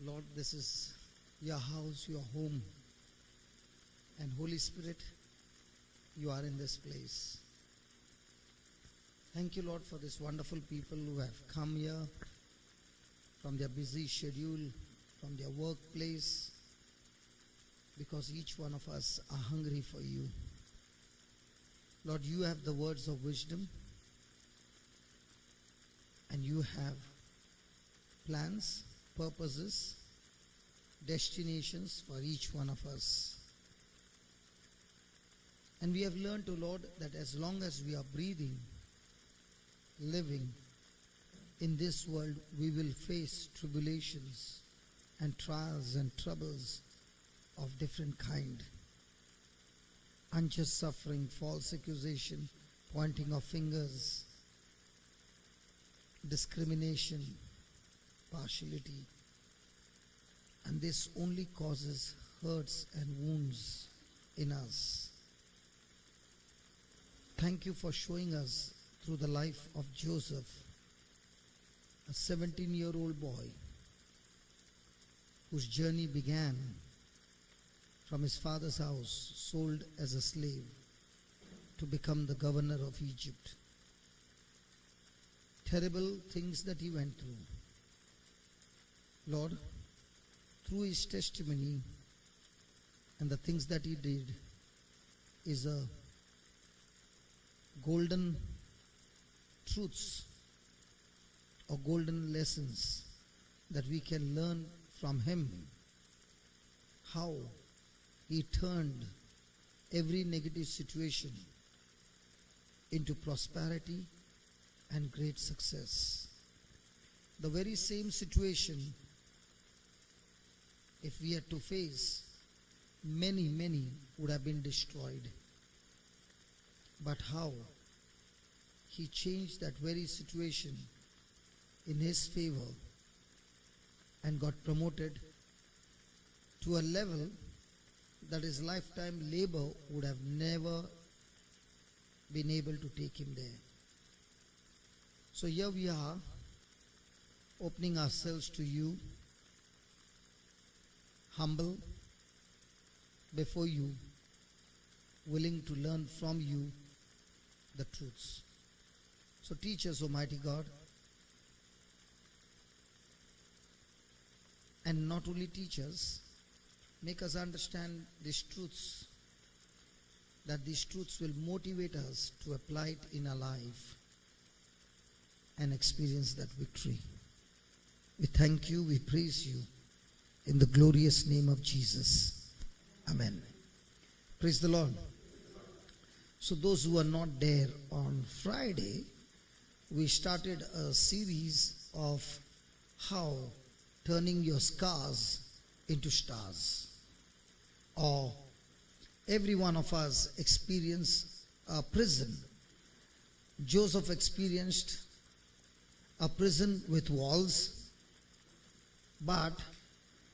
Lord, this is your house, your home. And Holy Spirit, you are in this place. Thank you, Lord, for this wonderful people who have come here from their busy schedule, from their workplace, because each one of us are hungry for you. Lord, you have the words of wisdom, and you have plans, purposes, destinations for each one of us. And we have learned, O Lord, that as long as we are breathing, living in this world, we will face tribulations and trials and troubles of different kind. Unjust suffering, false accusation, pointing of fingers, discrimination, partiality. And this only causes hurts and wounds in us. Thank you for showing us through the life of Joseph, a 17-year-old boy whose journey began from his father's house, sold as a slave, to become the governor of Egypt. Terrible things that he went through. Lord, through his testimony and the things that he did is a golden truths or golden lessons that we can learn from him, how he turned every negative situation into prosperity and great success. The very same situation, if we had to face, many would have been destroyed. But how he changed that very situation in his favor and got promoted to a level that his lifetime labor would have never been able to take him there. So here we are, opening ourselves to you, humble before you, willing to learn from you the truths. So teach us, Almighty God, and not only teach us, make us understand these truths, that these truths will motivate us to apply it in our life and experience that victory. We thank you, we praise you, in the glorious name of Jesus. Amen. Praise the Lord. So those who are not there on Friday, we started a series of how turning your scars into stars. Or every one of us experience a prison. Joseph experienced a prison with walls, but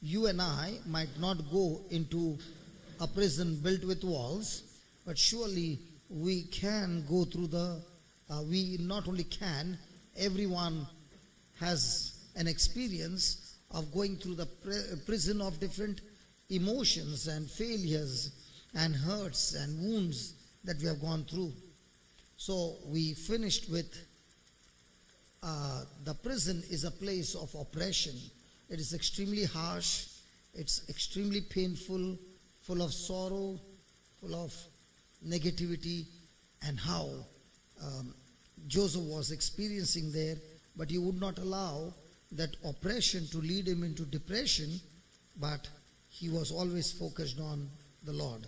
you and I might not go into a prison built with walls, but surely we can go through we not only can, everyone has an experience of going through the prison of different emotions and failures and hurts and wounds that we have gone through. So we finished with the prison is a place of oppression. It is extremely harsh, it's extremely painful, full of sorrow, full of negativity, and how Joseph was experiencing there, but he would not allow that oppression to lead him into depression, but he was always focused on the Lord.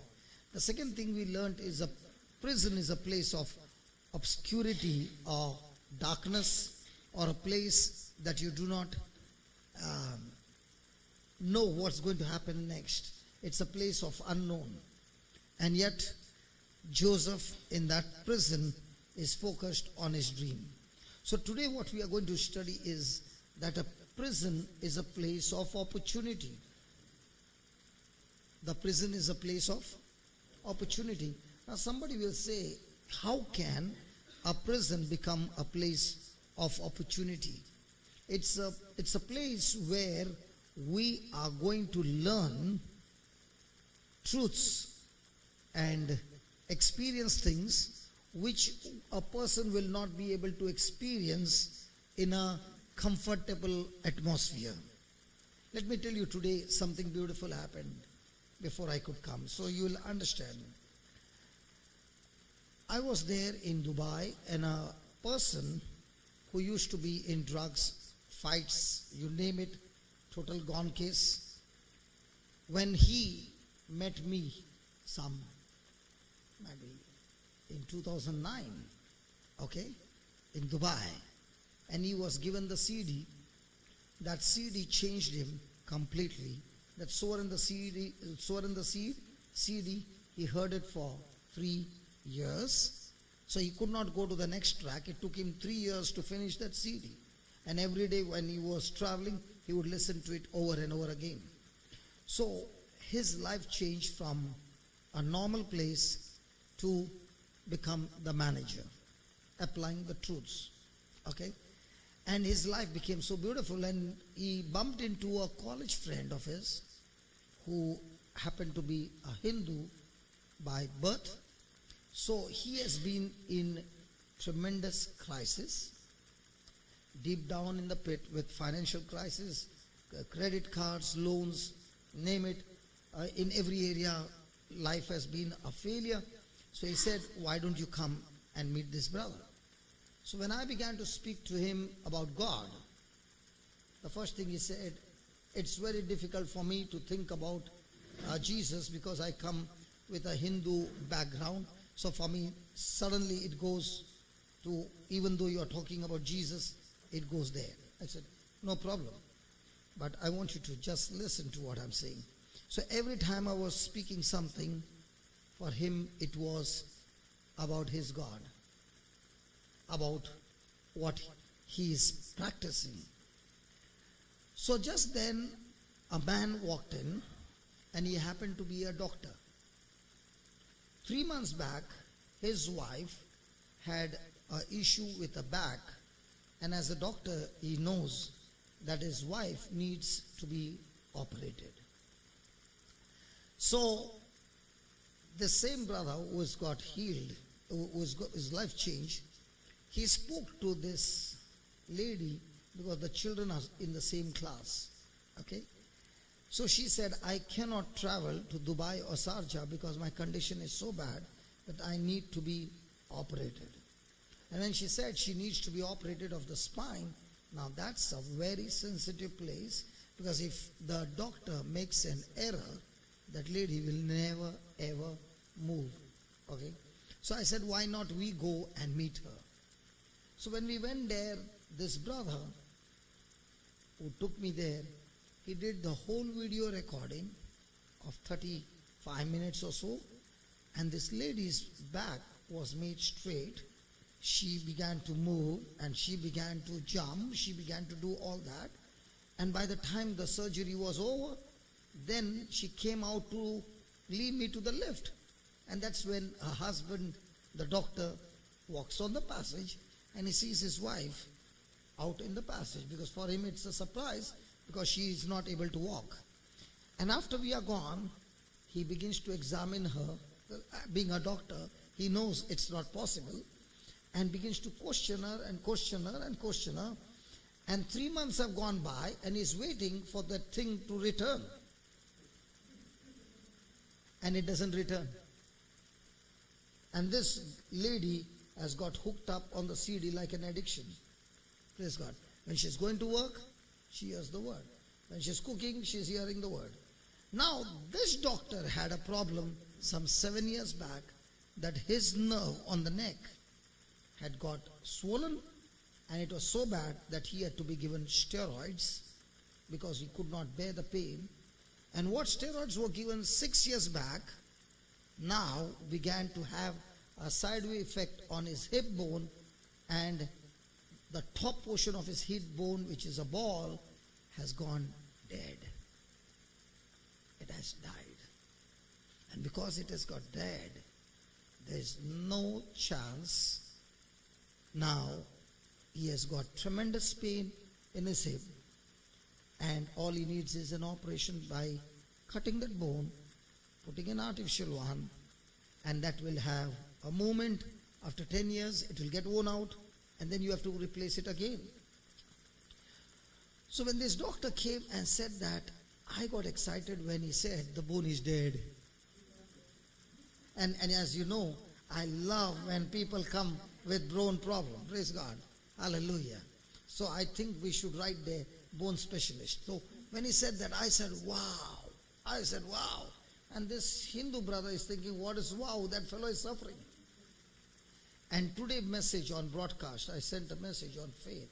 The second thing we learned is a prison is a place of obscurity or darkness, or a place that you do not know what's going to happen next. It's a place of unknown. And yet Joseph in that prison is focused on his dream. So today what we are going to study is that a prison is a place of opportunity. The prison is a place of opportunity. Now somebody will say, how can a prison become a place of opportunity? It's a place where we are going to learn truths and experience things which a person will not be able to experience in a comfortable atmosphere. Let me tell you, today something beautiful happened before I could come, so you will understand. I was there in Dubai, and a person who used to be in drugs, fights, you name it, total gone case, when he met me maybe in 2009, okay, in Dubai, and he was given the CD. That CD changed him completely. That sower in the CD, he heard it for 3 years. So he could not go to the next track. It took him 3 years to finish that CD. And every day when he was traveling, he would listen to it over and over again. So his life changed from a normal place to become the manager, applying the truths. Okay? And his life became so beautiful, and he bumped into a college friend of his who happened to be a Hindu by birth. So he has been in tremendous crisis, deep down in the pit, with financial crisis, credit cards, loans, name it. In every area, life has been a failure. So he said, why don't you come and meet this brother? So when I began to speak to him about God, the first thing he said, it's very difficult for me to think about Jesus because I come with a Hindu background. So for me, suddenly it goes to, even though you are talking about Jesus, it goes there. I said, no problem. But I want you to just listen to what I'm saying. So every time I was speaking something, for him it was about his God, about what he is practicing. So just then a man walked in, and he happened to be a doctor. 3 months back, his wife had an issue with the back, and as a doctor, he knows that his wife needs to be operated. So the same brother who has got healed, who has got his life changed, he spoke to this lady because the children are in the same class. Okay? So she said, I cannot travel to Dubai or Sharjah because my condition is so bad that I need to be operated. And when she said she needs to be operated of the spine, now that's a very sensitive place, because if the doctor makes an error, that lady will never ever move. Okay? So I said, why not we go and meet her? So when we went there, this brother who took me there, he did the whole video recording of 35 minutes or so, and this lady's back was made straight. She began to move, and she began to jump, she began to do all that, and by the time the surgery was over, then she came out to lead me to the lift. And that's when her husband, the doctor, walks on the passage, and he sees his wife out in the passage, because for him it's a surprise, because she is not able to walk. And after we are gone, he begins to examine her. Being a doctor, he knows it's not possible, and begins to question her and question her and question her. And 3 months have gone by, and he's waiting for that thing to return. And it doesn't return. And this lady has got hooked up on the CD like an addiction. Praise God. When she's going to work, she hears the word. When she's cooking, she's hearing the word. Now, this doctor had a problem some 7 years back, that his nerve on the neck had got swollen, and it was so bad that he had to be given steroids because he could not bear the pain. And what steroids were given 6 years back now began to have a sideway effect on his hip bone, and the top portion of his hip bone, which is a ball, has gone dead. It has died. And because it has got dead, there is no chance. Now he has got tremendous pain in his hip. and all he needs is an operation by cutting that bone, putting an artificial one, and that will have a movement. After 10 years, it will get worn out, and then you have to replace it again. So when this doctor came and said that, I got excited when he said the bone is dead. And as you know, I love when people come with bone problem. Praise God. Hallelujah. So I think we should write the bone specialist. So when he said that, I said, wow. I said, wow. And this Hindu brother is thinking, what is wow? That fellow is suffering. And today message on broadcast, I sent a message on faith.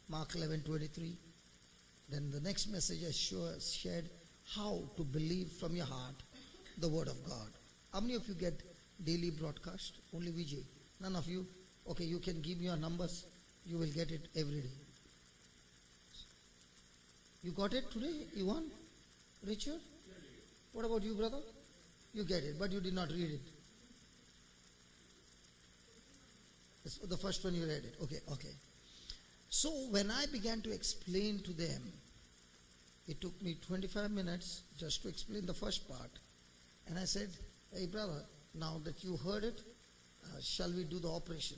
Mark 11:23. Then the next message I shared how to believe from your heart the word of God. How many of you get daily broadcast? Only Vijay. None of you? Okay, you can give me your numbers. You will get it every day. You got it today? You won? Richard? What about you, brother? You get it, but you did not read it. It's the first one you read it. Okay. So when I began to explain to them, it took me 25 minutes just to explain the first part. And I said, hey brother, now that you heard it, shall we do the operation?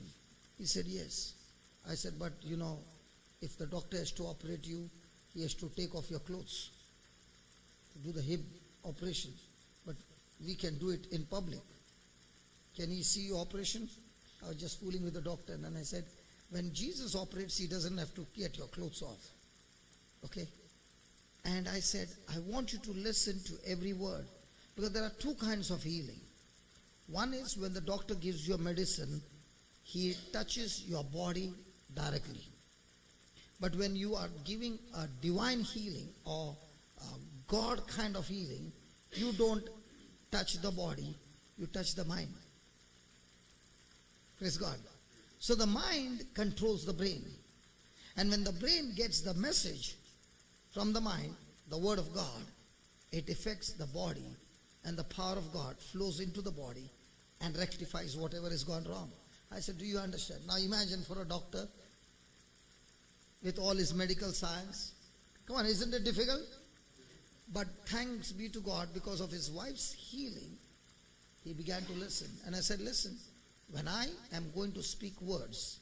He said, yes. I said, but you know, if the doctor has to operate you, he has to take off your clothes to do the hip operation. But we can do it in public. Can he see your operation? I was just fooling with the doctor, and then I said, when Jesus operates, he doesn't have to get your clothes off. Okay? And I said, I want you to listen to every word, because there are two kinds of healing. One is when the doctor gives you a medicine, he touches your body directly. But when you are giving a divine healing or a God kind of healing, you don't touch the body, you touch the mind. Praise God. So the mind controls the brain. And when the brain gets the message from the mind, the word of God, it affects the body, and the power of God flows into the body and rectifies whatever has gone wrong. I said, do you understand? Now imagine for a doctor with all his medical science. Come on, isn't it difficult? But thanks be to God, because of his wife's healing, he began to listen. And I said, listen, when I am going to speak words,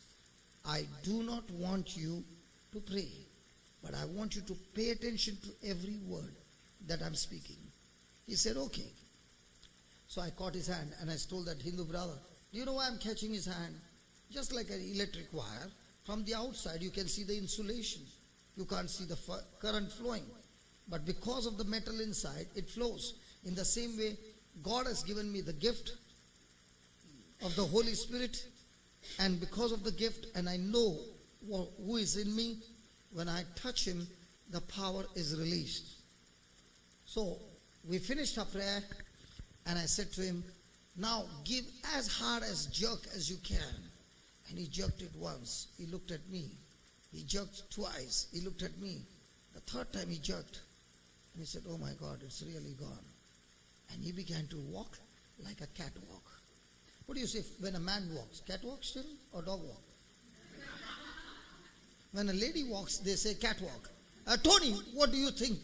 I do not want you to pray, but I want you to pay attention to every word that I'm speaking. He said, okay. So I caught his hand and I told that Hindu brother, do you know why I'm catching his hand? Just like an electric wire, from the outside you can see the insulation. You can't see the current flowing. But because of the metal inside, it flows. In the same way, God has given me the gift of the Holy Spirit, and because of the gift, and I know who is in me, when I touch him, the power is released. So we finished our prayer, and I said to him, now give as hard as jerk as you can. And he jerked it once. He looked at me. He jerked twice. He looked at me. The third time he jerked. And he said, oh my God, it's really gone. And he began to walk like a cat walk. What do you say when a man walks? Cat walk still or dog walk? When a lady walks, they say cat walk. Tony, what do you think?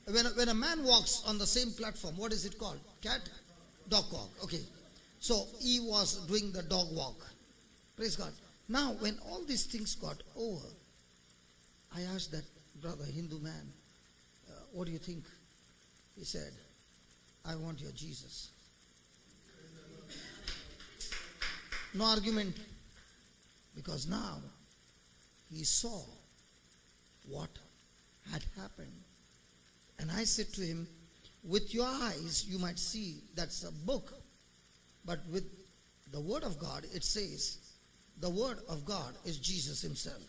When a man walks on the same platform, what is it called? Cat? Dog walk. Okay. So he was doing the dog walk. Praise God. Now, when all these things got over, I asked that brother, Hindu man, what do you think? He said, I want your Jesus. No argument. Because now he saw what had happened. And I said to him, with your eyes you might see that's a book. But with the word of God, it says, the word of God is Jesus himself.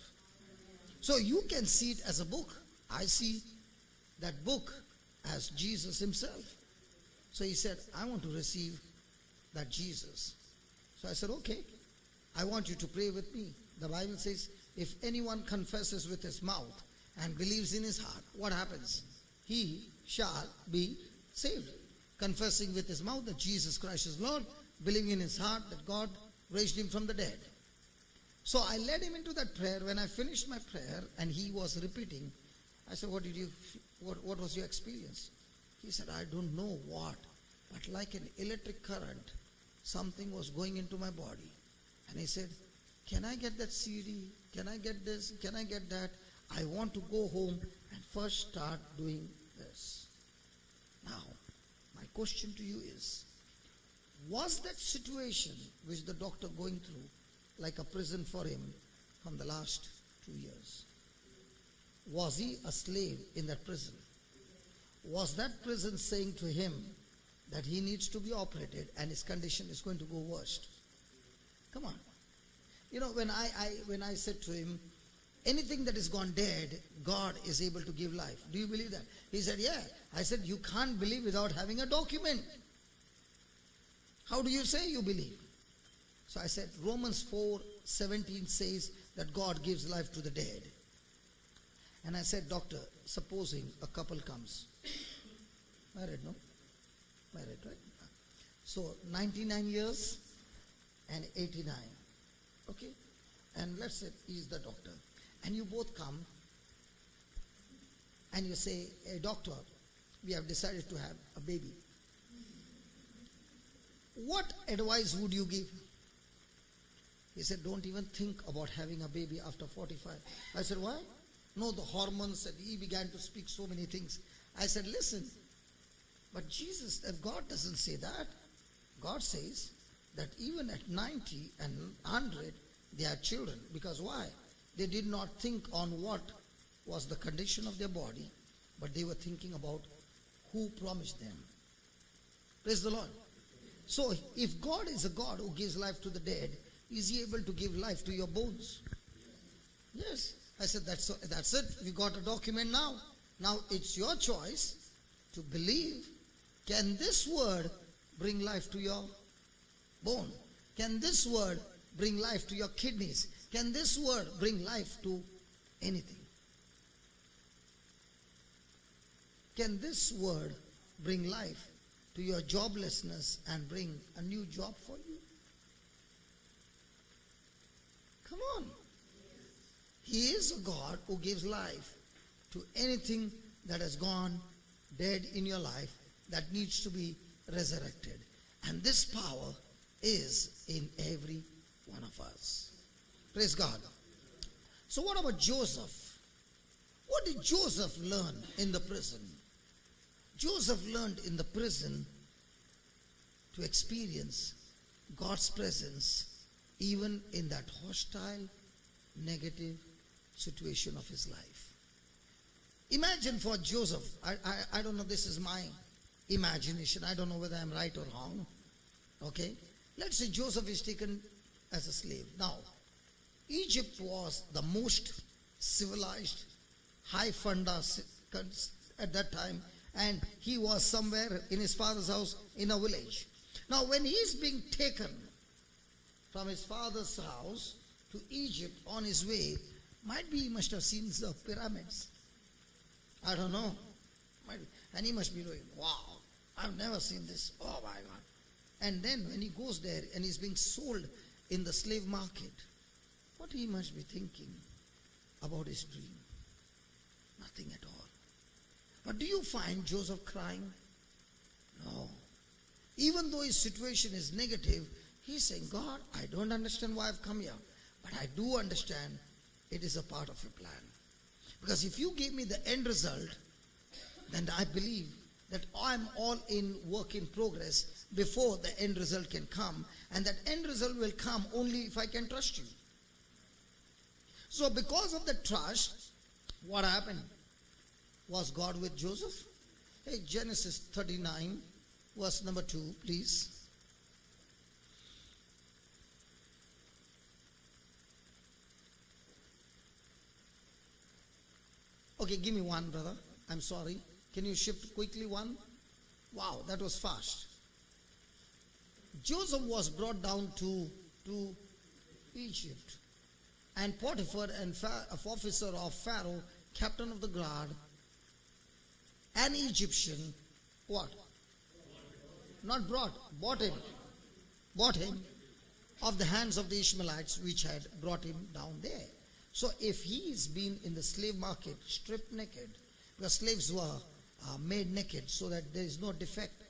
So you can see it as a book. I see that book as Jesus himself. So he said, I want to receive that Jesus. So I said, okay, I want you to pray with me. The Bible says, if anyone confesses with his mouth and believes in his heart, what happens? He shall be saved. Confessing with his mouth that Jesus Christ is Lord, believing in his heart that God raised him from the dead. So I led him into that prayer. When I finished my prayer and he was repeating, I said, what was your experience? He said, I don't know what, but like an electric current, something was going into my body. And he said, can I get that CD? Can I get this? Can I get that? I want to go home and first start doing this. Now, my question to you is, was that situation which the doctor going through like a prison for him from the last 2 years? Was he a slave in that prison? Was that prison saying to him that he needs to be operated and his condition is going to go worst? Come on. You know, when I said to him, anything that is gone dead, God is able to give life. Do you believe that? He said, yeah. I said, you can't believe without having a document. How do you say you believe? So I said, Romans 4:17 says that God gives life to the dead. And I said, doctor, supposing a couple comes. Married, no? Married, right? So 99 years and 89. Okay? And let's say he's the doctor. And you both come and you say, hey doctor, we have decided to have a baby. What advice would you give? He said, don't even think about having a baby after 45. I said, why? No, the hormones, and he began to speak so many things. I said, listen, but Jesus, God doesn't say that. God says that even at 90 and 100, they are children. Because why? They did not think on what was the condition of their body, but they were thinking about who promised them. Praise the Lord. So if God is a God who gives life to the dead, is he able to give life to your bones? Yes. I said, that's it. We got a document now. Now it's your choice to believe. Can this word bring life to your bone? Can this word bring life to your kidneys? Can this word bring life to anything? Can this word bring life to your joblessness and bring a new job for you? Come on. He is a God who gives life to anything that has gone dead in your life that needs to be resurrected. And this power is in every one of us. Praise God. So what about Joseph? What did Joseph learn in the prison? Joseph learned in the prison to experience God's presence even in that hostile, negative situation of his life. Imagine for Joseph, I don't know, this is my imagination. I don't know whether I'm right or wrong. Okay? Let's say Joseph is taken as a slave. Now, Egypt was the most civilized, high funda at that time, and he was somewhere in his father's house in a village. Now, when he is being taken from his father's house to Egypt on his way, might be he must have seen the pyramids. I don't know. Might be. And he must be doing, wow, I've never seen this. Oh my God. And then when he goes there and he's being sold in the slave market, what he must be thinking about his dream? Nothing at all. But do you find Joseph crying? No. Even though his situation is negative, he's saying, God, I don't understand why I've come here, but I do understand it is a part of your plan. Because if you give me the end result, then I believe that I'm all in work in progress before the end result can come. And that end result will come only if I can trust you. So because of the trust, what happened? Was God with Joseph? Hey, Genesis 39, verse number 2, please. Okay, give me one, brother. I'm sorry. Can you shift quickly one? Wow, that was fast. Joseph was brought down to Egypt. And Potiphar, an officer of Pharaoh, captain of the guard, an Egyptian, what? Not brought, bought him. Bought him of the hands of the Ishmaelites, which had brought him down there. So if he's been in the slave market, stripped naked, because slaves were made naked so that there is no defect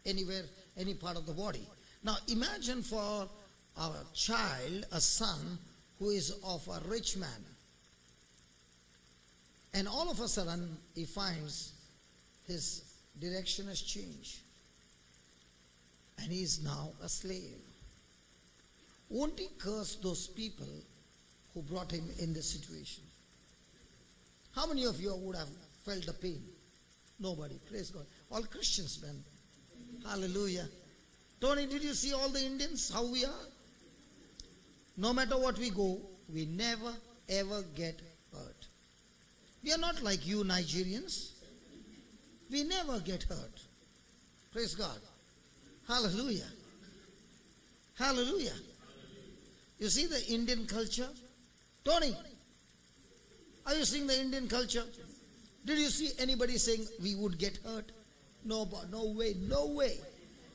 anywhere, any part of the body. Now imagine for a child, a son, who is of a rich man. And all of a sudden he finds his direction has changed. And he is now a slave. Won't he curse those people who brought him in this situation? How many of you would have felt the pain? Nobody. Praise God. All Christians, man. Hallelujah. Tony, did you see all the Indians, how we are? No matter what we go, we never ever get hurt. We are not like you Nigerians. We never get hurt. Praise God. Hallelujah. Hallelujah. You see the Indian culture? Tony, are you seeing the Indian culture? Did you see anybody saying we would get hurt? No, no way, no way,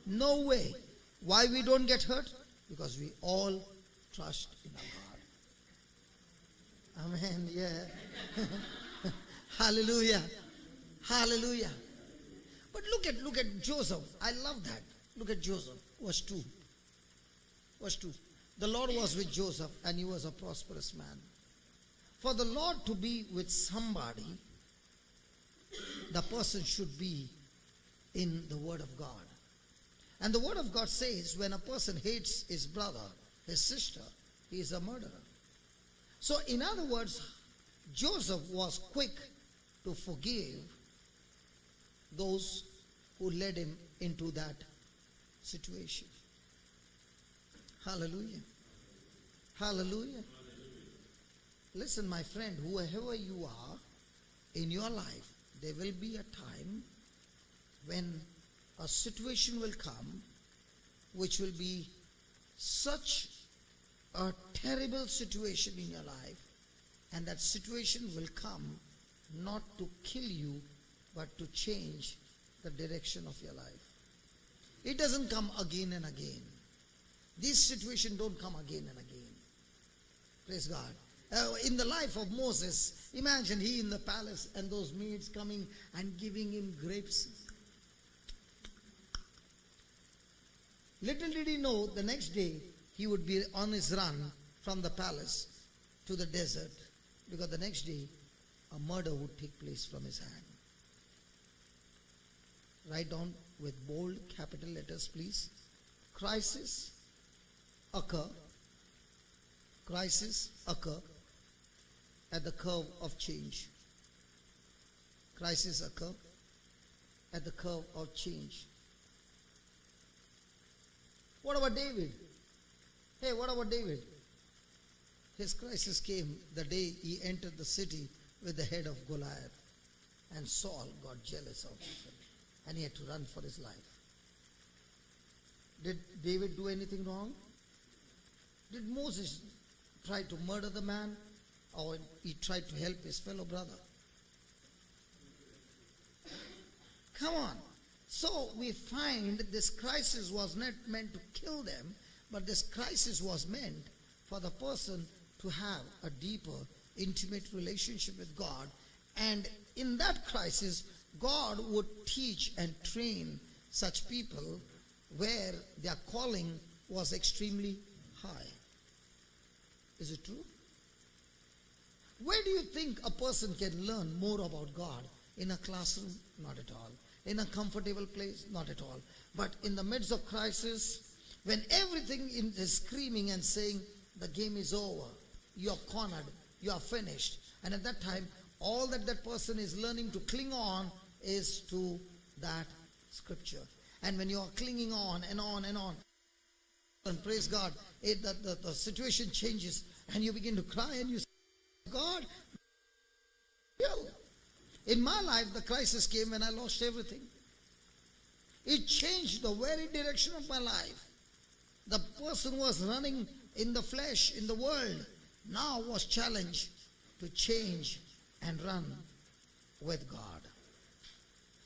no way. Why we don't get hurt? Because we all trust in our God. Amen, yeah. Hallelujah. Hallelujah. But look at Joseph. I love that. Look at Joseph. Verse 2. Verse 2. The Lord was with Joseph and he was a prosperous man. For the Lord to be with somebody, the person should be in the Word of God. And the Word of God says when a person hates his brother, his sister, he is a murderer. So in other words, Joseph was quick to forgive those who led him into that situation. Hallelujah. Hallelujah. Listen, my friend, whoever you are in your life, there will be a time when a situation will come which will be such a terrible situation in your life, and that situation will come not to kill you but to change the direction of your life. It doesn't come again and again. These situations don't come again and again. Praise God. In the life of Moses, imagine he in the palace and those maids coming and giving him grapes. Little did he know the next day he would be on his run from the palace to the desert, because the next day a murder would take place from his hand. Write down with bold capital letters, please. Crisis occur at the curve of change. Crisis occur at the curve of change. What about David? Hey, what about David? His crisis came the day he entered the city with the head of Goliath, and Saul got jealous of him and he had to run for his life. Did David do anything wrong? Did Moses try to murder the man, or he tried to help his fellow brother? Come on. So we find this crisis was not meant to kill them, but this crisis was meant for the person to have a deeper, intimate relationship with God. And in that crisis, God would teach and train such people where their calling was extremely high. Is it true? Where do you think a person can learn more about God? In a classroom? Not at all. In a comfortable place? Not at all. But in the midst of crisis, when everything is screaming and saying, the game is over, you are cornered, you are finished. And at that time, all that person is learning to cling on is to that scripture. And when you are clinging on and on and on, and praise God, the situation changes and you begin to cry and you say, God, in my life the crisis came when I lost everything. It changed the very direction of my life. The person was running in the flesh, in the world, now was challenged to change and run with God.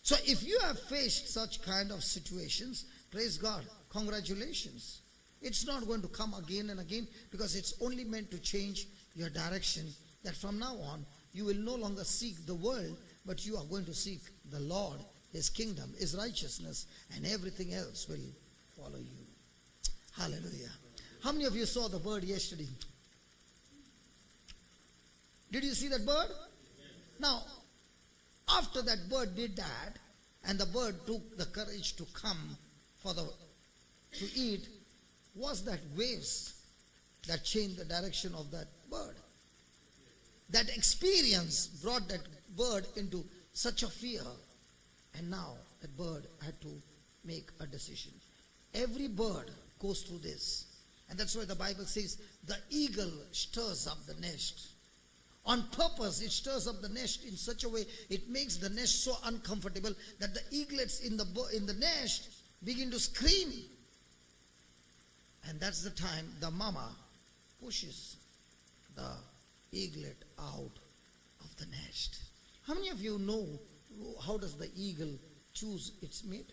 So if you have faced such kind of situations, praise God, congratulations. It's not going to come again and again, because it's only meant to change your direction, that from now on you will no longer seek the world, but you are going to seek the Lord, His kingdom, His righteousness, and everything else will follow you. Hallelujah. How many of you saw the bird yesterday? Did you see that bird? Now, after that bird did that, and the bird took the courage to come to eat, was that waves that changed the direction of that bird. That experience brought that bird into such a fear, and now that bird had to make a decision. Every bird goes through this, and that's why the Bible says the eagle stirs up the nest. On purpose, it stirs up the nest in such a way, it makes the nest so uncomfortable that the eaglets in the nest begin to scream. And that's the time the mama pushes the eaglet out of the nest. How many of you know how does the eagle choose its mate?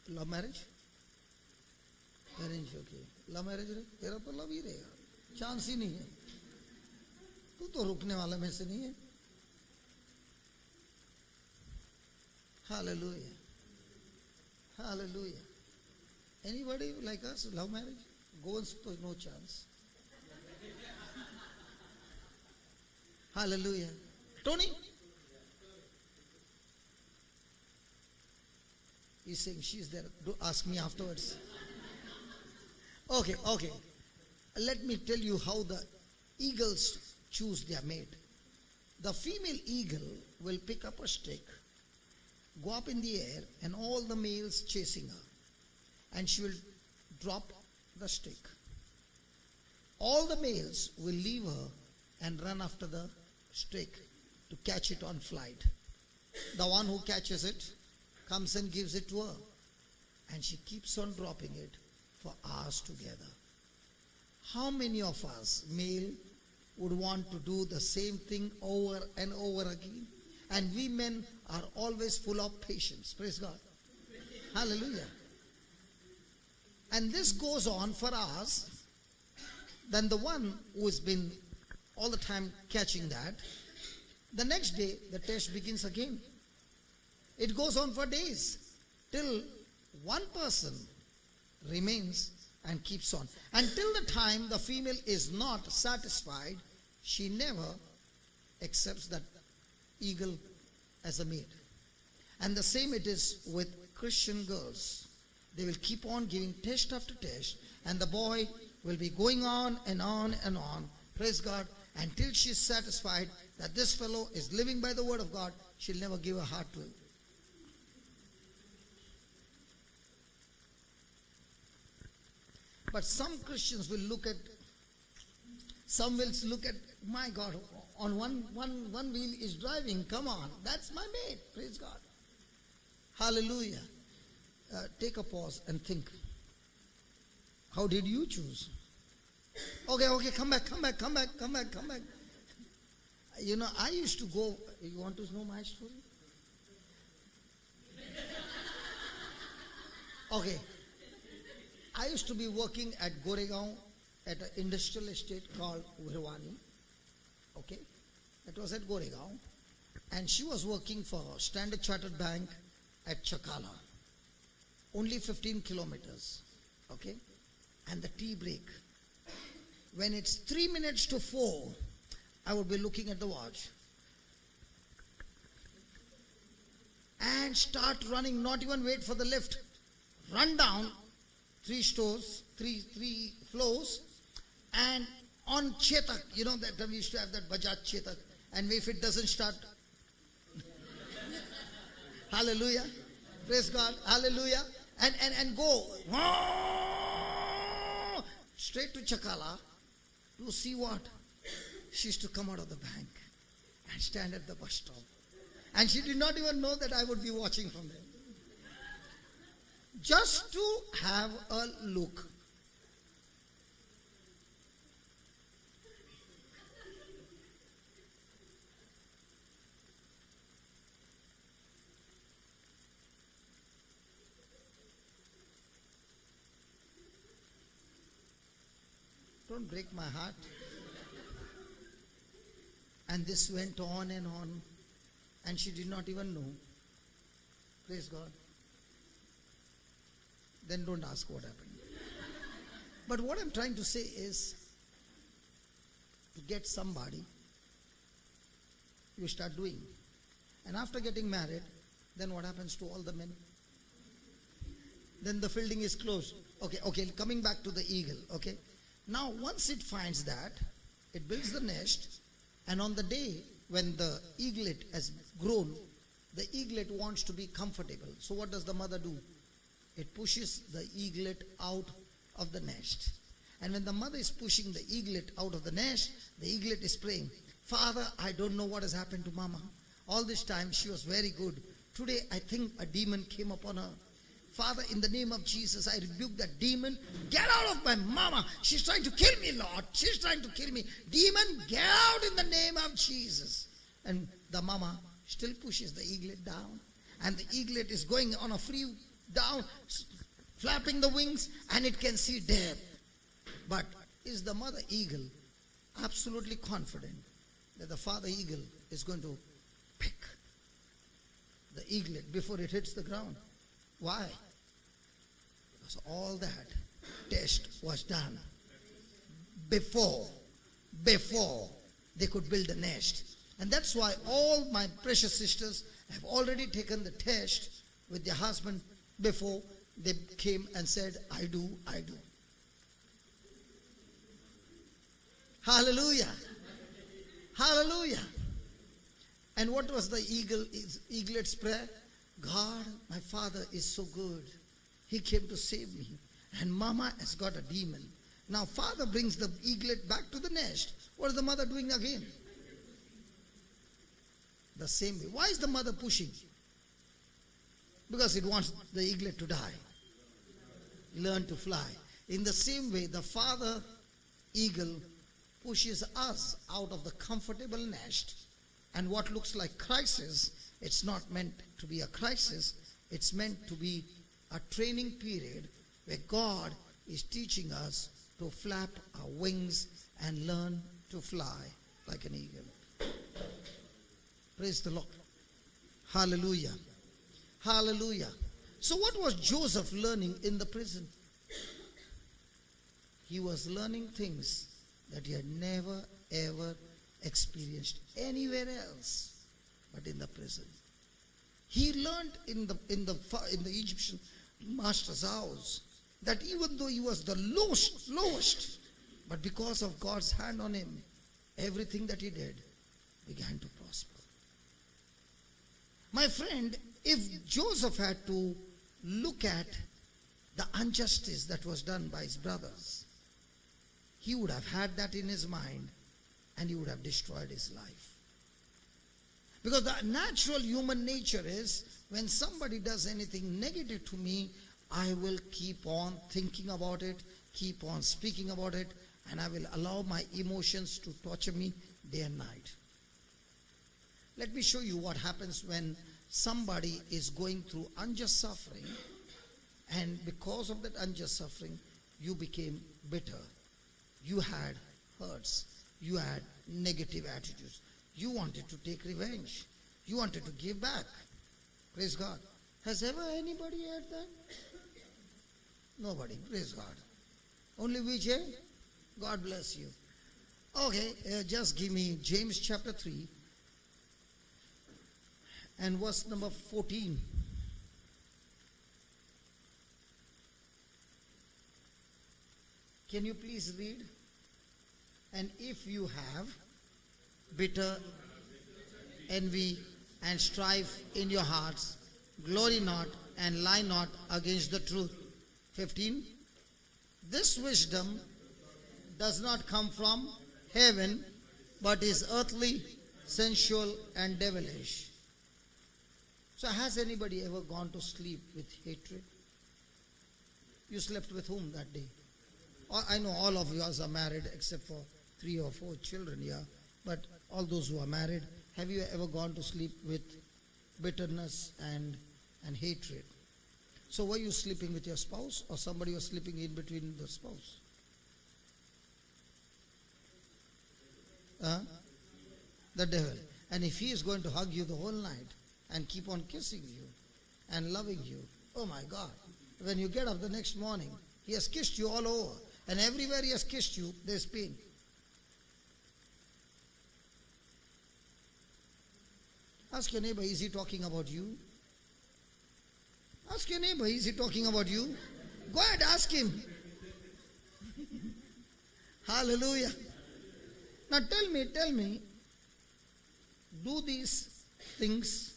Love marriage? Arrange, okay. Love marriage है? तेरा तो love ही रहेगा. Chance ही नहीं है. तू तो रुकने वाला में से नहीं है. Hallelujah. Hallelujah. Anybody like us, love marriage? Go and suppose no chance. Hallelujah. Tony? He's saying she's there. Do ask me afterwards. Okay. Let me tell you how the eagles choose their mate. The female eagle will pick up a stick, go up in the air, and all the males chasing her. And she will drop the stick. All the males will leave her and run after the stick to catch it on flight. The one who catches it comes and gives it to her. And she keeps on dropping it for hours together. How many of us, male, would want to do the same thing over and over again? And we men are always full of patience. Praise God. Hallelujah. And this goes on for us. Then the one who has been all the time catching that, the next day the test begins again. It goes on for days till one person remains and keeps on. Until the time the female is not satisfied, she never accepts that eagle as a mate. And the same it is with Christian girls. They will keep on giving test after test, and the boy will be going on and on and on, praise God, until she is satisfied that this fellow is living by the word of God. She'll never give her heart to him. But some Christians will look at, my God, on one wheel is driving, come on, that's my mate, praise God. Hallelujah. Take a pause and think. How did you choose? Okay, come back. You know, I used to go, you want to know my story? Okay. I used to be working at Goregaon at an industrial estate called Virwani. Okay. It was at Goregaon. And she was working for Standard Chartered Bank at Chakala. Only 15 kilometers. Okay. And the tea break. When it's 3 minutes to 4, I would be looking at the watch. And start running, not even wait for the lift. Run down 3 floors, and on Chetak, you know that we used to have that Bajaj Chetak, and if it doesn't start, hallelujah, praise God, hallelujah, and go straight to Chakala to see what? She used to come out of the bank and stand at the bus stop, and she did not even know that I would be watching from there. Just to have a look. Don't break my heart. And this went on, and she did not even know. Praise God. Then don't ask what happened. But what I'm trying to say is, to get somebody, you start doing. And after getting married, then what happens to all the men? Then the fielding is closed. Okay, coming back to the eagle, okay. Now, once it finds that, it builds the nest, and on the day when the eaglet has grown, the eaglet wants to be comfortable. So what does the mother do? It pushes the eaglet out of the nest. And when the mother is pushing the eaglet out of the nest, the eaglet is praying, Father, I don't know what has happened to Mama. All this time she was very good. Today I think a demon came upon her. Father, in the name of Jesus, I rebuke that demon. Get out of my mama. She's trying to kill me, Lord. She's trying to kill me. Demon, get out in the name of Jesus. And the mama still pushes the eaglet down. And the eaglet is going on a free down, flapping the wings, and it can see death. But is the mother eagle absolutely confident that the father eagle is going to pick the eaglet before it hits the ground? Why? Because all that test was done before they could build a nest. And that's why all my precious sisters have already taken the test with their husband before they came and said, I do. Hallelujah. Hallelujah. And what was the eaglet's prayer? God, my father is so good. He came to save me. And mama has got a demon. Now father brings the eaglet back to the nest. What is the mother doing again? The same way. Why is the mother pushing? Because it wants the eaglet to die. Learn to fly. In the same way, the father eagle pushes us out of the comfortable nest. And what looks like crisis, it's not meant to be a crisis. It's meant to be a training period where God is teaching us to flap our wings and learn to fly like an eagle. Praise the Lord. Hallelujah. Hallelujah. So what was Joseph learning in the prison? He was learning things that he had never ever experienced anywhere else but in the prison. He learned in the Egyptian master's house that even though he was the lowest, but because of God's hand on him, everything that he did began to prosper. My friend, if Joseph had to look at the injustice that was done by his brothers, he would have had that in his mind and he would have destroyed his life. Because the natural human nature is, when somebody does anything negative to me, I will keep on thinking about it, keep on speaking about it, and I will allow my emotions to torture me day and night. Let me show you what happens when somebody is going through unjust suffering, and because of that unjust suffering, you became bitter. You had hurts. You had negative attitudes. You wanted to take revenge. You wanted to give back. Praise God. Has ever anybody had that? Nobody. Praise God. Only Vijay? God bless you. Okay, just give me James chapter 3 and verse number 14. Can you please read? And if you have bitter envy and strife in your hearts, glory not and lie not against the truth. 15. This wisdom does not come from heaven, but is earthly, sensual, and devilish. So has anybody ever gone to sleep with hatred? You slept with whom that day? I know all of you are married except for 3 or 4 children here. But all those who are married, have you ever gone to sleep with bitterness and hatred? So were you sleeping with your spouse, or somebody was sleeping in between the spouse? The devil. And if he is going to hug you the whole night and keep on kissing you and loving you, oh my God, when you get up the next morning, he has kissed you all over. And everywhere he has kissed you, there's pain. Ask your neighbor, is he talking about you? Ask your neighbor, is he talking about you? Go ahead, ask him. Hallelujah. Now tell me, do these things,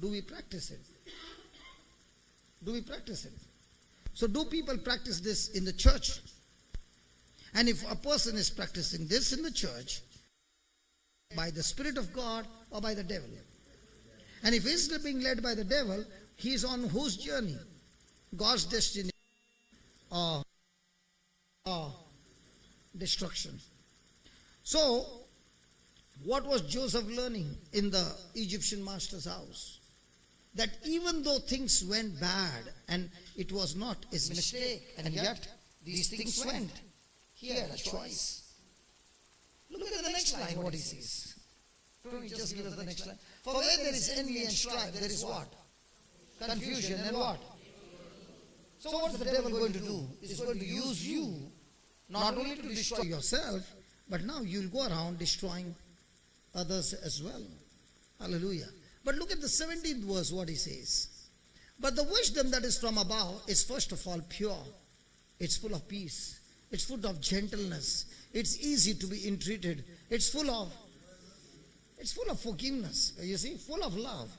do we practice it? Do we practice it? So do people practice this in the church? And if a person is practicing this in the church, by the Spirit of God or by the devil? And if he's being led by the devil, he's on whose journey? God's destiny or destruction. So, what was Joseph learning in the Egyptian master's house? That even though things went bad and it was not his mistake, and yet these things went, he had a choice. Look at the next line, what he says. Don't you just give us the next line? For where there is envy and strife, there is what? Confusion and what? So what's the devil going to do? He's going to use you not only to destroy yourself, but now you'll go around destroying others as well. Hallelujah. But look at the 17th verse, what he says. But the wisdom that is from above is first of all pure. It's full of peace. It's full of gentleness. It's easy to be entreated. It's full of forgiveness. You see, full of love.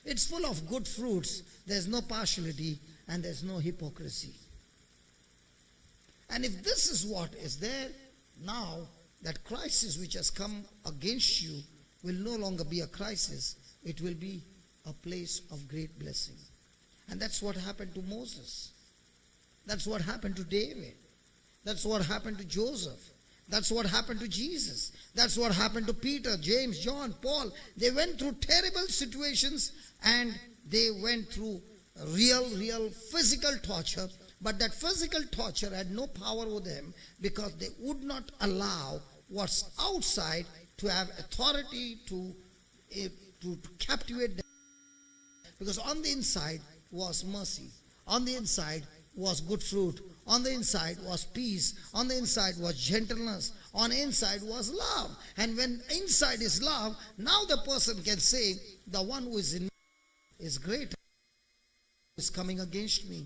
It's full of good fruits. There's no partiality and there's no hypocrisy. And if this is what is there, now that crisis which has come against you will no longer be a crisis. It will be a place of great blessing. And that's what happened to Moses. That's what happened to David. That's what happened to Joseph. That's what happened to Jesus. That's what happened to Peter, James, John, Paul. They went through terrible situations and they went through real physical torture. But that physical torture had no power over them because they would not allow what's outside to have authority to captivate them. Because on the inside was mercy. On the inside was good fruit. On the inside was peace. On the inside was gentleness. On the inside was love. And when inside is love, now the person can say, the one who is in me is greater, is coming against me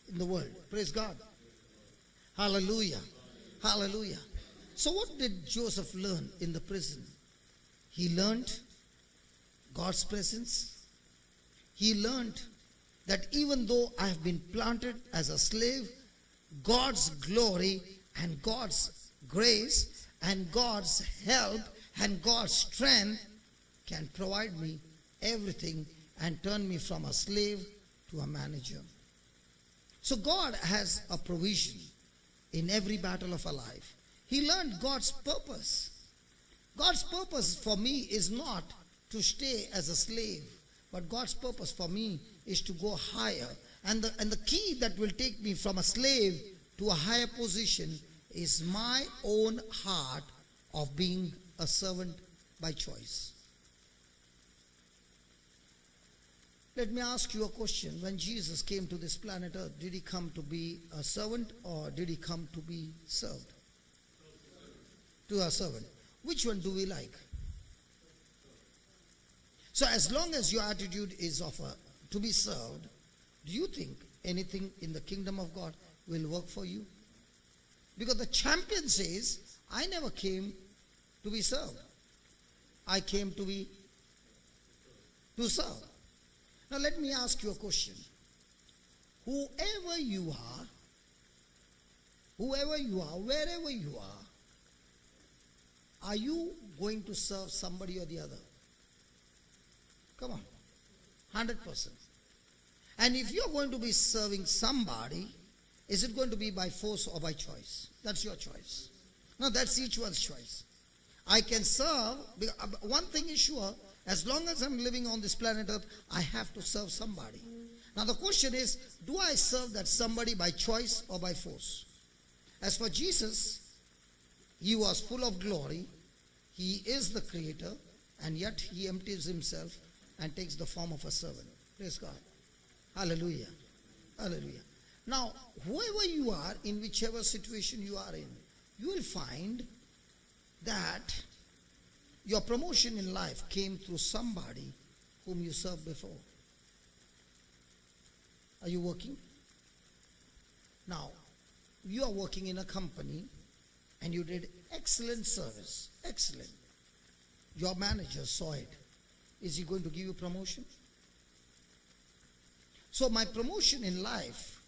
in the world. Praise God. Hallelujah. Hallelujah. So what did Joseph learn in the prison? He learned God's presence. He learned that even though I have been planted as a slave, God's glory and God's grace and God's help and God's strength can provide me everything and turn me from a slave to a manager. So God has a provision in every battle of our life. He learned God's purpose. God's purpose for me is not to stay as a slave, but God's purpose for me is to go higher. And the key that will take me from a slave to a higher position is my own heart of being a servant by choice. Let me ask you a question. When Jesus came to this planet Earth, did he come to be a servant or did he come to be served? To a servant. Which one do we like? So as long as your attitude is of to be served, do you think anything in the kingdom of God will work for you? Because the champion says, I never came to be served. I came to serve. Now let me ask you a question. Whoever you are, wherever you are you going to serve somebody or the other? Come on. 100%. And if you're going to be serving somebody, is it going to be by force or by choice? That's your choice. No, that's each one's choice. I can serve. One thing is sure, as long as I'm living on this planet Earth, I have to serve somebody. Now the question is, do I serve that somebody by choice or by force? As for Jesus, he was full of glory. He is the creator and yet he empties himself and takes the form of a servant. Praise God. Hallelujah. Hallelujah. Now, whoever you are, in whichever situation you are in, you will find that your promotion in life came through somebody whom you served before. Are you working? Now, you are working in a company and you did excellent service. Excellent. Your manager saw it. Is he going to give you promotion? So my promotion in life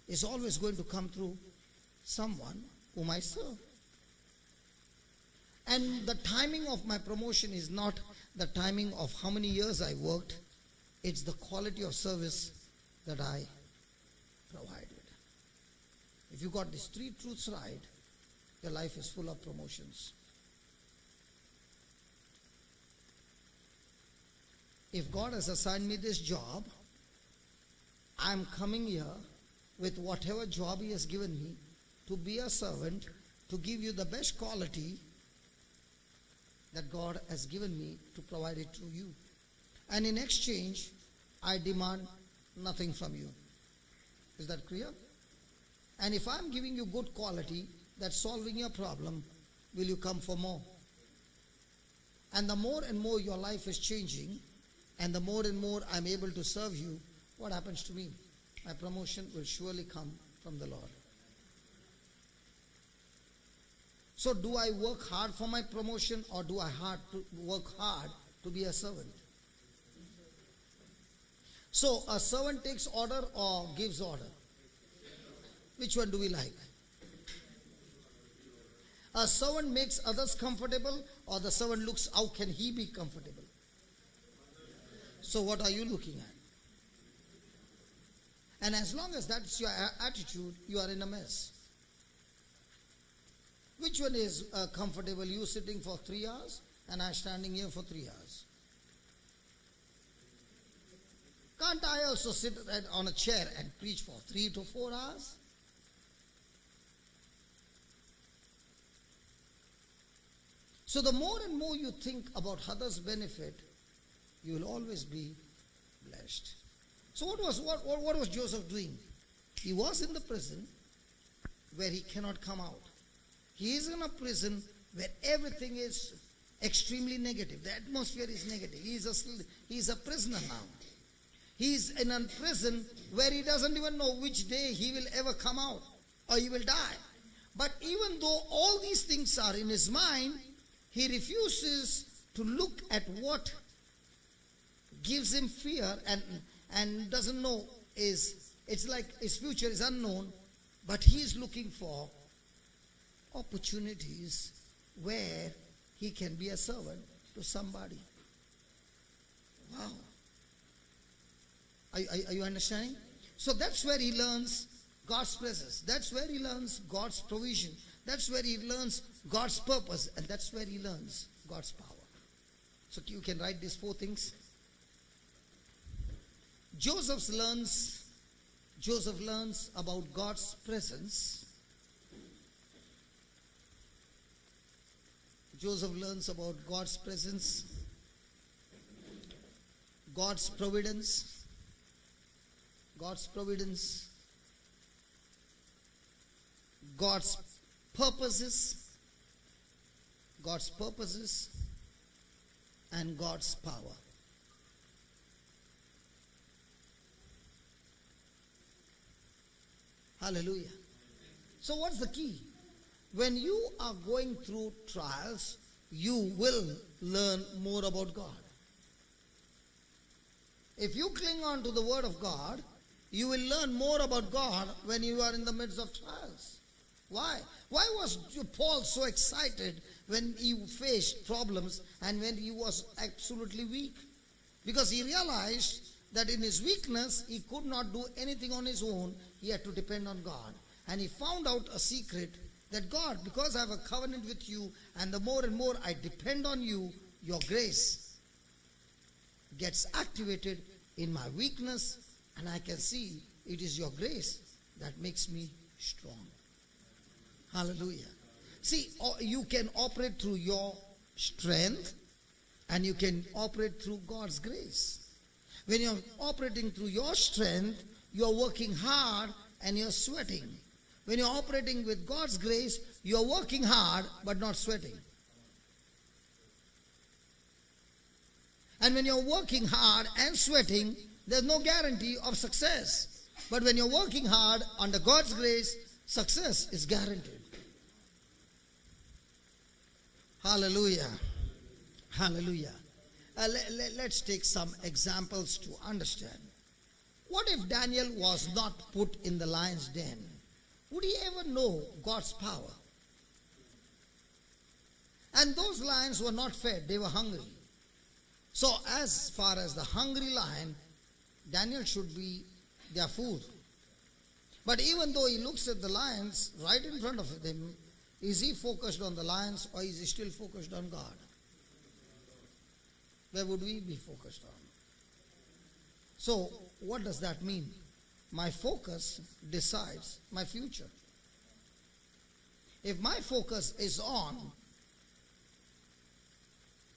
is always going to come through someone whom I serve. And the timing of my promotion is not the timing of how many years I worked. It's the quality of service that I provided. If you got these three truths right, your life is full of promotions. If God has assigned me this job, I'm coming here with whatever job He has given me to be a servant, to give you the best quality that God has given me, to provide it to you. And in exchange, I demand nothing from you. Is that clear? And if I'm giving you good quality that's solving your problem, will you come for more? And the more and more your life is changing, and the more and more I'm able to serve you, what happens to me? My promotion will surely come from the Lord. So do I work hard for my promotion, or do I work hard to be a servant? So a servant takes order or gives order? Which one do we like? A servant makes others comfortable, or the servant looks how can he be comfortable? So what are you looking at? And as long as that's your attitude, you are in a mess. Which one is comfortable? You sitting for 3 hours and I standing here for 3 hours. Can't I also sit on a chair and preach for 3 to 4 hours? So the more and more you think about others' benefit, you will always be blessed. So what was Joseph doing? He was in the prison where he cannot come out. He is in a prison where everything is extremely negative. The atmosphere is negative. He is a prisoner now. He is in a prison where he doesn't even know which day he will ever come out or he will die. But even though all these things are in his mind, he refuses to look at what gives him fear and doesn't know it's like his future is unknown, but he is looking for opportunities where he can be a servant to somebody. Wow. Are you understanding? So that's where he learns God's presence. That's where he learns God's provision. That's where he learns God's purpose. And that's where he learns God's power. So you can write these 4 things. Joseph learns about God's presence. Joseph learns about God's presence, God's providence, God's purposes, and God's power. Hallelujah. So what's the key? When you are going through trials, you will learn more about God. If you cling on to the Word of God, you will learn more about God when you are in the midst of trials. Why? Why was Paul so excited when he faced problems and when he was absolutely weak? Because he realized that in his weakness, he could not do anything on his own. He had to depend on God. And he found out a secret that God, because I have a covenant with you, and the more and more I depend on you, your grace gets activated in my weakness, and I can see it is your grace that makes me strong. Hallelujah. See, you can operate through your strength, And you can operate through God's grace. When you're operating through your strength, you're working hard and you're sweating. When you're operating with God's grace, you're working hard but not sweating. And when you're working hard and sweating, there's no guarantee of success. But when you're working hard under God's grace, success is guaranteed. Hallelujah. Hallelujah. Let's take some examples to understand. What if Daniel was not put in the lion's den? Would he ever know God's power? And those lions were not fed, they were hungry. So as far as the hungry lion, Daniel should be their food. But even though he looks at the lions right in front of him, is he focused on the lions or is he still focused on God? Where would we be focused on? So what does that mean? My focus decides my future. If my focus is on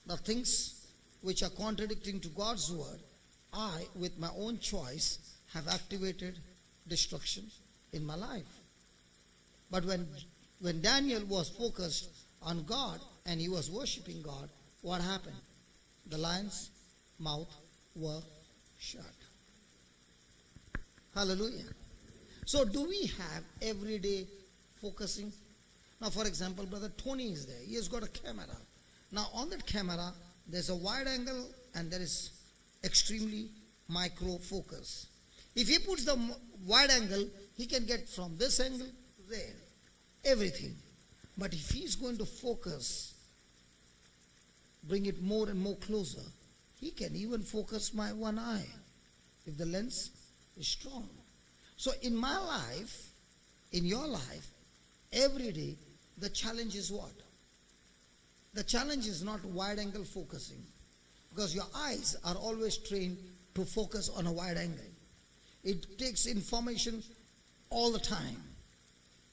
the things which are contradicting to God's word, I, with my own choice, have activated destruction in my life. But when Daniel was focused on God and he was worshiping God, what happened? The lion's mouth were shut. Hallelujah. So do we have everyday focusing? Now for example, Brother Tony is there. He has got a camera. Now on that camera, there's a wide angle and there is extremely micro focus. If he puts the wide angle, he can get from this angle to there. Everything. But if he's going to focus, bring it more and more closer, he can even focus my one eye if the lens is strong. So in my life, in your life, every day, the challenge is what? The challenge is not wide angle focusing, because your eyes are always trained to focus on a wide angle. It takes information all the time.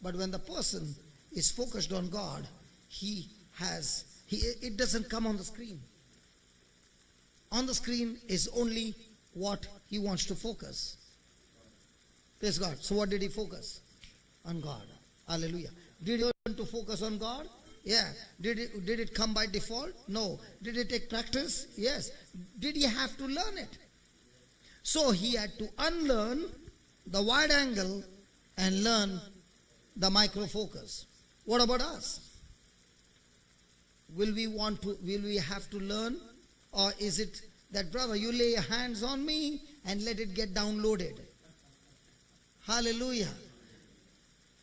But when the person is focused on God, it doesn't come on the screen. On the screen is only what he wants to focus. Praise God. So what did he focus? On God. Hallelujah. Did he learn to focus on God? Yeah. Did it come by default? No. Did it take practice? Yes. Did he have to learn it? So he had to unlearn the wide angle and learn the micro focus. What about us? Will we have to learn? Or is it that, brother, you lay your hands on me and let it get downloaded? Hallelujah.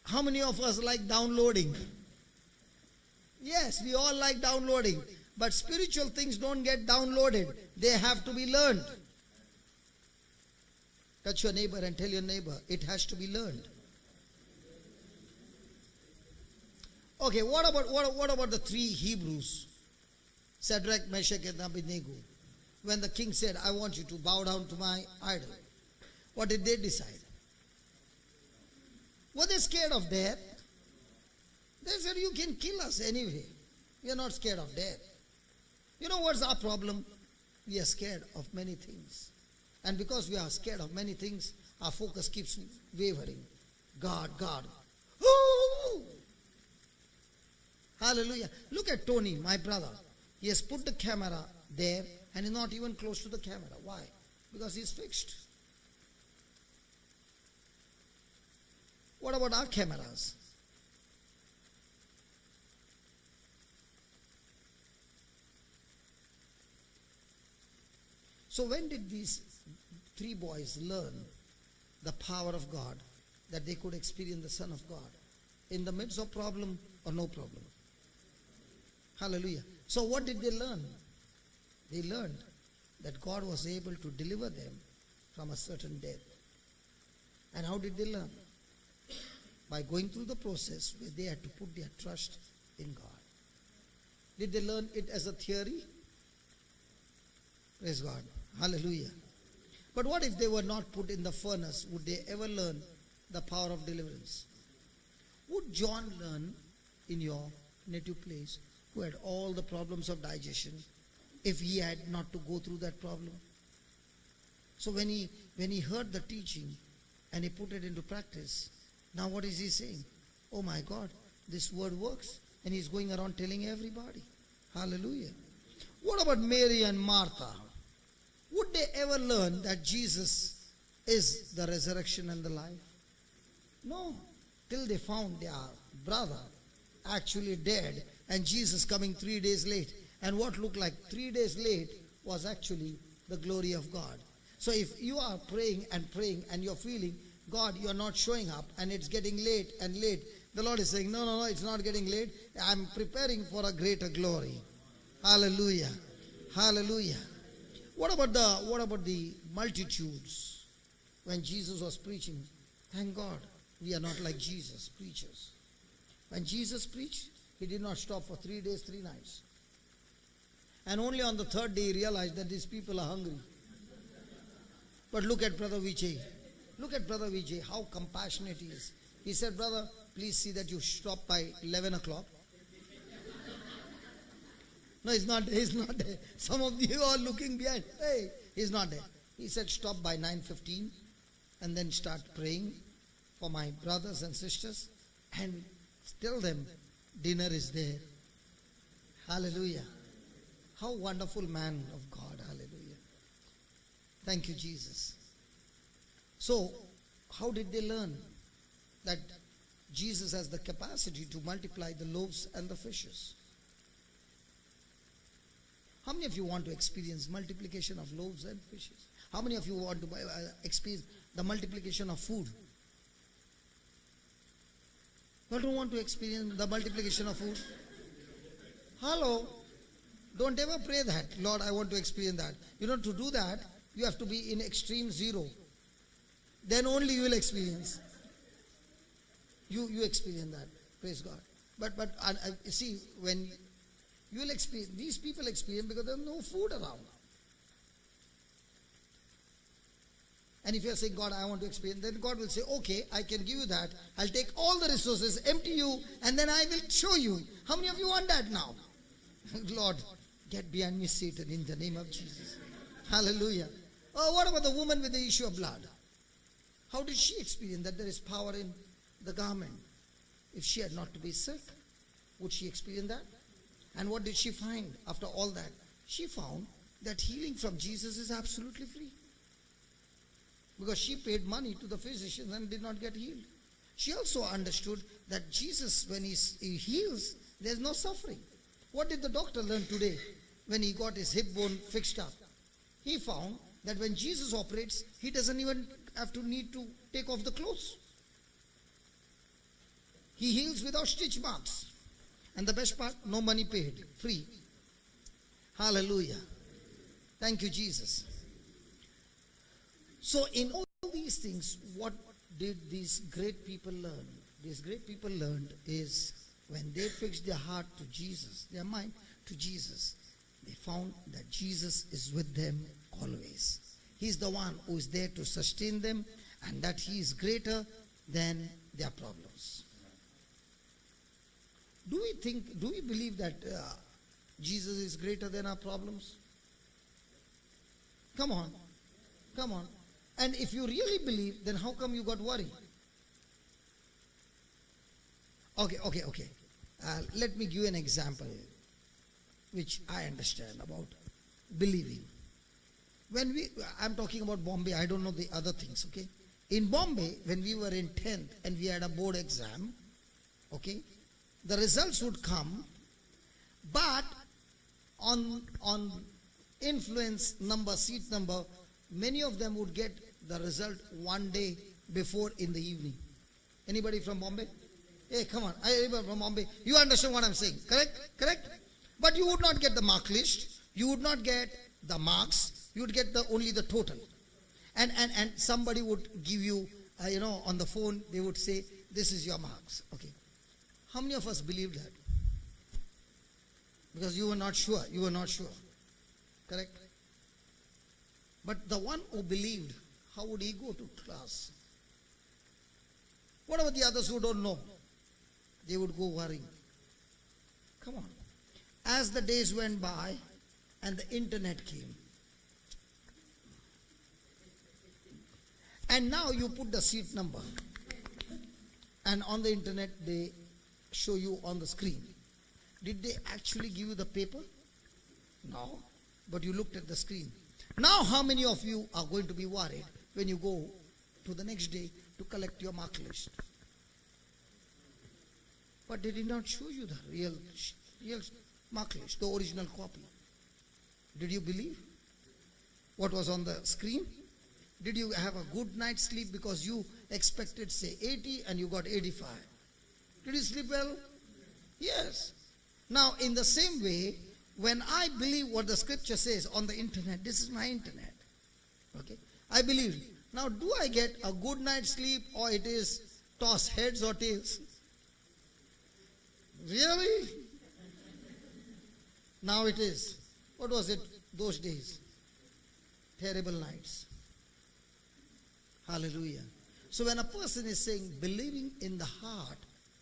How many of us like downloading? Yes, we all like downloading. But spiritual things don't get downloaded. They have to be learned. Touch your neighbor and tell your neighbor, it has to be learned. Okay, what about the three Hebrews? Shadrach, Meshach, and Abednego. When the king said, I want you to bow down to my idol. What did they decide? Were they scared of death? They said, you can kill us anyway. We are not scared of death. You know what's our problem? We are scared of many things. And because we are scared of many things, our focus keeps wavering. God. Ooh! Hallelujah. Look at Tony, my brother. He has put the camera there and is not even close to the camera. Why? Because he's fixed. What about our cameras? So when did these three boys learn the power of God, that they could experience the Son of God? In the midst of problem or no problem? Hallelujah. So what did they learn? They learned that God was able to deliver them from a certain death. And how did they learn? By going through the process where they had to put their trust in God. Did they learn it as a theory? Praise God. Hallelujah. But what if they were not put in the furnace? Would they ever learn the power of deliverance? Would John learn in your native place, who had all the problems of digestion? if he had not to go through that problem? So when he heard the teaching and he put it into practice, now what is he saying? Oh my God, this word works. And he's going around telling everybody. Hallelujah. What about Mary and Martha? Would they ever learn that Jesus is the resurrection and the life? No. Till they found their brother actually dead and Jesus coming 3 days late. And what looked like 3 days late was actually the glory of God. So if you are praying and you're feeling, God, you're not showing up and it's getting late and late, the Lord is saying, no, it's not getting late. I'm preparing for a greater glory. Hallelujah. Hallelujah. What about the multitudes when Jesus was preaching? Thank God we are not like Jesus preachers. When Jesus preached, he did not stop for 3 days, 3 nights. And only on the third day he realized that these people are hungry. But look at Brother Vijay. Look at Brother Vijay, how compassionate he is. He said, brother, please see that you stop by 11 o'clock. No, he's not there. Some of you are looking behind. Hey, he's not there. He said, stop by 9:15 and then start praying for my brothers and sisters and tell them dinner is there. Hallelujah. How wonderful man of God. Hallelujah. Thank you, Jesus. So, how did they learn that Jesus has the capacity to multiply the loaves and the fishes? How many of you want to experience multiplication of loaves and fishes? How many of you want to experience the multiplication of food? You don't want to experience the multiplication of food? Hello? Don't ever pray that, Lord, I want to experience that. You know, to do that, you have to be in extreme zero. Then only you will experience. You experience that. Praise God. But see, when you will experience, these people experience because there is no food around. And if you are saying, God, I want to experience, then God will say, okay, I can give you that. I'll take all the resources, empty you, and then I will show you. How many of you want that now? Lord, get behind me, Satan, in the name of Jesus. Hallelujah. Oh, what about the woman with the issue of blood? How did she experience that there is power in the garment? If she had not to be sick, would she experience that? And what did she find after all that? She found that healing from Jesus is absolutely free. Because she paid money to the physician and did not get healed. She also understood that Jesus, when he heals, there's no suffering. What did the doctor learn today when he got his hip bone fixed up? He found that when Jesus operates, he doesn't even need to take off the clothes. He heals without stitch marks. And the best part, no money paid, free. Hallelujah. Thank you, Jesus. So in all these things, what did these great people learn? These great people learned is when they fixed their heart to Jesus, their mind to Jesus, they found that Jesus is with them always. He's the one who is there to sustain them, and that he is greater than their problems. Do we believe that Jesus is greater than our problems? Come on. And if you really believe, then how come you got worried? Okay. Let me give you an example which I understand about believing. I'm talking about Bombay, I don't know the other things, okay? In Bombay, when we were in 10th and we had a board exam, okay, the results would come, but on influence number, seat number, many of them would get the result one day before in the evening. Anybody from Bombay? Hey, come on. Anybody from Bombay? You understand what I'm saying, correct? But you would not get the mark list. You would not get the marks. You would get only the total. And somebody would give you, on the phone, they would say, this is your marks. Okay. How many of us believe that? Because you were not sure. Correct? But the one who believed, how would he go to class? What about the others who don't know? They would go worrying. Come on. As the days went by, and the internet came. And now you put the seat number. And on the internet they show you on the screen. Did they actually give you the paper? No. But you looked at the screen. Now how many of you are going to be worried when you go to the next day to collect your mark list? But they did not show you the real mark list, the original copy. Did you believe what was on the screen? Did you have a good night's sleep because you expected, say, 80 and you got 85? Did you sleep well? Yes. Now, in the same way, when I believe what the scripture says on the internet, this is my internet. Okay? I believe. Now, do I get a good night's sleep, or it is toss heads or tails? Really? Now it is. What was it those days? Terrible nights. Hallelujah. So when a person is saying believing in the heart,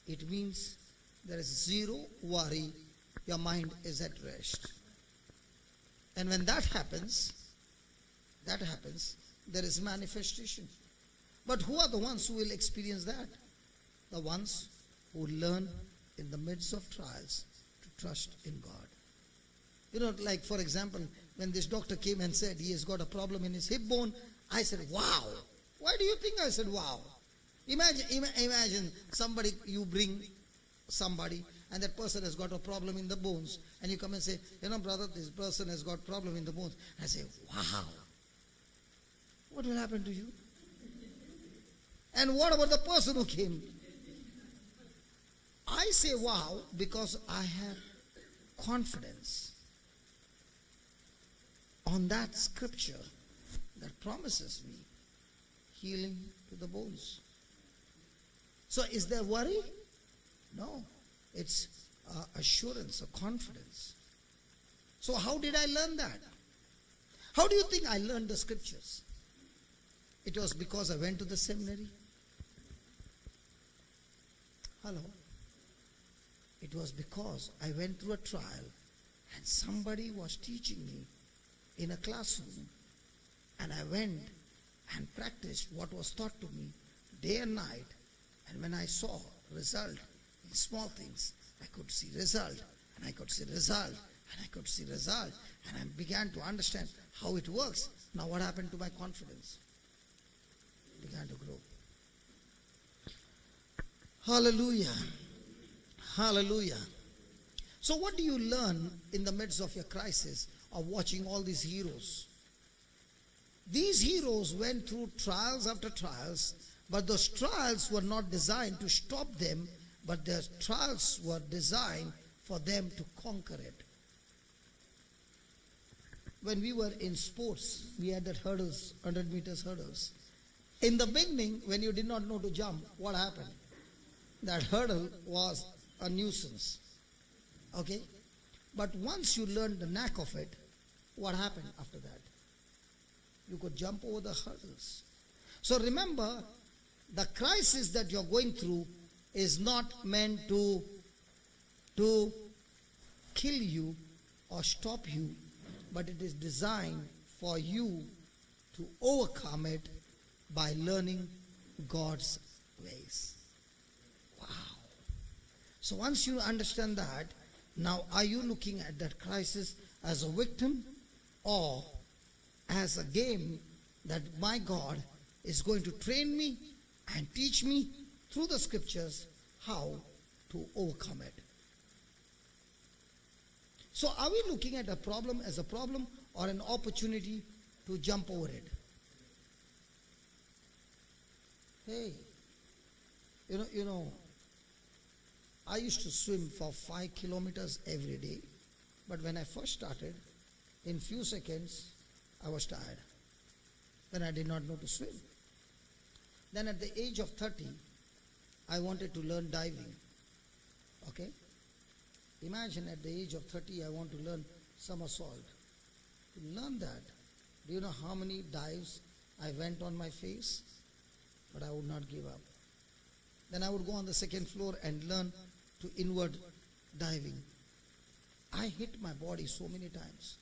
it means there is zero worry. Your mind is at rest. And when that happens, there is manifestation. But who are the ones who will experience that? The ones who learn in the midst of trials to trust in God. You know, like for example, when this doctor came and said he has got a problem in his hip bone, I said, wow. Why do you think I said wow? Imagine somebody, you bring somebody and that person has got a problem in the bones, and you come and say, you know, brother, this person has got problem in the bones. I say, wow. What will happen to you? And what about the person who came? I say wow because I have confidence on that scripture that promises me healing to the bones. So is there worry? No. It's assurance, a confidence. So how did I learn that? How do you think I learned the scriptures? It was because I went to the seminary. Hello? It was because I went through a trial and somebody was teaching me in a classroom, and I went and practiced what was taught to me day and night, and when I saw result in small things, I could see result, and I could see result, and I could see result, and I began to understand how it works. Now what happened to my confidence? It began to grow. Hallelujah. Hallelujah. So what do you learn in the midst of your crisis of watching all these heroes? These heroes went through trials after trials, but those trials were not designed to stop them, but their trials were designed for them to conquer it. When we were in sports, we had that hurdles, 100 meters hurdles. In the beginning, when you did not know to jump, what happened? That hurdle was a nuisance. Okay? But once you learned the knack of it, what happened after that? You could jump over the hurdles. So remember, the crisis that you're going through is not meant to kill you or stop you, but it is designed for you to overcome it by learning God's ways. Wow. So once you understand that, now are you looking at that crisis as a victim or as a game that my God is going to train me and teach me through the scriptures how to overcome it? So are we looking at a problem as a problem or an opportunity to jump over it? Hey, you know, I used to swim for 5 kilometers every day, but when I first started, in few seconds, I was tired. Then I did not know to swim. Then at the age of 30, I wanted to learn diving. Okay? Imagine at the age of 30, I want to learn somersault. To learn that, do you know how many dives I went on my face? But I would not give up. Then I would go on the second floor and learn to inward diving. I hit my body so many times.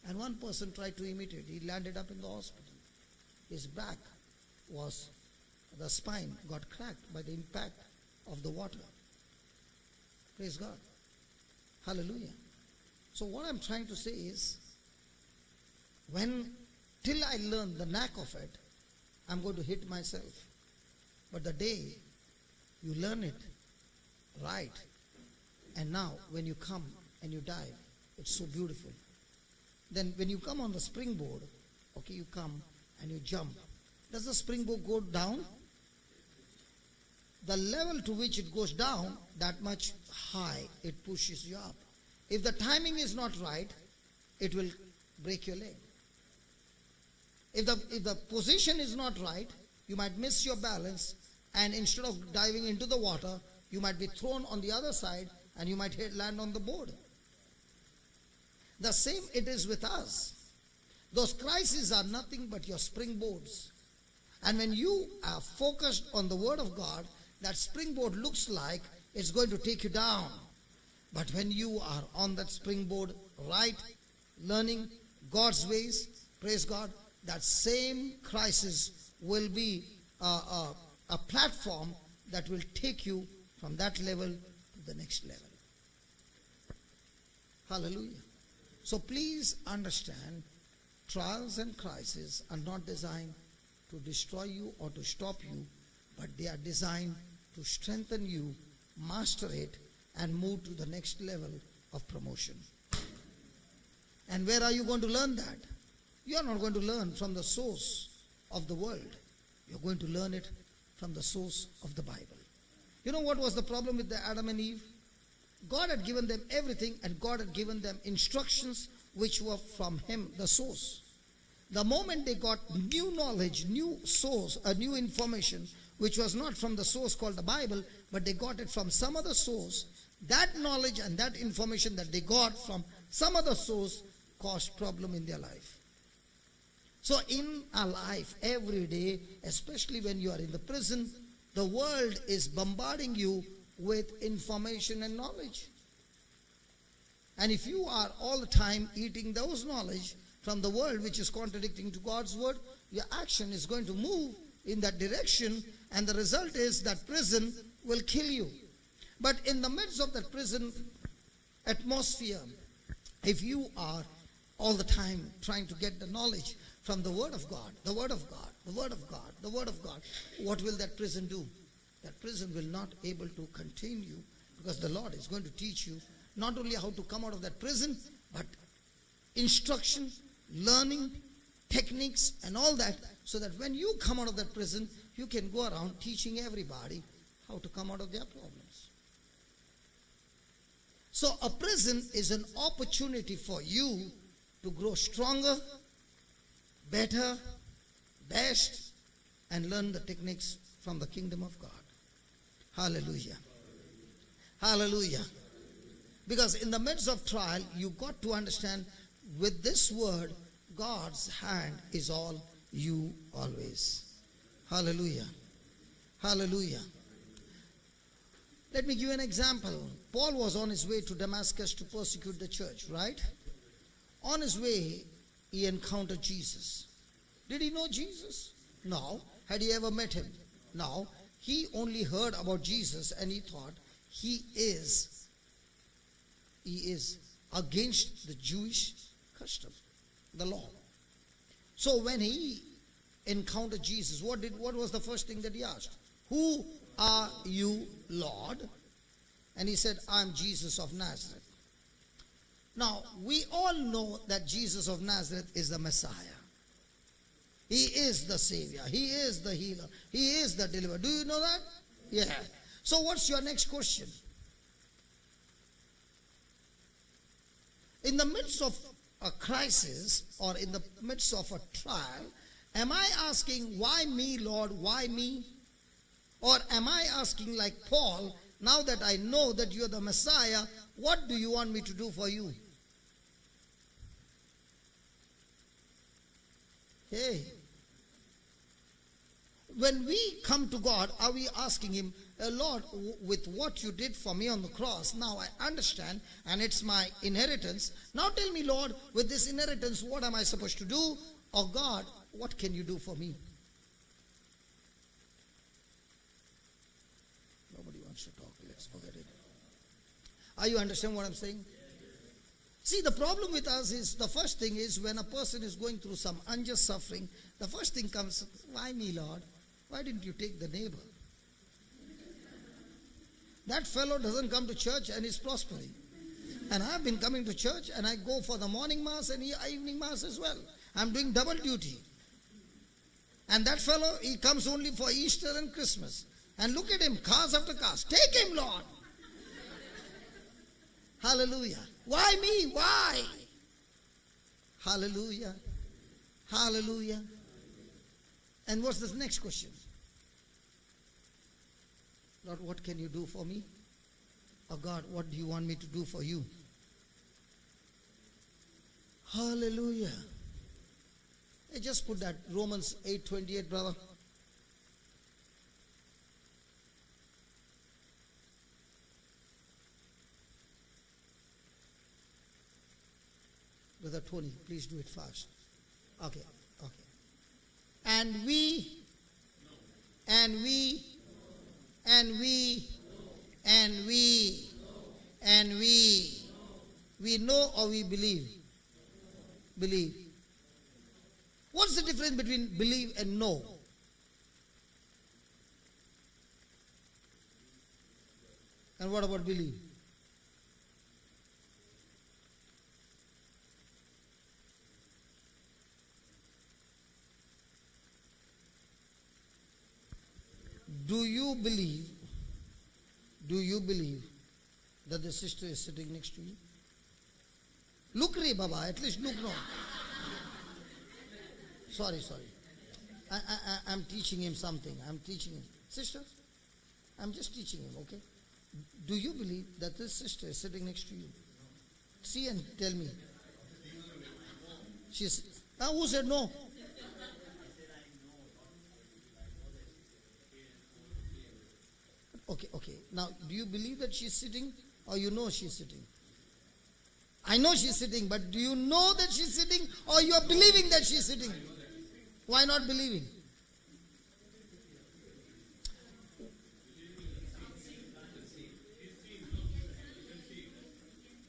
And one person tried to imitate. He landed up in the hospital. His back was, the spine got cracked by the impact of the water. Praise God. Hallelujah. So what I'm trying to say is, till I learn the knack of it, I'm going to hit myself. But the day you learn it right, and now when you come and you dive, it's so beautiful. Then when you come on the springboard, okay, you come and you jump. Does the springboard go down? The level to which it goes down, that much high, it pushes you up. If the timing is not right, it will break your leg. If the position is not right, you might miss your balance, and instead of diving into the water, you might be thrown on the other side and you might land on the board. The same it is with us. Those crises are nothing but your springboards. And when you are focused on the Word of God, that springboard looks like it's going to take you down. But when you are on that springboard, right, learning God's ways, praise God, that same crisis will be a platform that will take you from that level to the next level. Hallelujah. So please understand, trials and crises are not designed to destroy you or to stop you, but they are designed to strengthen you, master it, and move to the next level of promotion. And where are you going to learn that? You are not going to learn from the source of the world. You're going to learn it from the source of the Bible. You know what was the problem with the Adam and Eve? God had given them everything, and God had given them instructions which were from Him, the source. The moment they got new knowledge, new source, a new information, which was not from the source called the Bible, but they got it from some other source, that knowledge and that information that they got from some other source caused problem in their life. So in our life, every day, especially when you are in the prison, the world is bombarding you with information and knowledge. And if you are all the time eating those knowledge from the world which is contradicting to God's word, your action is going to move in that direction, and the result is that prison will kill you. But in the midst of that prison atmosphere, if you are all the time trying to get the knowledge from the Word of God, the Word of God, the Word of God, the Word of God, what will that prison do? That prison will not able to contain you, because the Lord is going to teach you not only how to come out of that prison, but instruction, learning, techniques, and all that, so that when you come out of that prison, you can go around teaching everybody how to come out of their problems. So a prison is an opportunity for you to grow stronger, better, best, and learn the techniques from the kingdom of God. Hallelujah. Hallelujah. Because in the midst of trial, you got to understand, with this word, God's hand is all you always. Hallelujah. Hallelujah. Let me give you an example. Paul was on his way to Damascus to persecute the church, right? On his way, he encountered Jesus. Did he know Jesus? No. Had he ever met him? No. He only heard about Jesus, and he thought he is against the Jewish custom, the law. So when he encountered Jesus, what was the first thing that he asked? Who are you, Lord? And he said, I'm Jesus of Nazareth. Now, we all know that Jesus of Nazareth is the Messiah. He is the Savior. He is the healer. He is the deliverer. Do you know that? Yeah. So what's your next question? In the midst of a crisis, or in the midst of a trial, am I asking, why me, Lord? Why me? Or am I asking like Paul, now that I know that you're the Messiah, what do you want me to do for you? Hey. when we come to God, are we asking Him, Lord, with what you did for me on the cross, now I understand and it's my inheritance. Now tell me, Lord, with this inheritance, what am I supposed to do? Or God, what can you do for me? Nobody wants to talk. Let's forget it. Are you understand what I'm saying? See, the problem with us is, the first thing is, when a person is going through some unjust suffering, the first thing comes, why me, Lord? Why didn't you take the neighbor? That fellow doesn't come to church and is prospering. And I've been coming to church and I go for the morning mass and evening mass as well. I'm doing double duty. And that fellow, he comes only for Easter and Christmas. And look at him, cars after cars. Take him, Lord. Hallelujah. Why me? Why? Hallelujah. Hallelujah. And what's the next question? Lord, what can you do for me? Or God, what do you want me to do for you? Hallelujah. Hey, just put that Romans 8:28, brother. Brother Tony, please do it fast. Okay. And we know or we believe? Believe. What's the difference between believe and know? And what about believe? Do you believe that the sister is sitting next to you? Look, Re Baba, at least look, no. Sorry. I'm teaching him something. I'm teaching him. Sister, I'm just teaching him, okay? Do you believe that this sister is sitting next to you? See and tell me. Who said no? Okay. Now, do you believe that she's sitting or you know she's sitting? I know she's sitting, but do you know that she's sitting or you are believing that she's sitting? Why not believing?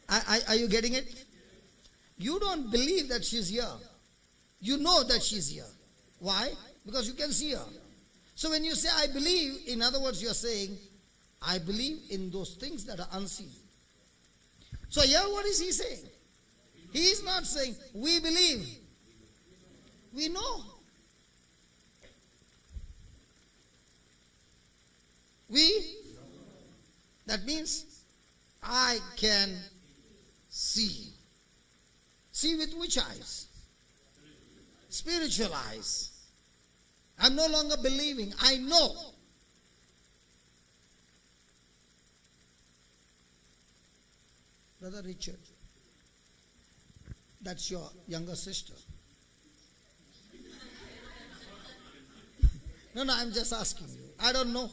Are you getting it? You don't believe that she's here. You know that she's here. Why? Because you can see her. So when you say, I believe, in other words, you're saying, I believe in those things that are unseen. So here, what is he saying? He is not saying, we believe. We know. That means, I can see. See with which eyes? Spiritual eyes. I'm no longer believing. I know. Brother Richard, that's your younger sister. No, I'm just asking you. I don't know.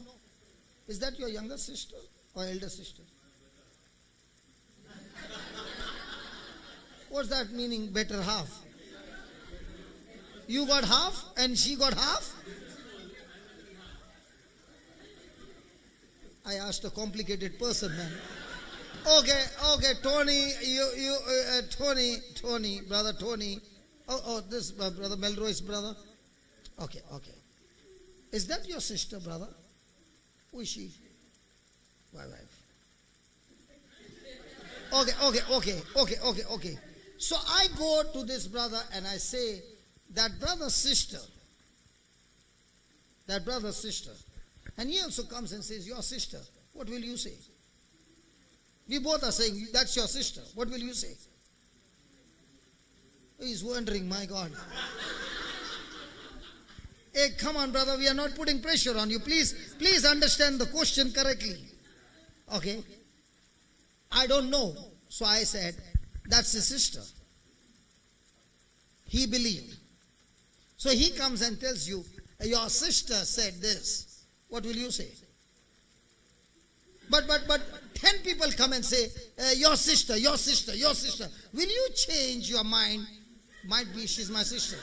Is that your younger sister or elder sister? What's that meaning, better half? You got half and she got half? I asked a complicated person, man. Okay, Tony, Tony, brother Tony. This brother Melroy's brother. Okay. Is that your sister, brother? Who is she? My wife. Okay. So I go to this brother and I say, that brother sister, and he also comes and says, your sister, what will you say? We both are saying, that's your sister, what will you say? He's wondering, my God. Hey, come on, brother, we are not putting pressure on you. Please understand the question correctly. Okay? I don't know. So I said, that's his sister. He believed. So he comes and tells you, your sister said this, what will you say? But 10 people come and say, your sister. Will you change your mind? Might be she's my sister.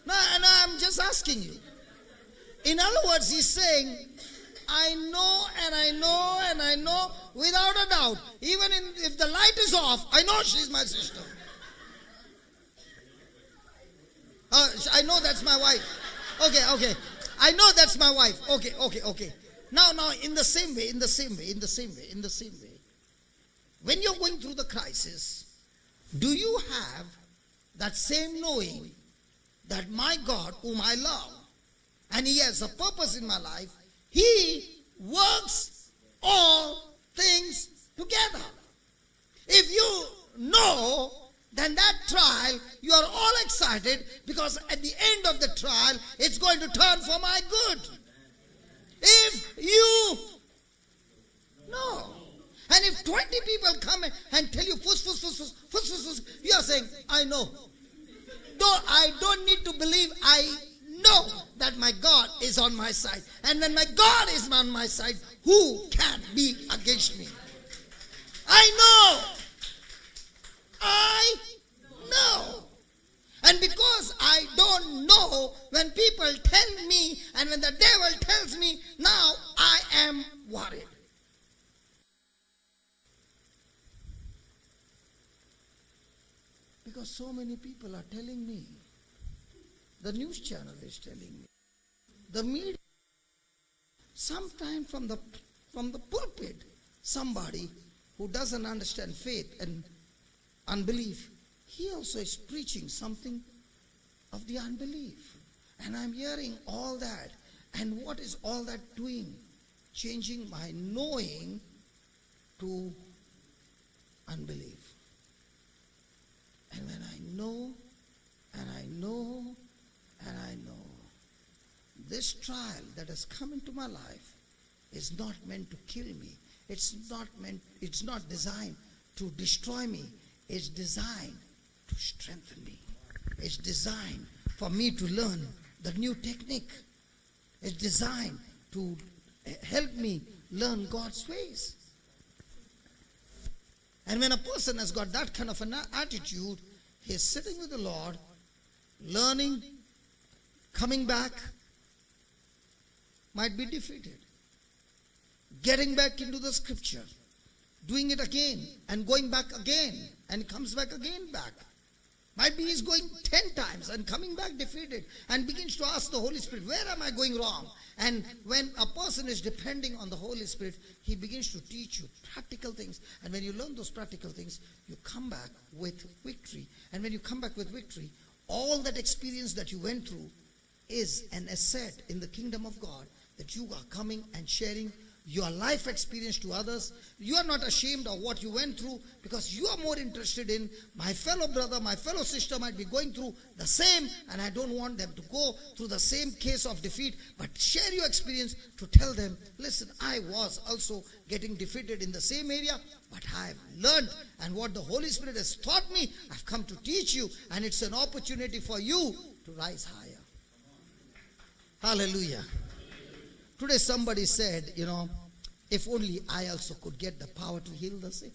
No, I'm just asking you. In other words, he's saying, I know, without a doubt. Even if the light is off, I know she's my sister. I know that's my wife. Okay. I know that's my wife. Okay. Now, in the same way, when you're going through the crisis, do you have that same knowing that my God, whom I love, and He has a purpose in my life, He works all things together? If you know, then that trial, you are all excited because at the end of the trial, it's going to turn for my good. If you know. And if 20 people come and tell you, fuss, you are saying, I know. Though I don't need to believe, I know that my God is on my side. And when my God is on my side, who can be against me? I know. And because I don't know, when people tell me and when the devil tells me, now I am worried. Because so many people are telling me, the news channel is telling me, the media, sometimes from the pulpit, somebody who doesn't understand faith and unbelief, he also is preaching something of the unbelief. And I'm hearing all that. And what is all that doing? Changing my knowing to unbelief. And when I know, this trial that has come into my life is not meant to kill me. It's not designed to destroy me. It's designed to strengthen me. It's designed for me to learn the new technique. It's designed to help me learn God's ways. And when a person has got that kind of an attitude, he's sitting with the Lord, learning, coming back, might be defeated. Getting back into the scripture, doing it again, and going back again, and comes back again back. Might be he's going 10 times and coming back defeated and begins to ask the Holy Spirit, where am I going wrong? And when a person is depending on the Holy Spirit, He begins to teach you practical things. And when you learn those practical things, you come back with victory. And when you come back with victory, all that experience that you went through is an asset in the kingdom of God, that you are coming and sharing your life experience to others. You are not ashamed of what you went through, because you are more interested in my fellow brother, my fellow sister might be going through the same, and I don't want them to go through the same case of defeat, but share your experience to tell them, listen, I was also getting defeated in the same area, but I have learned, and what the Holy Spirit has taught me, I've come to teach you, and it's an opportunity for you to rise higher. Hallelujah. Today somebody said, if only I also could get the power to heal the sick.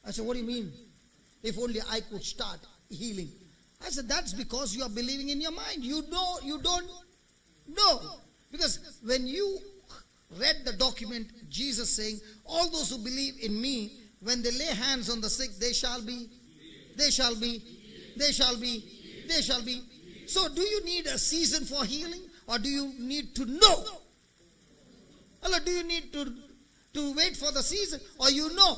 I said, what do you mean? If only I could start healing. I said, that's because you are believing in your mind. You don't know. Because when you read the document, Jesus saying, all those who believe in me, when they lay hands on the sick, they shall be. So do you need a season for healing? Or do you need to know? Or do you need to wait for the season? Or you know?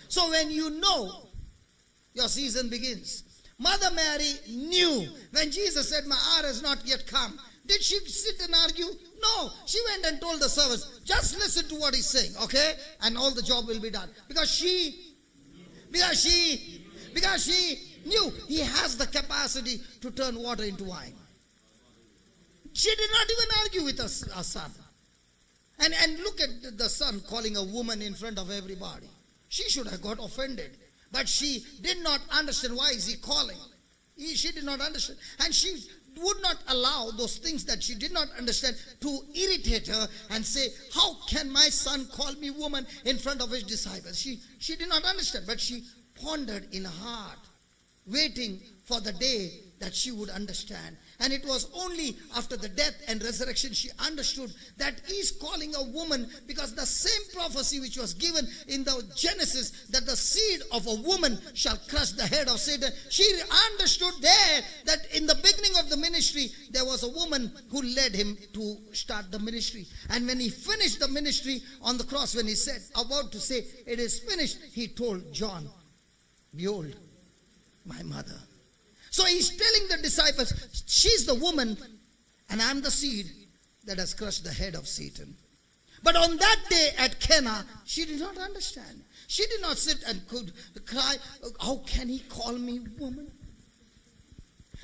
So when you know, your season begins. Mother Mary knew when Jesus said, my hour has not yet come. Did she sit and argue? No. She went and told the servants, just listen to what he's saying, okay? And all the job will be done. Because she knew he has the capacity to turn water into wine. She did not even argue with her son. And look at the son calling a woman in front of everybody. She should have got offended. But she did not understand why is he calling. She did not understand. And she would not allow those things that she did not understand to irritate her and say, how can my son call me woman in front of his disciples? She did not understand, but she pondered in her heart, waiting for the day that she would understand. And it was only after the death and resurrection she understood that he's calling a woman, because the same prophecy which was given in the Genesis, that the seed of a woman shall crush the head of Satan. She understood there that in the beginning of the ministry, there was a woman who led him to start the ministry. And when he finished the ministry on the cross, when he said, about to say, it is finished, he told John, behold, my mother. So he's telling the disciples, she's the woman and I'm the seed that has crushed the head of Satan. But on that day at Cana, she did not understand. She did not sit and could cry, how can he call me woman?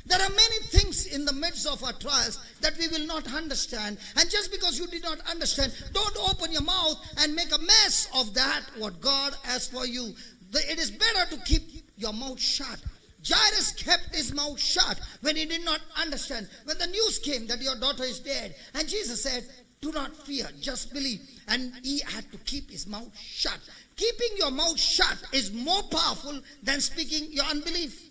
There are many things in the midst of our trials that we will not understand. And just because you did not understand, don't open your mouth and make a mess of that, what God has for you. It is better to keep your mouth shut. Jairus kept his mouth shut when he did not understand. When the news came that your daughter is dead, and Jesus said, do not fear, just believe. And he had to keep his mouth shut. Keeping your mouth shut is more powerful than speaking your unbelief.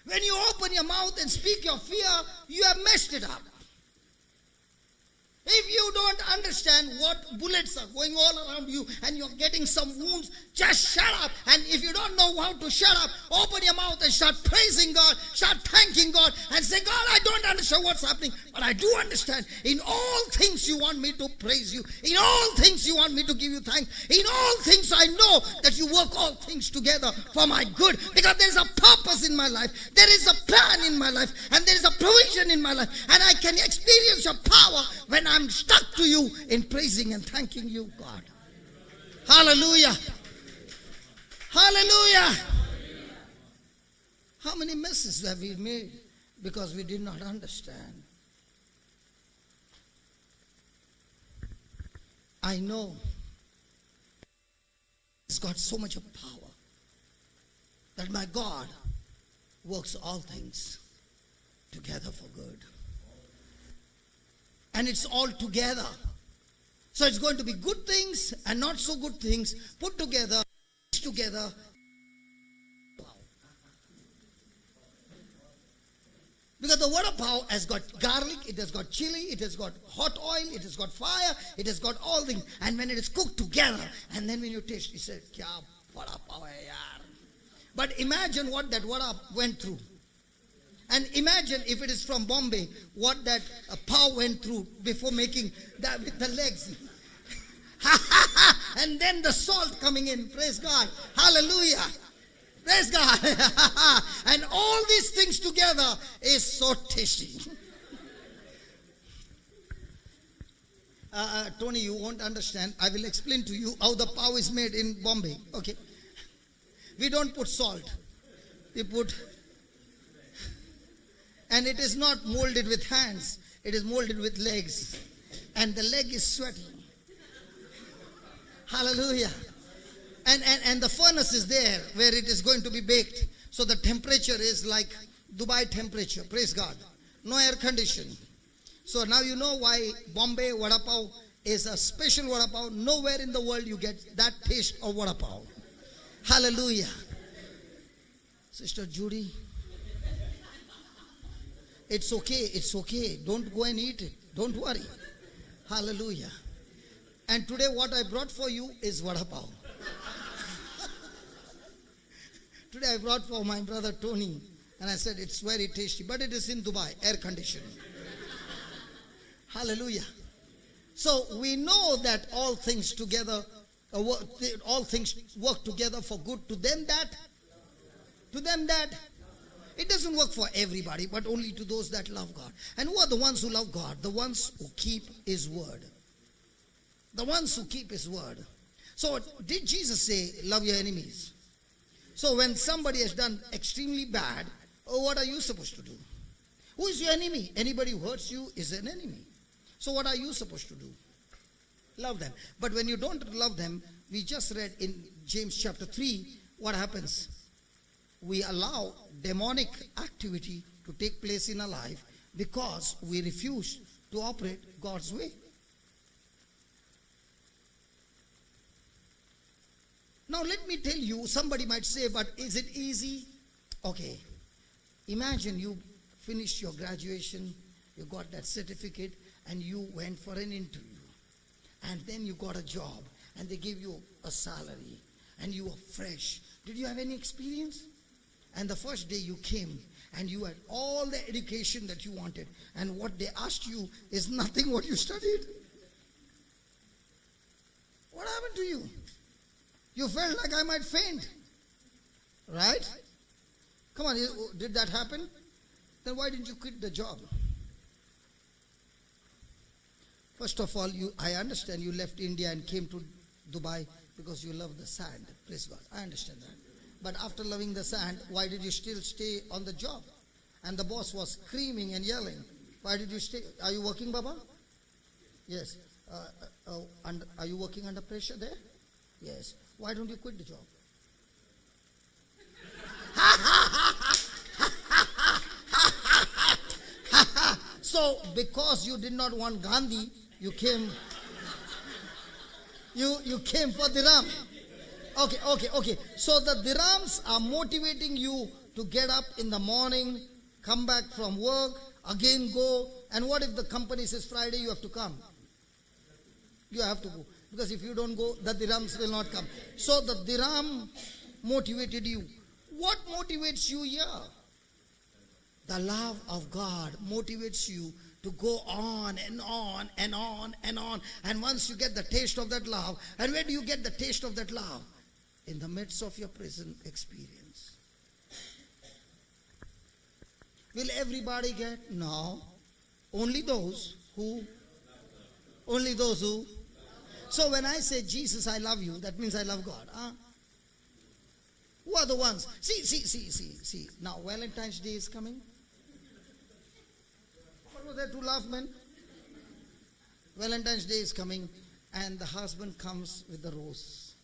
When you open your mouth and speak your fear, you have messed it up. If you don't understand what bullets are going all around you and you're getting some wounds, just shut up. And if you don't know how to shut up, open your mouth and start praising God, start thanking God and say, God, I don't understand what's happening, but I do understand. In all things you want me to praise you. In all things you want me to give you thanks. In all things I know that you work all things together for my good, because there's a purpose in my life. There is a plan in my life, and there is a provision in my life, and I can experience your power when I'm stuck to you in praising and thanking you, God. Hallelujah. Hallelujah. How many messes have we made because we did not understand? I know it's got so much of power that my God works all things together for good. And it's all together. So it's going to be good things and not so good things put together. Because the vada pav has got garlic, it has got chili, it has got hot oil, it has got fire, it has got all things. And when it is cooked together, and then when you taste, you say, kya vada pav hai yaar. But imagine what that vada went through. And imagine if it is from Bombay, what that pav went through before making that with the legs. And then the salt coming in. Praise God. Hallelujah. Praise God. And all these things together is so tasty. Tony, you won't understand. I will explain to you how the pav is made in Bombay. Okay. We don't put salt. We put... And it is not molded with hands. It is molded with legs. And the leg is sweating. Hallelujah. And the furnace is there where it is going to be baked. So the temperature is like Dubai temperature. Praise God. No air condition. So now you know why Bombay vada pav is a special vada pav. Nowhere in the world you get that taste of vada pav. Hallelujah. Sister Judy, it's okay, it's okay. Don't go and eat it. Don't worry. Hallelujah. And today what I brought for you is vada pav. Today I brought for my brother Tony, and I said it's very tasty, but it is in Dubai, air conditioned. Hallelujah. So we know that all things together, all things work together for good to them that. It doesn't work for everybody, but only to those that love God. And who are the ones who love God? The ones who keep His word. The ones who keep His word. So did Jesus say, love your enemies? So when somebody has done extremely bad, what are you supposed to do? Who is your enemy? Anybody who hurts you is an enemy. So what are you supposed to do? Love them. But when you don't love them, we just read in James chapter 3, what happens? We allow demonic activity to take place in our life because we refuse to operate God's way. Now let me tell you, somebody might say, but is it easy? Okay, imagine you finished your graduation, you got that certificate, and you went for an interview. And then you got a job, and they gave you a salary, and you were fresh. Did you have any experience? And the first day you came, and you had all the education that you wanted, and what they asked you is nothing what you studied. What happened to you? You felt like I might faint. Right? Come on, did that happen? Then why didn't you quit the job? First of all, I understand you left India and came to Dubai because you love the sand. Praise God. I understand that. But after loving the sand, why did you still stay on the job? And the boss was screaming and yelling. Why did you stay? Are you working, Baba? Yes. And are you working under pressure there? Yes. Why don't you quit the job? So, because you did not want Gandhi, you came for Dhiram. Okay. So the Dhirams are motivating you to get up in the morning, come back from work, again go. And what if the company says Friday you have to come? You have to go. Because if you don't go, the Dhirams will not come. So the Dhiram motivated you. What motivates you here? The love of God motivates you to go on and on and on and on. And once you get the taste of that love, and where do you get the taste of that love? In the midst of your prison experience. Will everybody get? No. Only those who. So when I say, Jesus, I love you, that means I love God. Huh? Who are the ones? See. Now Valentine's Day is coming. What was there to laugh, man? Valentine's Day is coming, and the husband comes with the rose.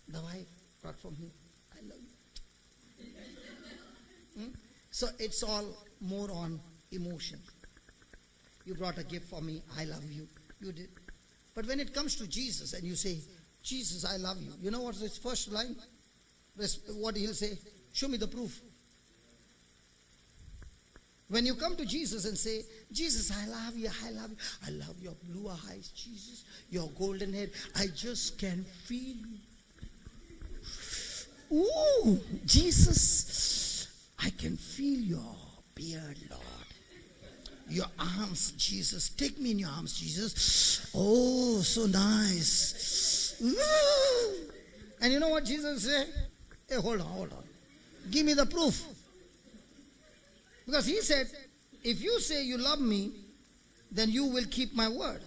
The wife brought from him, I love you. So it's all more on emotion. You brought a gift for me, I love you. You did. But when it comes to Jesus and you say, Jesus, I love you. You know what's his first line? What he'll say? Show me the proof. When you come to Jesus and say, Jesus, I love you. I love your blue eyes, Jesus, your golden hair. I just can feel you. Ooh, Jesus, I can feel your beard, Lord. Your arms, Jesus. Take me in your arms, Jesus. Oh, so nice. Ooh. And you know what Jesus said? Hey, hold on. Give me the proof. Because he said, if you say you love me, then you will keep my word.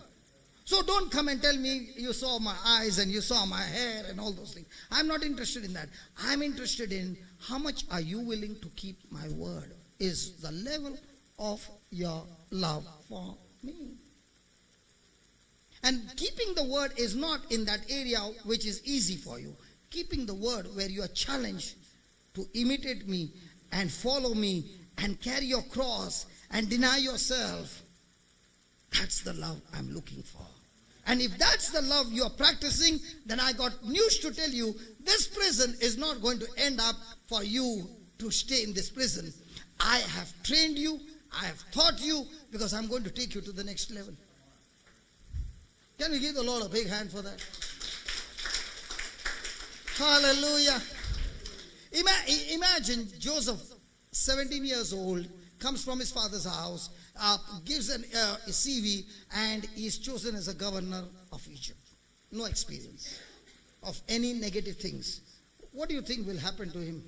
So don't come and tell me you saw my eyes and you saw my hair and all those things. I'm not interested in that. I'm interested in how much are you willing to keep my word? Is the level of your love for me. And keeping the word is not in that area which is easy for you. Keeping the word where you are challenged to imitate me and follow me and carry your cross and deny yourself. That's the love I'm looking for. And if that's the love you're practicing, then I got news to tell you. This prison is not going to end up for you to stay in this prison. I have trained you. I have taught you, because I'm going to take you to the next level. Can we give the Lord a big hand for that? Hallelujah. Imagine Joseph, 17 years old, comes from his father's house, gives a CV, and is chosen as a governor of Egypt. No experience of any negative things. What do you think will happen to him?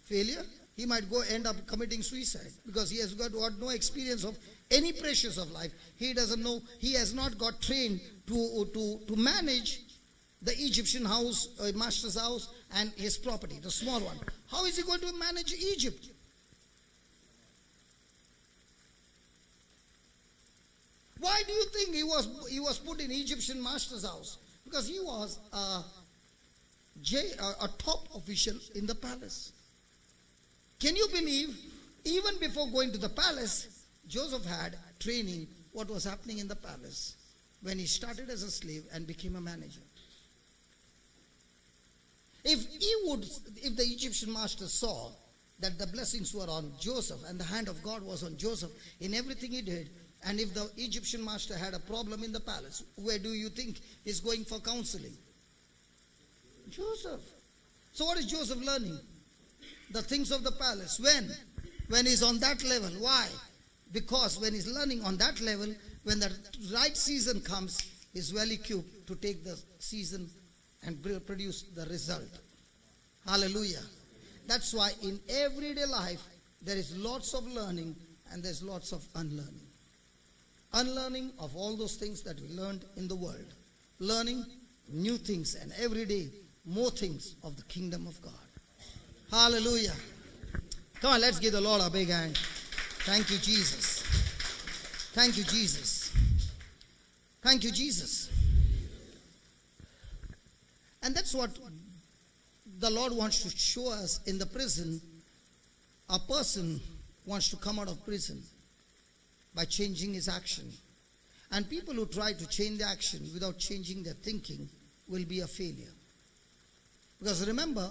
Failure? He might end up committing suicide, because he has got no experience of any pressures of life. He doesn't know. He has not got trained to manage the Egyptian house, master's house, and his property, the small one. How is he going to manage Egypt? Why do you think he was put in Egyptian master's house? Because he was a top official in the palace. Can you believe, even before going to the palace, Joseph had training what was happening in the palace when he started as a slave and became a manager. If the Egyptian master saw that the blessings were on Joseph and the hand of God was on Joseph in everything he did, and if the Egyptian master had a problem in the palace, where do you think he's going for counseling? Joseph. So what is Joseph learning? The things of the palace. When he's on that level. Why? Because when he's learning on that level, when the right season comes, he's well equipped to take the season and produce the result. Hallelujah. That's why in everyday life, there is lots of learning and there's lots of unlearning. Unlearning of all those things that we learned in the world. Learning new things, and every day more things of the kingdom of God. Hallelujah. Come on, let's give the Lord a big hand. Thank you, Jesus. Thank you, Jesus. Thank you, Jesus. And that's what the Lord wants to show us in the prison. A person wants to come out of prison by changing his action. And people who try to change the action without changing their thinking will be a failure. Because remember,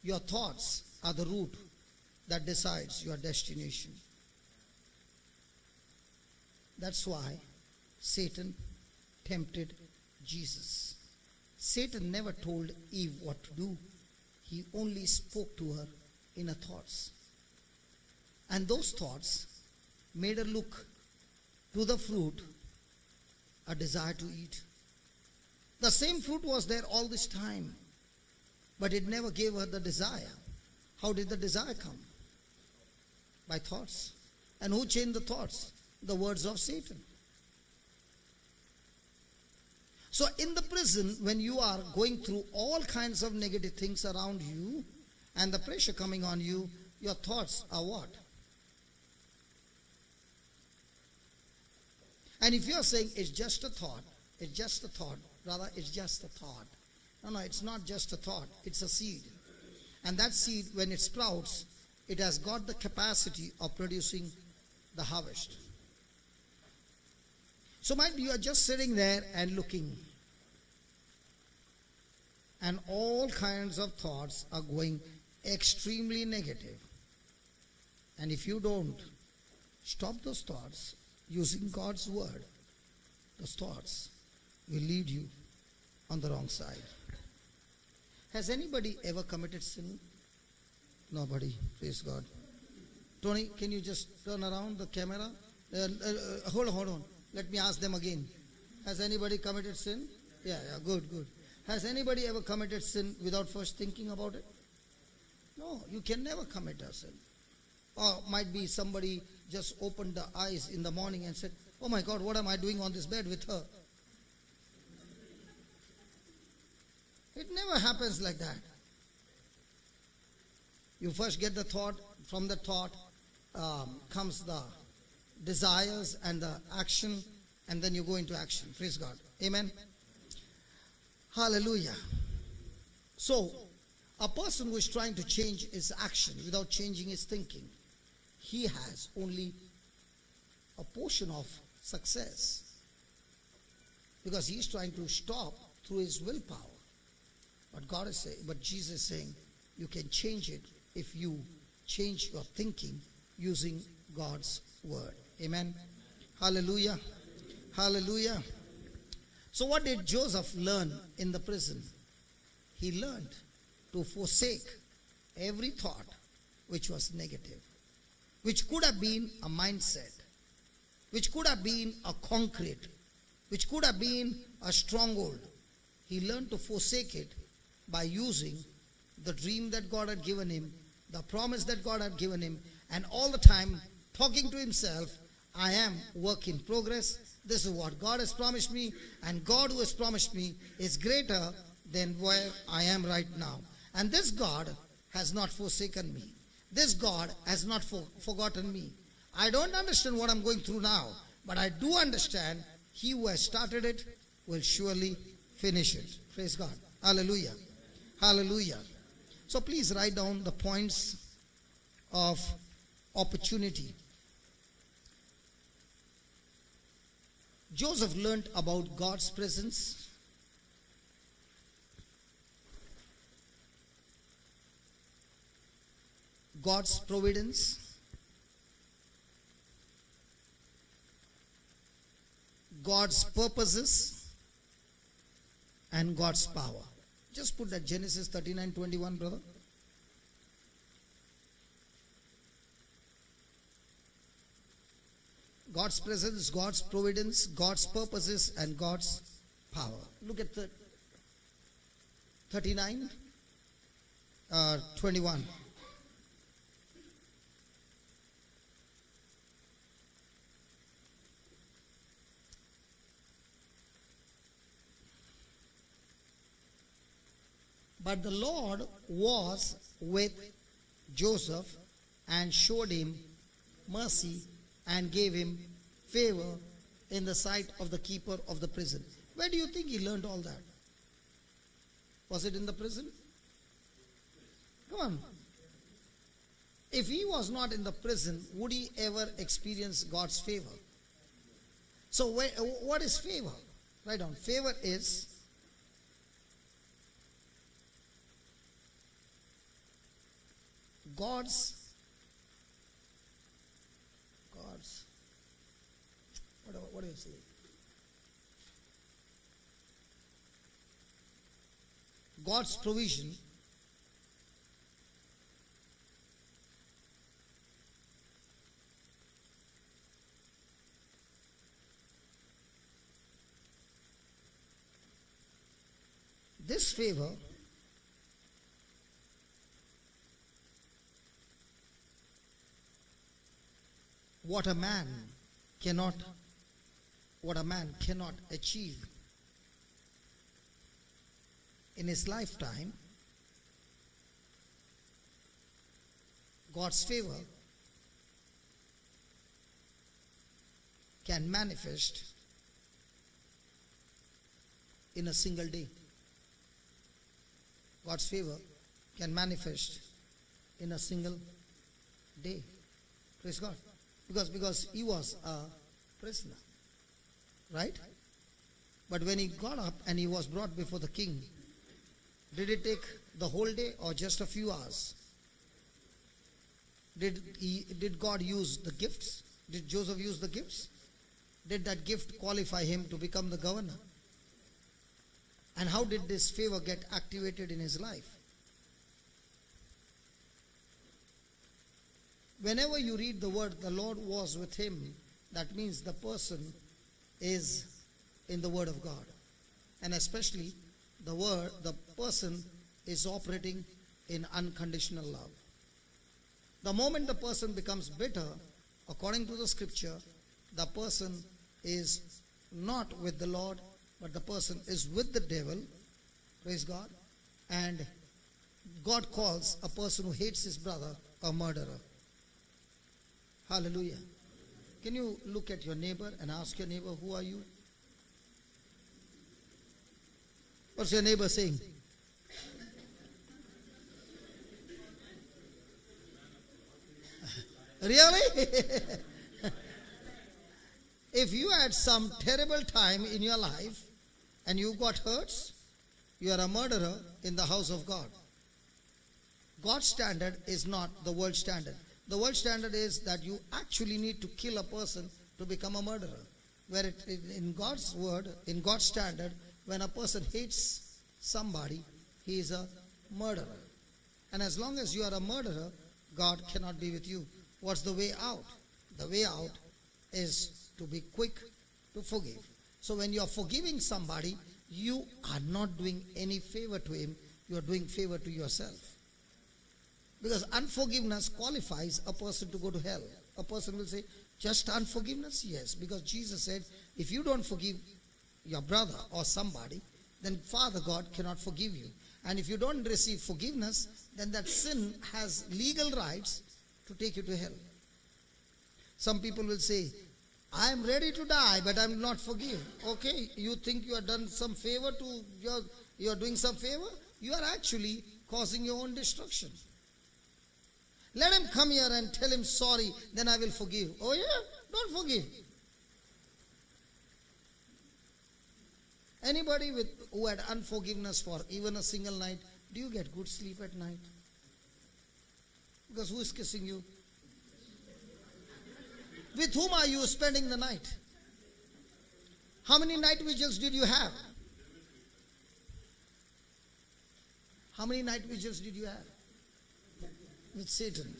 your thoughts are the root that decides your destination. That's why Satan tempted Jesus. Satan never told Eve what to do. He only spoke to her in her thoughts. And those thoughts made her look to the fruit, a desire to eat. The same fruit was there all this time, but it never gave her the desire. How did the desire come? By thoughts. And who changed the thoughts? The words of Satan. So in the prison, when you are going through all kinds of negative things around you and the pressure coming on you, your thoughts are what? And if you are saying it's just a thought, brother, it's just a thought. No, it's not just a thought, it's a seed. And that seed, when it sprouts, it has got the capacity of producing the harvest. So might be you are just sitting there and looking, and all kinds of thoughts are going extremely negative. And if you don't stop those thoughts using God's word, those thoughts will lead you on the wrong side. Has anybody ever committed sin? Nobody. Praise God. Tony, can you just turn around the camera? Hold on. Let me ask them again. Has anybody committed sin? Yeah, good. Has anybody ever committed sin without first thinking about it? No, you can never commit a sin. Or might be somebody just opened the eyes in the morning and said, oh my God, what am I doing on this bed with her? It never happens like that. You first get the thought, from the thought comes the desires and the action, and then you go into action. Praise God. Amen. Hallelujah. So, a person who is trying to change his action without changing his thinking, he has only a portion of success, because he is trying to stop through his willpower. But God is saying, but Jesus is saying, you can change it if you change your thinking using God's word. Amen. Hallelujah. Hallelujah. So what did Joseph learn in the prison? He learned to forsake every thought which was negative, which could have been a mindset, which could have been a concrete, which could have been a stronghold. He learned to forsake it by using the dream that God had given him, the promise that God had given him, and all the time talking to himself, I am work in progress. This is what God has promised me, and God who has promised me is greater than where I am right now. And this God has not forsaken me. This God has not forgotten me. I don't understand what I'm going through now, But I do understand he who has started it will surely finish it. Praise God. Hallelujah. Hallelujah. So please write down the points of opportunity. Joseph learned about God's presence. God's providence. God's purposes and God's power. Just put that Genesis 39:21, brother. God's presence, God's providence, God's purposes and God's power. Look at the 39:21. But the Lord was with Joseph and showed him mercy and gave him favor in the sight of the keeper of the prison. Where do you think he learned all that? Was it in the prison? Come on. If he was not in the prison, would he ever experience God's favor? So what is favor? Write down. Favor is God's, what do you say? God's provision this favor what a man cannot achieve in his lifetime, God's favor can manifest in a single day. God's favor can manifest in a single day. Praise God. Because he was a prisoner. Right? But when he got up and he was brought before the king, did it take the whole day or just a few hours? Did God use the gifts? Did Joseph use the gifts? Did that gift qualify him to become the governor? And how did this favor get activated in his life? Whenever you read the word, the Lord was with him, that means the person is in the word of God. And especially the person is operating in unconditional love. The moment the person becomes bitter, according to the scripture, the person is not with the Lord, but the person is with the devil. Praise God. And God calls a person who hates his brother a murderer. Hallelujah. Can you look at your neighbor and ask your neighbor, who are you? What's your neighbor saying? Really? If you had some terrible time in your life and you got hurts, you are a murderer in the house of God. God's standard is not the world standard. The world standard is that you actually need to kill a person to become a murderer. Where in God's word, in God's standard, when a person hates somebody, he is a murderer. And as long as you are a murderer, God cannot be with you. What's the way out? The way out is to be quick to forgive. So when you are forgiving somebody, you are not doing any favor to him. You are doing favor to yourself. Because unforgiveness qualifies a person to go to hell. A person will say, just unforgiveness? Yes, because Jesus said, if you don't forgive your brother or somebody, then Father God cannot forgive you. And if you don't receive forgiveness, then that sin has legal rights to take you to hell. Some people will say, I am ready to die, but I am not forgive. Okay, you think you have done some favor to, you are doing some favor? You are actually causing your own destruction. Let him come here and tell him sorry, then I will forgive. Oh yeah? Don't forgive. Anybody who had unforgiveness for even a single night, do you get good sleep at night? Because who is kissing you? With whom are you spending the night? How many night vigils did you have? How many night vigils did you have? With Satan.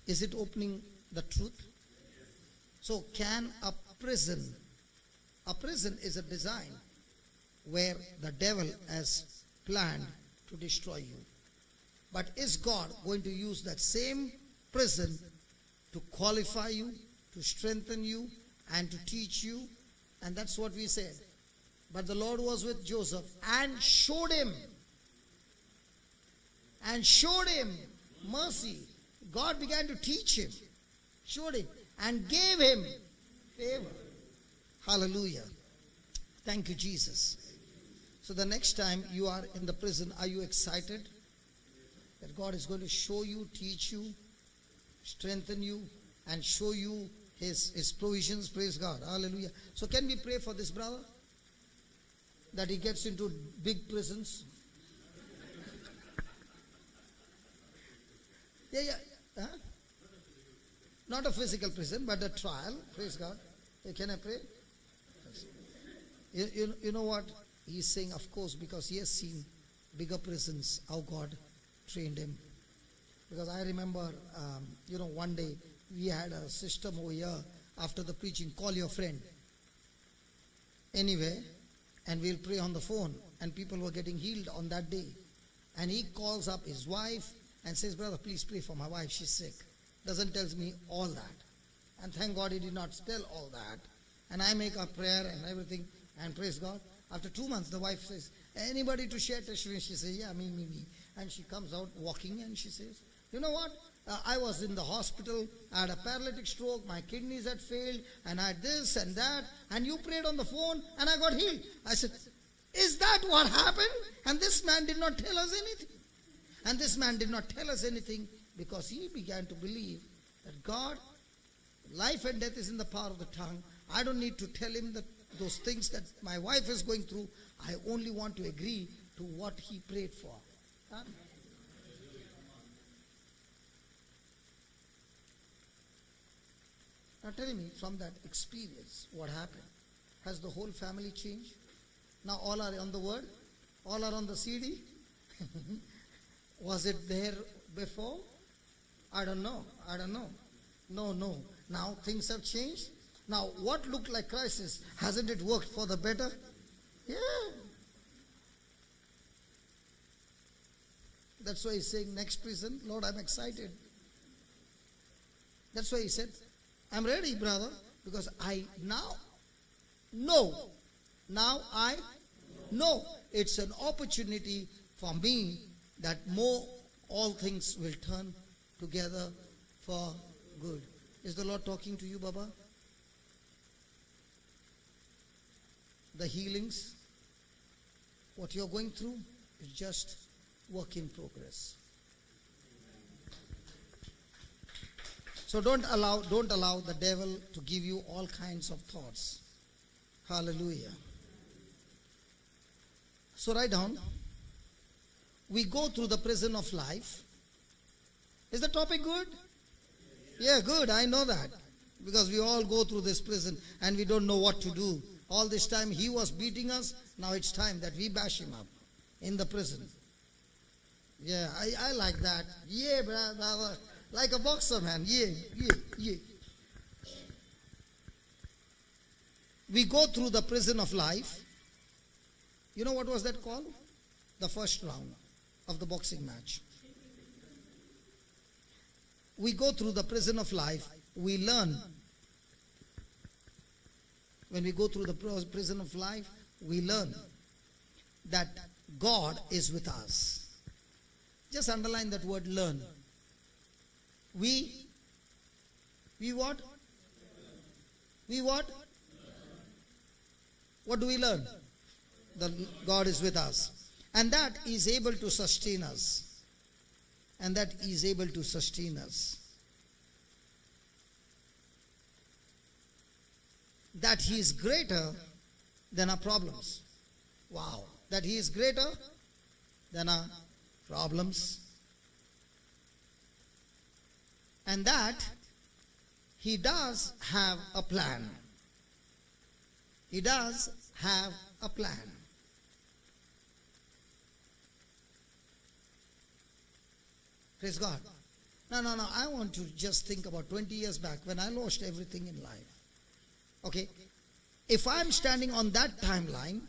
Is it opening the truth? So can a prison is a design where the devil has planned to destroy you. But is God going to use that same prison to qualify you, to strengthen you, and to teach you? And that's what we said. But the Lord was with Joseph and showed him mercy. God began to teach him, showed him, and gave him favor. Hallelujah. Thank you, Jesus. So the next time you are in the prison, are you excited that God is going to show you, teach you, strengthen you, and show you his provisions? Praise God. Hallelujah. So can we pray for this brother, that he gets into big prisons? Yeah. Huh? Not a physical prison, but a trial. Praise God. Hey, can I pray? You know what? He's saying, of course, because he has seen bigger prisons, how God trained him. Because I remember, one day we had a system over here after the preaching, call your friend. Anyway, and we'll pray on the phone. And people were getting healed on that day. And he calls up his wife and says, brother, please pray for my wife, she's sick. Doesn't tell me all that. And thank God he did not tell all that. And I make a prayer and everything, and praise God. After 2 months, the wife says, anybody to share testimony? She says, yeah, me. And she comes out walking and she says, you know what? I was in the hospital, I had a paralytic stroke, my kidneys had failed, and I had this and that, and you prayed on the phone, and I got healed. I said, is that what happened? And this man did not tell us anything. And this man did not tell us anything because he began to believe that God, life and death is in the power of the tongue. I don't need to tell him that those things that my wife is going through. I only want to agree to what he prayed for. Huh? Now tell me, from that experience, what happened? Has the whole family changed? Now all are on the word? All are on the CD? Was it there before? I don't know. No. Now things have changed. Now what looked like crisis, hasn't it worked for the better? Yeah. That's why he's saying next prison, Lord, I'm excited. That's why he said, I'm ready, brother, because I now know. Now I know. It's an opportunity for me that all things will turn together for good. Is the Lord talking to you, Baba? The healings, what you're going through is just work in progress. So don't allow the devil to give you all kinds of thoughts. Hallelujah. So write down, we go through the prison of life. Is the topic good? Yeah, good. I know that. Because we all go through this prison and we don't know what to do. All this time he was beating us. Now it's time that we bash him up in the prison. Yeah, I like that. Yeah, brother. Like a boxer, man. Yeah. We go through the prison of life. You know what was that called? The first round of the boxing match. We go through the prison of life. We learn. When we go through the prison of life, we learn that God is with us. Just underline that word, learn. We We what? We what? What do we learn? That God is with us. And that is able to sustain us. And that is able to sustain us. That He is greater than our problems. Wow. That He is greater than our problems. And that He does have a plan. He does have a plan. Praise God. No, I want to just think about 20 years back when I lost everything in life. Okay? If I'm standing on that timeline,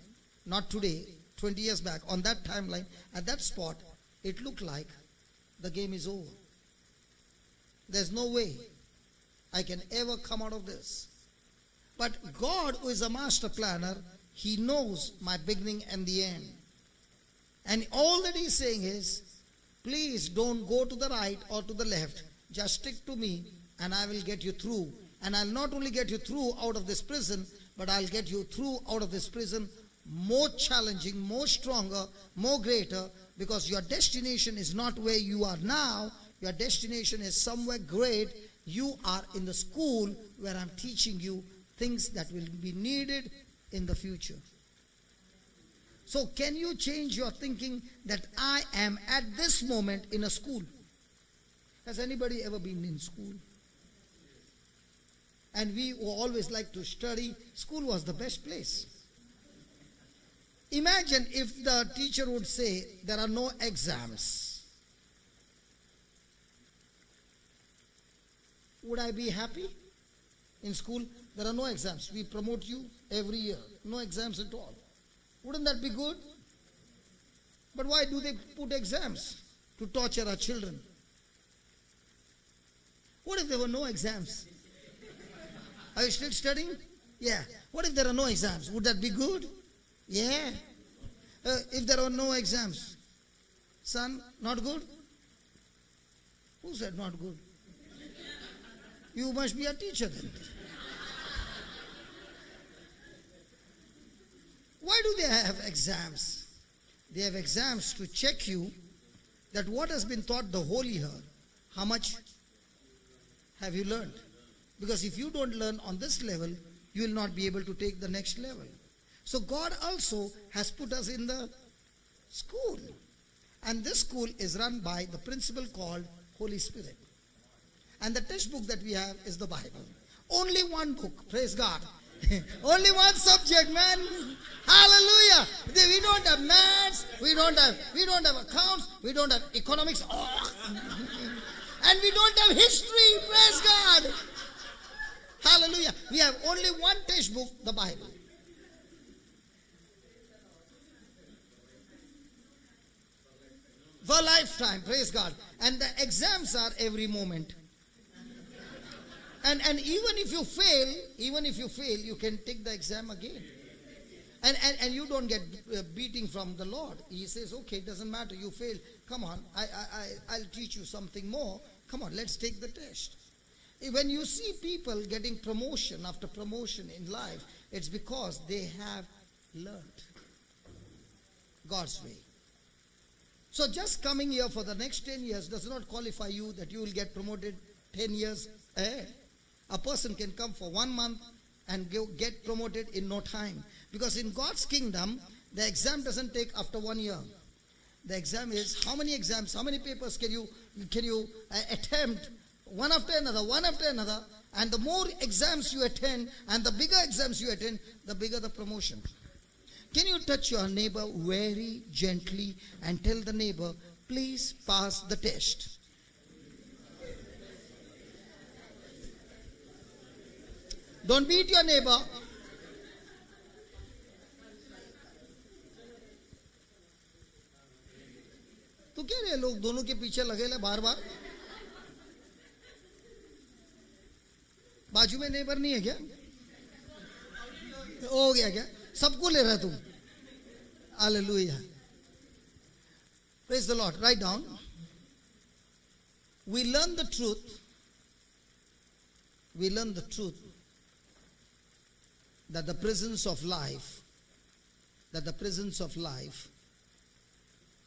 not today, 20 years back, on that timeline, at that spot, it looked like the game is over. There's no way I can ever come out of this. But God, who is a master planner, He knows my beginning and the end. And all that He's saying is, please don't go to the right or to the left. Just stick to me and I will get you through. And I'll not only get you through out of this prison, but I'll get you through out of this prison more challenging, more stronger, more greater, because your destination is not where you are now. Your destination is somewhere great. You are in the school where I'm teaching you things that will be needed in the future. So can you change your thinking that I am at this moment in a school? Has anybody ever been in school? And we always like to study. School was the best place. Imagine if the teacher would say there are no exams. Would I be happy? In school, there are no exams. We promote you every year. No exams at all. Wouldn't that be good? But why do they put exams? To torture our children. What if there were no exams? Are you still studying? Yeah. What if there are no exams? Would that be good? Yeah. If there are no exams, son, not good? Who said not good? You must be a teacher then. Why do they have exams? They have exams to check you that what has been taught the whole year, how much have you learned? Because if you don't learn on this level, you will not be able to take the next level. So God also has put us in the school. And this school is run by the principal called Holy Spirit. And the textbook that we have is the Bible. Only one book, praise God. Only one subject, man. Hallelujah. We don't have maths, we don't have accounts, we don't have economics. Oh. And we don't have history, praise God. Hallelujah. We have only one textbook, the Bible. For lifetime, praise God. And the exams are every moment. And even if you fail, you can take the exam again. And you don't get beating from the Lord. He says, okay, it doesn't matter, you fail. Come on, I'll teach you something more. Come on, let's take the test. When you see people getting promotion after promotion in life, it's because they have learned God's way. So just coming here for the next 10 years does not qualify you that you will get promoted 10 years ahead. A person can come for 1 month and get promoted in no time. Because in God's kingdom, the exam doesn't take after 1 year. The exam is how many exams, how many papers can you attempt one after another, and the more exams you attend and the bigger exams you attend, the bigger the promotion. Can you touch your neighbor very gently and tell the neighbor, please pass the test? Don't beat your neighbor. तो क्या रे लोग दोनों के पीछे लगे ले बार बार? बाजू में नेबर नहीं है क्या? हो गया क्या? सबको ले रहा है तू? Hallelujah. Praise the Lord. Write down. We learn the truth we learn the truth that the prisons of life,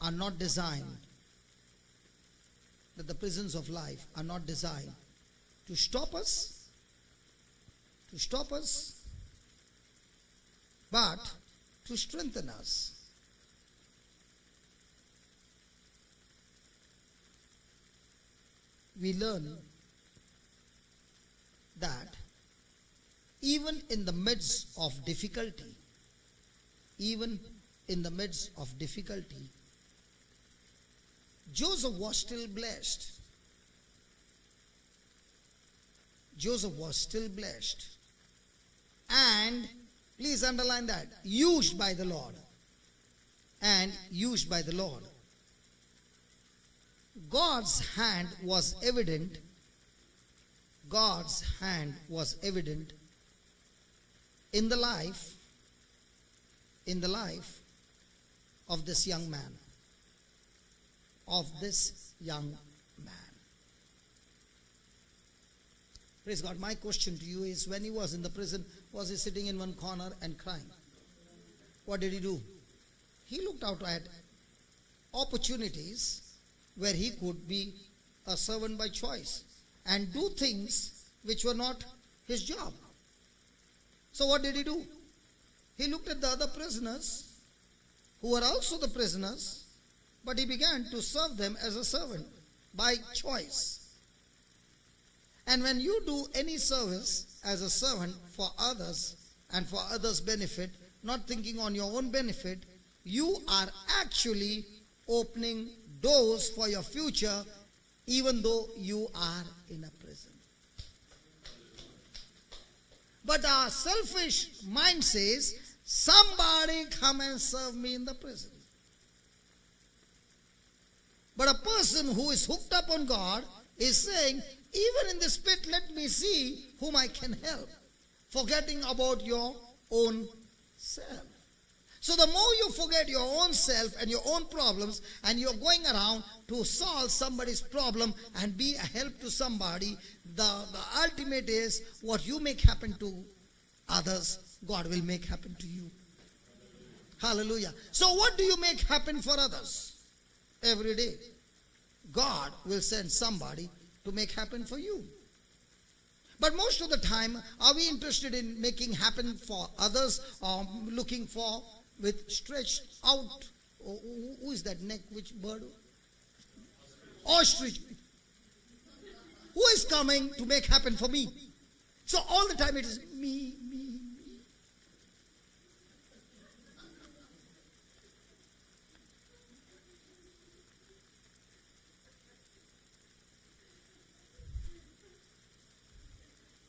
are not designed, to stop us, but to strengthen us. We learn that even in the midst of difficulty, Joseph was still blessed. And please underline that, used by the Lord. God's hand was evident in the life of this young man. Praise God. My question to you is, when he was in the prison, was he sitting in one corner and crying? What did he do? He looked out at opportunities where he could be a servant by choice and do things which were not his job. So what did he do? He looked at the other prisoners who were also the prisoners, but he began to serve them as a servant by choice. And when you do any service as a servant for others and for others' benefit, not thinking on your own benefit, you are actually opening doors for your future, even though you are in a prison. But our selfish mind says, somebody come and serve me in the prison. But a person who is hooked up on God is saying, even in this pit, let me see whom I can help, forgetting about your own self. So the more you forget your own self and your own problems, and you're going around to solve somebody's problem and be a help to somebody, the ultimate is, what you make happen to others, God will make happen to you. Hallelujah. So what do you make happen for others? Every day, God will send somebody to make happen for you. But most of the time, are we interested in making happen for others, or looking for with stretched out? Who is that neck? Which bird? Ostrich. Who is coming to make happen for me? So all the time it is me.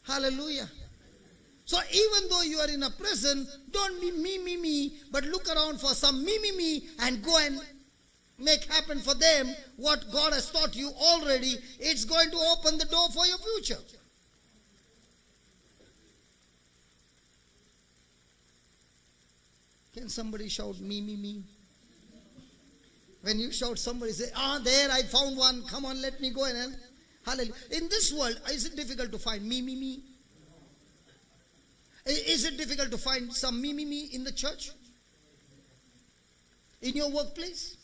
Hallelujah. So even though you are in a prison, don't be me, but look around for some me, and go and make happen for them what God has taught you already. It's going to open the door for your future. Can somebody shout me? When you shout, somebody say, there I found one. Come on, let me go and help. Hallelujah. In this world, is it difficult to find me? Is it difficult to find some me in the church? In your workplace?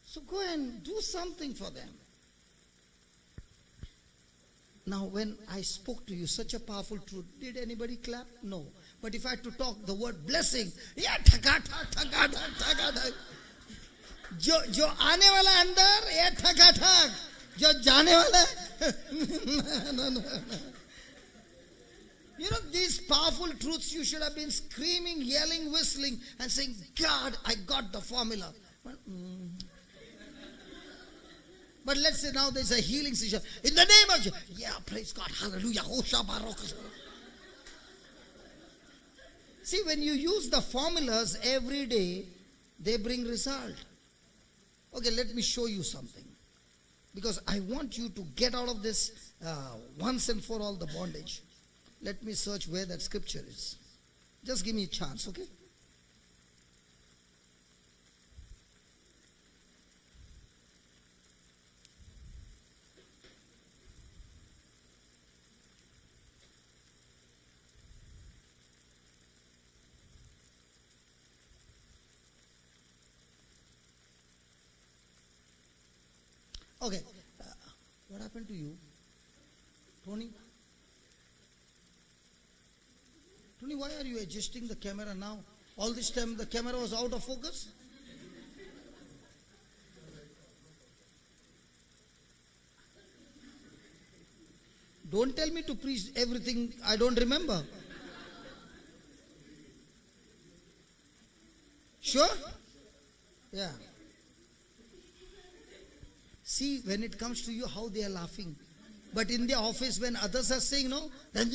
So go and do something for them. Now, when I spoke to you such a powerful truth, did anybody clap? No. But if I had to talk the word blessing, जो आने वाला अंदर ये ठक जो जाने वाला no. You know, these powerful truths, you should have been screaming, yelling, whistling, and saying, God, I got the formula. But let's say now there's a healing session. In the name of Jesus. Yeah, praise God. Hallelujah. See, when you use the formulas every day, they bring result. Okay, let me show you something. Because I want you to get out of this once and for all, the bondage. Let me search where that scripture is. Just give me a chance, okay? Okay. What happened to you? Tony? Tony, why are you adjusting the camera now? All this time the camera was out of focus? Don't tell me to preach everything I don't remember. Sure? Yeah. See, when it comes to you, how they are laughing. But in the office, when others are saying no, and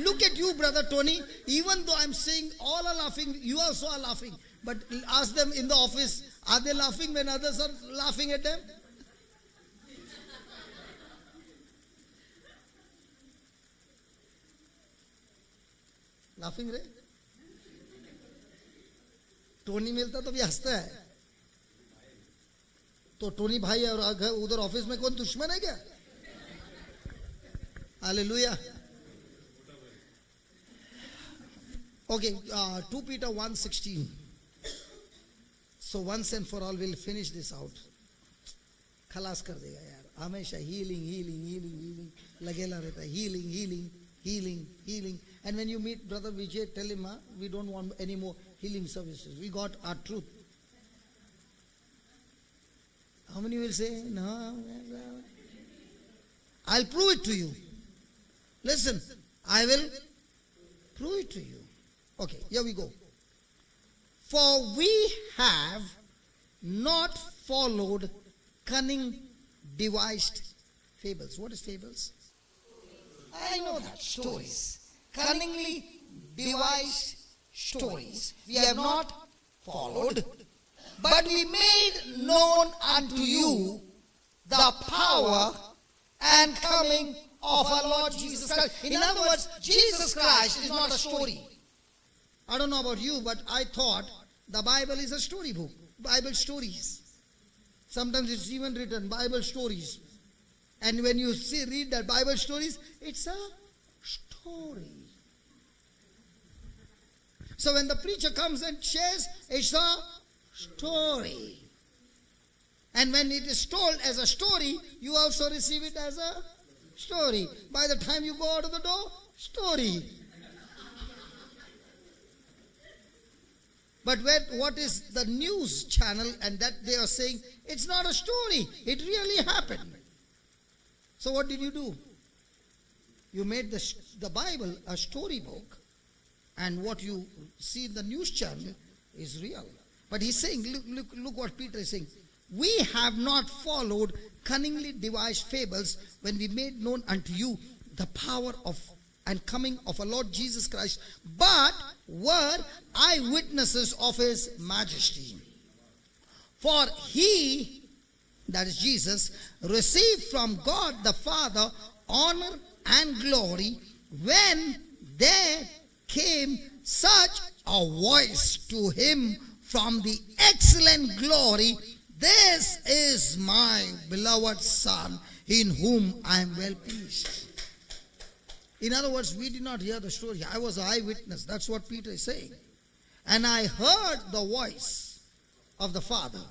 look at you, Brother Tony, even though I'm saying all are laughing, you also are laughing. But ask them in the office, are they laughing when others are laughing at them? Laughing, right? Tony मिलता तो भी हंसता है तो Tony भाई और उधर office में कौन दुश्मन है क्या? Hallelujah. Okay, 2 Peter 1:16. So once and for all we'll finish this out. खलास कर देगा यार. हमेशा healing लगेला रहता है. Healing. And when you meet Brother Vijay, tell him, we don't want any more healing services. We got our truth. How many will say, no? I'll prove it to you. Listen, I will prove it to you. Okay, here we go. For we have not followed cunning devised fables. What is fables? I know that. Stories. Cunningly devised stories. We have not followed, but we made known unto you the power and coming of our Lord Jesus Christ. In other words, Jesus Christ is not a story. I don't know about you, but I thought the Bible is a story book. Bible stories. Sometimes it's even written Bible stories. And when you read that Bible stories, it's a story. So when the preacher comes and shares, it's a story. And when it is told as a story, you also receive it as a story. By the time you go out of the door, story. But what is the news channel and that they are saying, it's not a story, it really happened. So what did you do? You made the Bible a storybook, and what you see in the news channel is real. But he's saying, look what Peter is saying. We have not followed cunningly devised fables when we made known unto you the power of and coming of our Lord Jesus Christ, but were eyewitnesses of his majesty. For he, that is Jesus, received from God the Father honor and glory when there came such a voice to him from the excellent glory, this is my beloved Son, in whom I am well pleased. In other words, we did not hear the story. I was an eyewitness. That's what Peter is saying. And I heard the voice of the Father.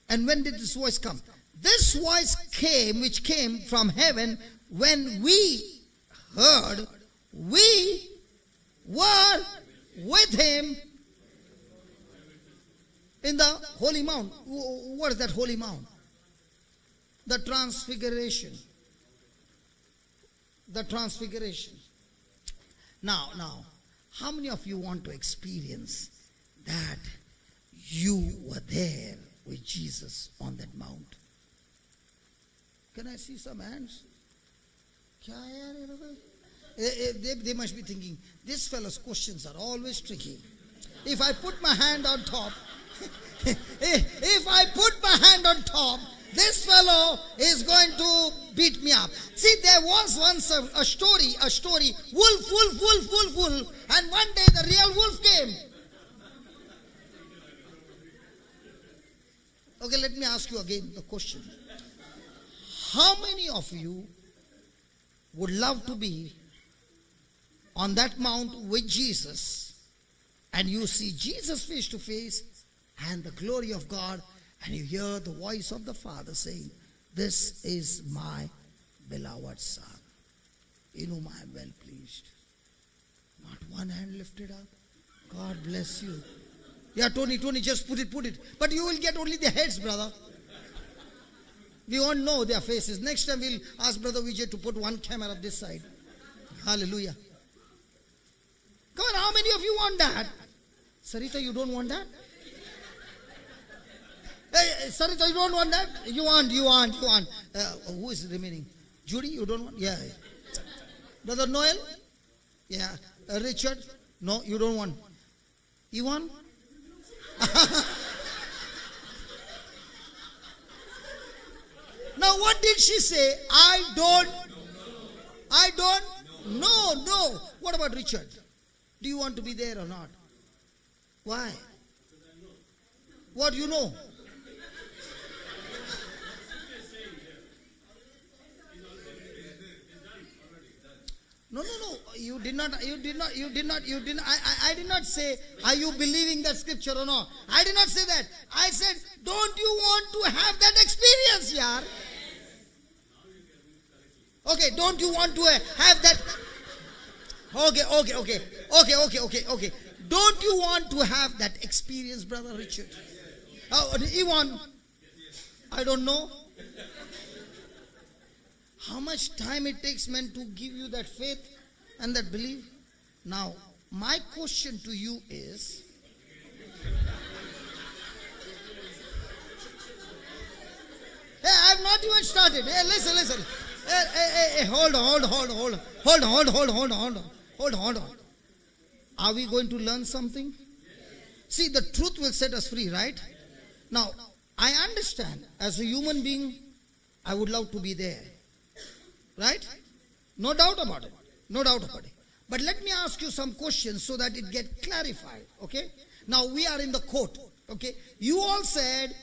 And when did this voice come? This voice came, which came from heaven, when we heard, we were with him in the Holy Mount. What is that Holy Mount? The Transfiguration. The Transfiguration. Now, how many of you want to experience that you were there with Jesus on that mount? Can I see some hands? They must be thinking, this fellow's questions are always tricky. If I put my hand on top, this fellow is going to beat me up. See, there was once a story, wolf, and one day the real wolf came. Okay, let me ask you again the question. How many of you would love to be on that mount with Jesus, and you see Jesus face to face and the glory of God, And you hear the voice of the Father saying, "This is my beloved Son, in whom I am well pleased." Not one hand lifted up. God bless you. Yeah, Tony, just put it. But you will get only the heads, brother. We won't know their faces. Next time we'll ask Brother Vijay to put one camera up this side. Hallelujah. Come on, how many of you want that? Sarita, you don't want that? Hey, Sarita, you don't want that? You want. Who is remaining? Judy, you don't want? Yeah. Brother Noel? Yeah. Richard? No, you don't want. Ivan? Now what did she say? I don't. No. What about Richard? Do you want to be there or not? Why? What do you know? No. You did not. I did not say, are you believing that scripture or not? I did not say that. I said, don't you want to have that experience, yaar? Okay, don't you want to have that? Okay. Don't you want to have that experience, Brother Richard? Ivan, I don't know. How much time it takes, man, to give you that faith and that belief? Now, my question to you is, hey, I have not even started. Hey, listen. Hey, hold on. Are we going to learn something? See, the truth will set us free, right? Now, I understand, as a human being, I would love to be there. Right? No doubt about it. But let me ask you some questions so that it get clarified. Okay? Now we are in the court. Okay? You all said,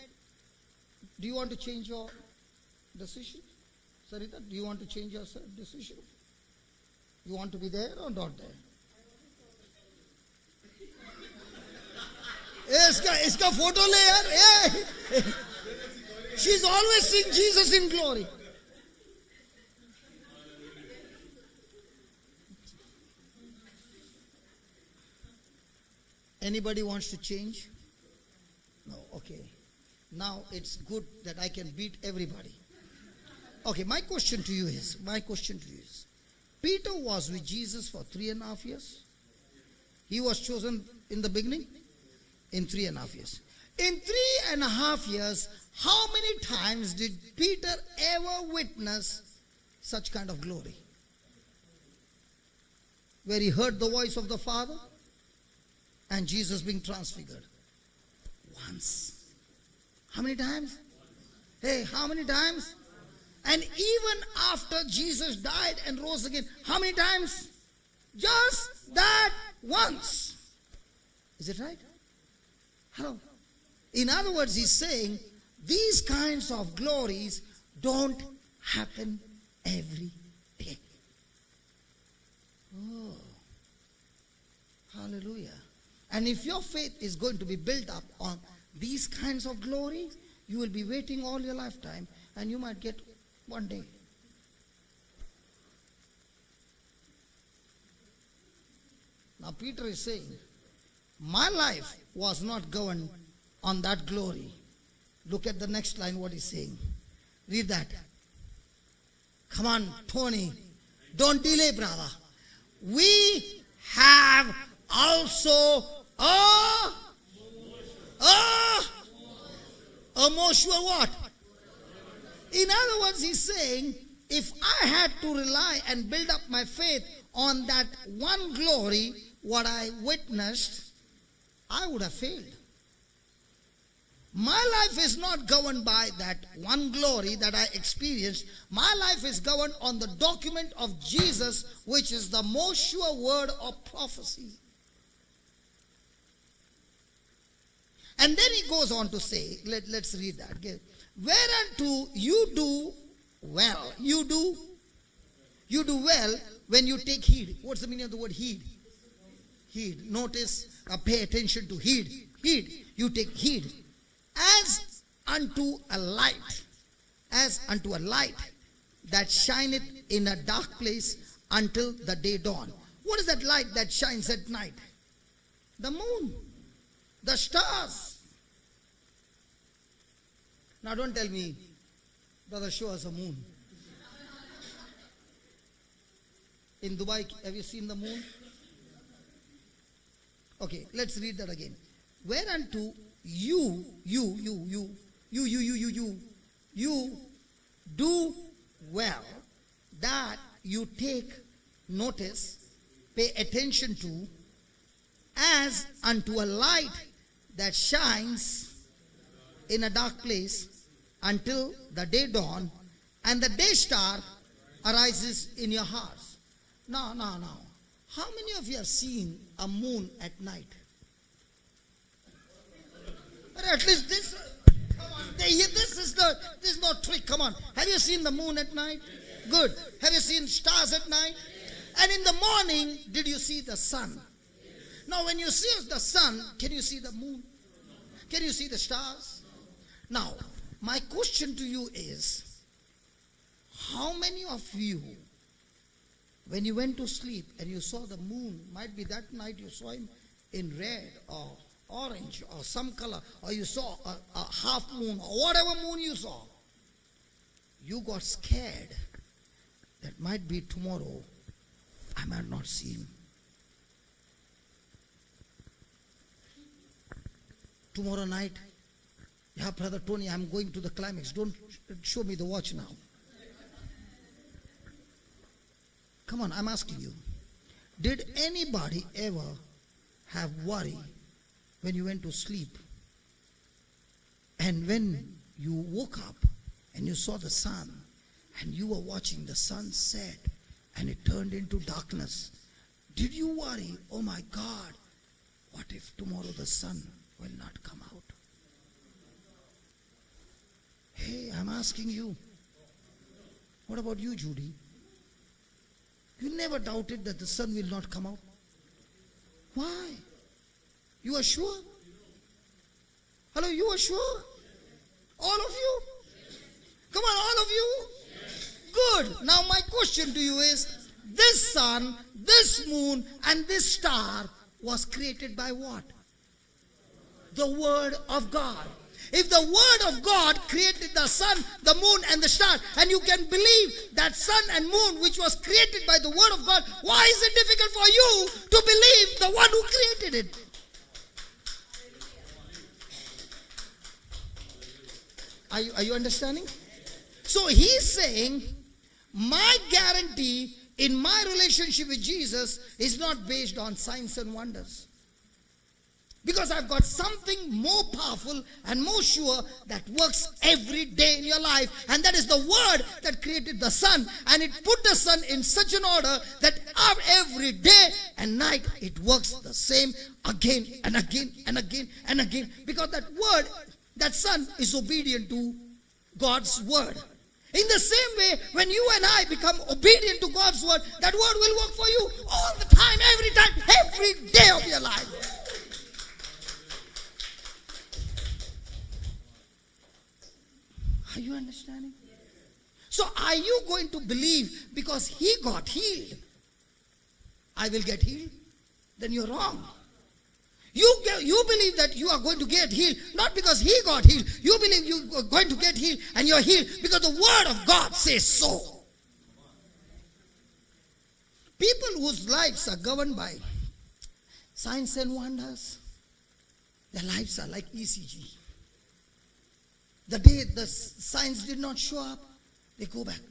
do you want to change your decision? Sarita, do you want to change your decision? You want to be there or not there? इसका photo ले यार. She's always seeing Jesus in glory. Anybody wants to change? No, okay. Now it's good that I can beat everybody. Okay, my question to you is, Peter was with Jesus for 3.5 years. He was chosen in the beginning in 3.5 years. In 3.5 years, how many times did Peter ever witness such kind of glory? Where he heard the voice of the Father and Jesus being transfigured. Once. How many times? Hey, how many times? And even after Jesus died and rose again, how many times? Just that once. Is it right? Hello. In other words, he's saying these kinds of glories don't happen every day. Oh. Hallelujah. And if your faith is going to be built up on these kinds of glory, you will be waiting all your lifetime and you might get one day. Now Peter is saying, my life was not governed on that glory. Look at the next line, what he's saying. Read that. Come on, Tony. Don't delay, brother. We have also a more sure what? In other words, he's saying, if I had to rely and build up my faith on that one glory, what I witnessed, I would have failed. My life is not governed by that one glory that I experienced. My life is governed on the document of Jesus, which is the most sure word of prophecy. And then he goes on to say, let's read that. Okay. Whereunto you do well. You do well when you take heed. What's the meaning of the word heed? Heed. Notice, pay attention to heed. Heed. You take heed. As unto a light, that shineth in a dark place until the day dawn. What is that light that shines at night? The moon, the stars. Now don't tell me, brother, show us a moon. In Dubai, have you seen the moon? Okay, let's read that again. Whereunto you do well that you take notice, pay attention to, as unto a light that shines in a dark place until the day dawn and the day star arises in your hearts. Now. How many of you have seen a moon at night? Or at least this, come on, this is no trick, come on. Have you seen the moon at night? Good. Have you seen stars at night? And in the morning, did you see the sun? Now when you see the sun, can you see the moon? Can you see the stars? Now, my question to you is, how many of you, when you went to sleep and you saw the moon, might be that night you saw him in red or orange or some color, or you saw a half moon or whatever moon you saw, you got scared that might be tomorrow I might not see him. Tomorrow night, yeah, Brother Tony, I'm going to the climax. Don't show me the watch now. Come on, I'm asking you. Did anybody ever have worry when you went to sleep? And when you woke up and you saw the sun and you were watching the sun set and it turned into darkness, did you worry, oh my God, what if tomorrow the sun will not come out? Hey, I'm asking you. What about you, Judy? You never doubted that the sun will not come out? Why? You are sure? Hello, you are sure? All of you? Come on, all of you? Good. Now my question to you is, this sun, this moon, and this star was created by what? The Word of God. If the Word of God created the sun, the moon, and the star, and you can believe that sun and moon which was created by the Word of God, why is it difficult for you to believe the one who created it? Are you understanding? So he's saying, my guarantee in my relationship with Jesus is not based on signs and wonders. Because I've got something more powerful and more sure that works every day in your life. And that is the Word that created the sun. And it put the sun in such an order that every day and night it works the same again and again and again and again. Because that Word, that sun is obedient to God's Word. In the same way, when you and I become obedient to God's Word, that Word will work for you all the time, every day of your life. Are you understanding? So are you going to believe because he got healed, I will get healed? Then you're wrong. You believe that you are going to get healed, not because he got healed. You believe you are going to get healed and you're healed because the Word of God says so. People whose lives are governed by signs and wonders, their lives are like ECG. The day the signs did not show up, they go back.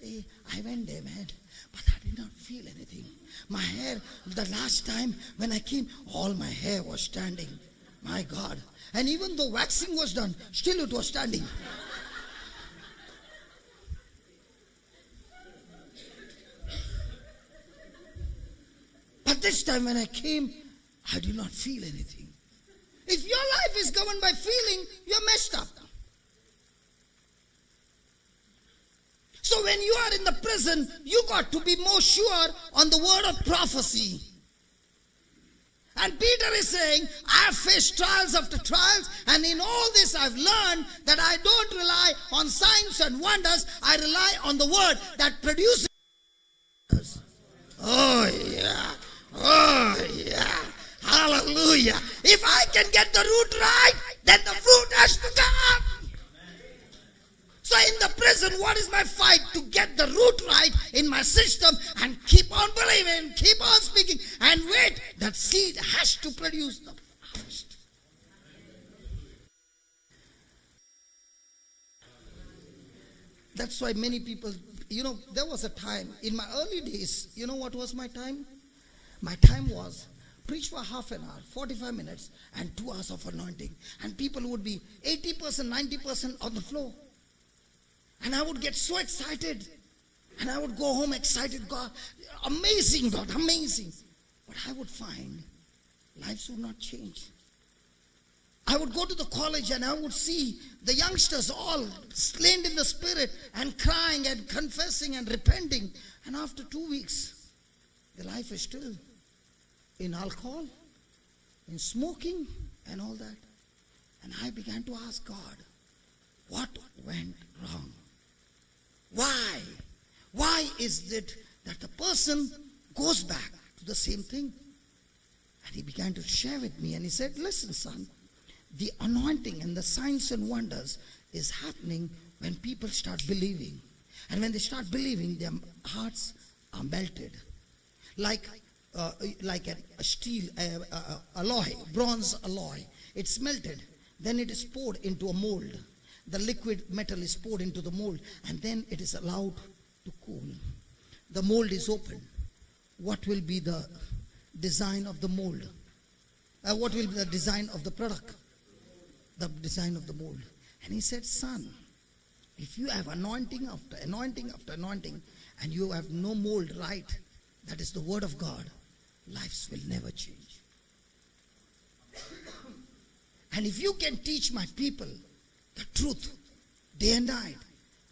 Hey, I went there, man, but I did not feel anything. My hair, the last time when I came, all my hair was standing. My God. And even though waxing was done, still it was standing. But this time when I came, I did not feel anything. If your life is governed by feeling, you're messed up. So when you are in the prison, you got to be more sure on the word of prophecy. And Peter is saying, I have faced trials after trials, and in all this I've learned that I don't rely on signs and wonders. I rely on the word that produces. Oh yeah. Oh yeah. Hallelujah. If I can get the root right, then the fruit has to come. So in the prison, what is my fight? To get the root right in my system and keep on believing, keep on speaking, and wait. That seed has to produce the harvest. That's why many people, there was a time, in my early days, what was my time? My time was preach for half an hour, 45 minutes, and 2 hours of anointing. And people would be 80%, 90% on the floor. And I would get so excited. And I would go home excited. God, amazing, God, amazing. But I would find lives would not change. I would go to the college and I would see the youngsters all slain in the spirit and crying and confessing and repenting. And after 2 weeks, the life is still in alcohol, in smoking and all that. And I began to ask God, what went wrong? Why? Why is it that the person goes back to the same thing? And he began to share with me and he said, listen son, the anointing and the signs and wonders is happening when people start believing. And when they start believing, their hearts are melted. Like a steel alloy, bronze alloy. It's melted. Then it is poured into a mold. The liquid metal is poured into the mold and then it is allowed to cool. The mold is open. What will be the design of the mold? What will be the design of the product? The design of the mold. And he said, son, if you have anointing after anointing after anointing and you have no mold right, that is the word of God, lives will never change. And if you can teach my people the truth day and night,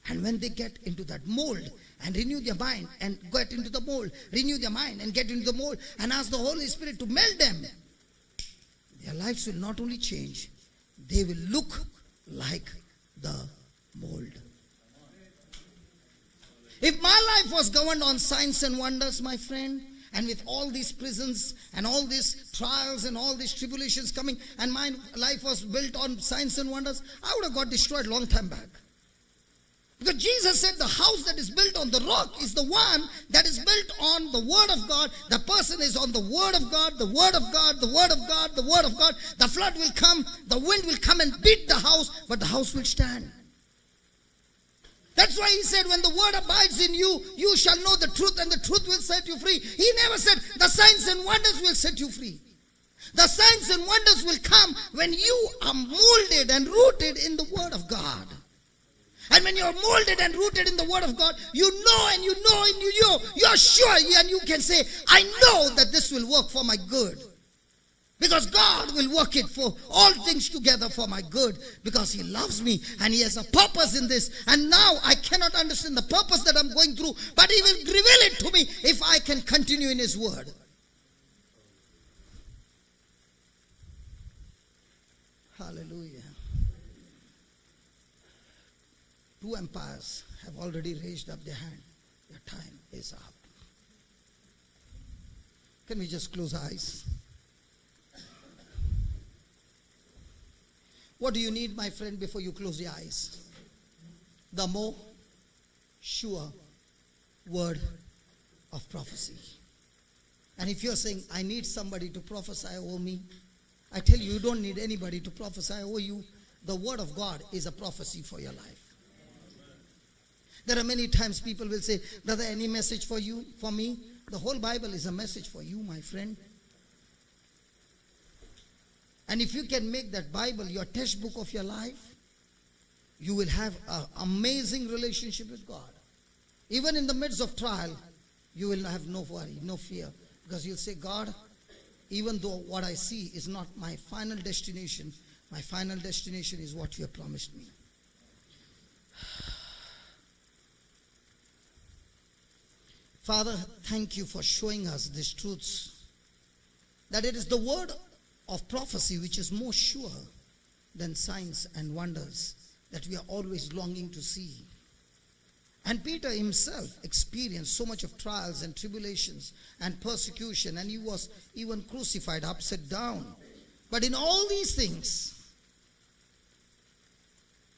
and when they get into that mold and renew their mind and get into the mold, renew their mind and get into the mold and ask the Holy Spirit to melt them, their lives will not only change, they will look like the mold. If my life was governed on signs and wonders, my friend, and with all these prisons and all these trials and all these tribulations coming, and my life was built on signs and wonders, I would have got destroyed long time back. Because Jesus said the house that is built on the rock is the one that is built on the word of God. The person is on the word of God, the word of God, the word of God, the word of God. The flood will come, the wind will come and beat the house, but the house will stand. That's why he said, when the word abides in you, you shall know the truth and the truth will set you free. He never said the signs and wonders will set you free. The signs and wonders will come when you are molded and rooted in the word of God. And when you're molded and rooted in the word of God, you know and you know and you know, you're sure, and you can say, I know that this will work for my good. Because God will work it for all things together for my good. Because he loves me and he has a purpose in this. And now I cannot understand the purpose that I'm going through, but he will reveal it to me if I can continue in his word. Hallelujah. 2 empires have already raised up their hand. Your time is up. Can we just close our eyes? What do you need, my friend, before you close your eyes? The more sure word of prophecy. And if you're saying, I need somebody to prophesy over me, I tell you, you don't need anybody to prophesy over you. The word of God is a prophecy for your life. There are many times people will say, brother, any message for you, for me? The whole Bible is a message for you, my friend. And if you can make that Bible your textbook of your life, you will have an amazing relationship with God. Even in the midst of trial, you will have no worry, no fear. Because you'll say, God, even though what I see is not my final destination, my final destination is what you have promised me. Father, thank you for showing us these truths. that it is the word of prophecy which is more sure than signs and wonders that we are always longing to see. And Peter himself experienced so much of trials and tribulations and persecution, and he was even crucified upside down. But in all these things,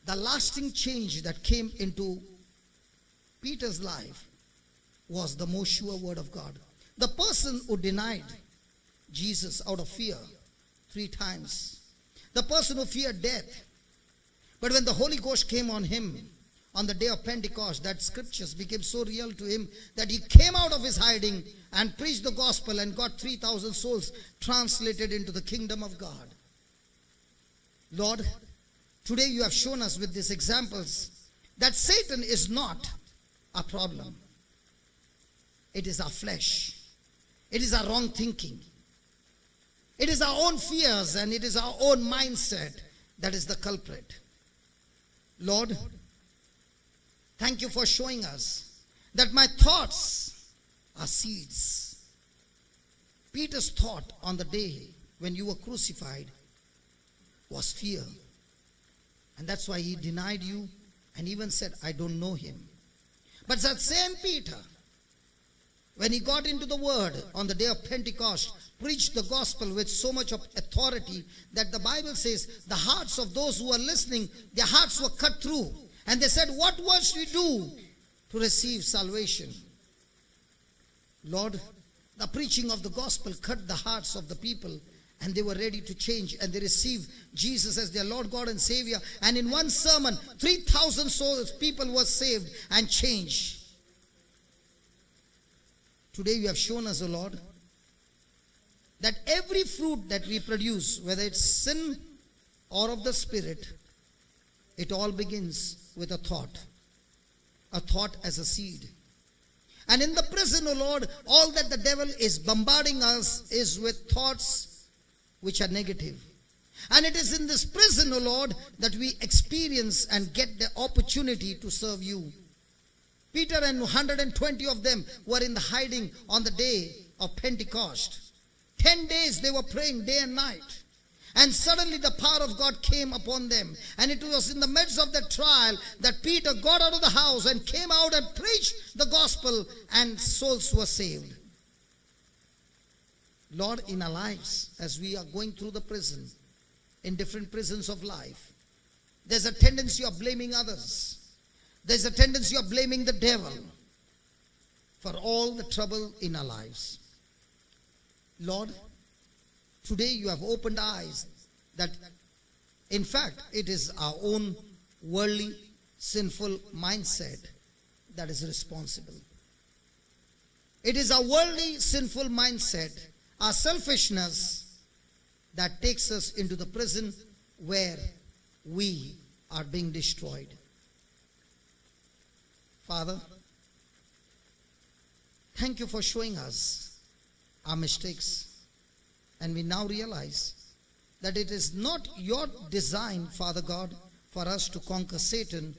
the lasting change that came into Peter's life was the most sure word of God. The person who denied Jesus out of fear 3 times, the person who feared death, but when the Holy Ghost came on him on the day of Pentecost, that scriptures became so real to him that he came out of his hiding and preached the gospel and got 3,000 souls translated into the kingdom of God. Lord, today you have shown us with these examples that Satan is not a problem. It is our flesh. It is our wrong thinking. It is our own fears and it is our own mindset that is the culprit. Lord, thank you for showing us that my thoughts are seeds. Peter's thought on the day when you were crucified was fear. And that's why he denied you and even said, I don't know him. But that same Peter, when he got into the word on the day of Pentecost, preached the gospel with so much of authority that the Bible says the hearts of those who were listening, their hearts were cut through. And they said, what must we do to receive salvation? Lord, the preaching of the gospel cut the hearts of the people, and they were ready to change, and they received Jesus as their Lord, God, and Savior. And in one sermon, 3,000 souls, people were saved and changed. Today you have shown us, O Lord, that every fruit that we produce, whether it's sin or of the Spirit, it all begins with a thought as a seed. And in the prison, O Lord, all that the devil is bombarding us is with thoughts which are negative. And it is in this prison, O Lord, that we experience and get the opportunity to serve you. Peter and 120 of them were in the hiding on the day of Pentecost. 10 days they were praying day and night. And suddenly the power of God came upon them. And it was in the midst of that trial that Peter got out of the house and came out and preached the gospel, and souls were saved. Lord, in our lives, as we are going through the prison, in different prisons of life, there's a tendency of blaming others. There's a tendency of blaming the devil for all the trouble in our lives. Lord, today you have opened eyes that in fact it is our own worldly, sinful mindset that is responsible. It is our worldly, sinful mindset, our selfishness, that takes us into the prison where we are being destroyed. Father, thank you for showing us our mistakes. And we now realize that it is not your design, Father God, for us to conquer Satan,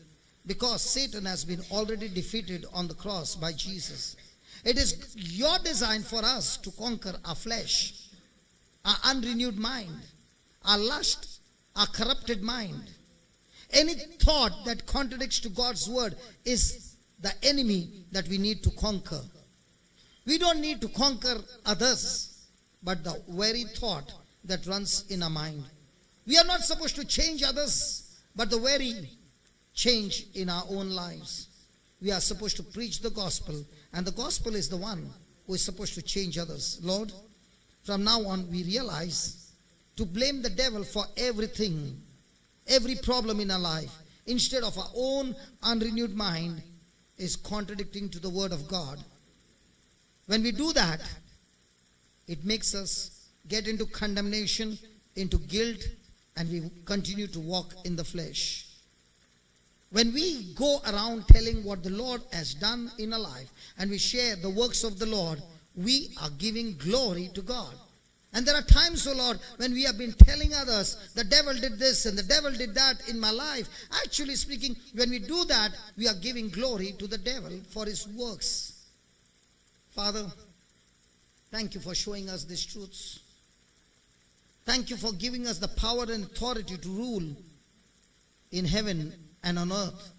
because Satan has been already defeated on the cross by Jesus. It is your design for us to conquer our flesh, our unrenewed mind, our lust, our corrupted mind. Any thought that contradicts to God's word is the enemy that we need to conquer. We don't need to conquer others, but the very thought that runs in our mind. We are not supposed to change others, but the very change in our own lives. We are supposed to preach the gospel, and the gospel is the one who is supposed to change others. Lord, from now on we realize to blame the devil for everything, every problem in our life, instead of our own unrenewed mind, is contradicting to the word of God. When we do that, it makes us get into condemnation, into guilt, and we continue to walk in the flesh. When we go around telling what the Lord has done in our life, and we share the works of the Lord, we are giving glory to God. And there are times, oh Lord, when we have been telling others, the devil did this and the devil did that in my life. Actually speaking, when we do that, we are giving glory to the devil for his works. Father, thank you for showing us these truths. Thank you for giving us the power and authority to rule in heaven and on earth.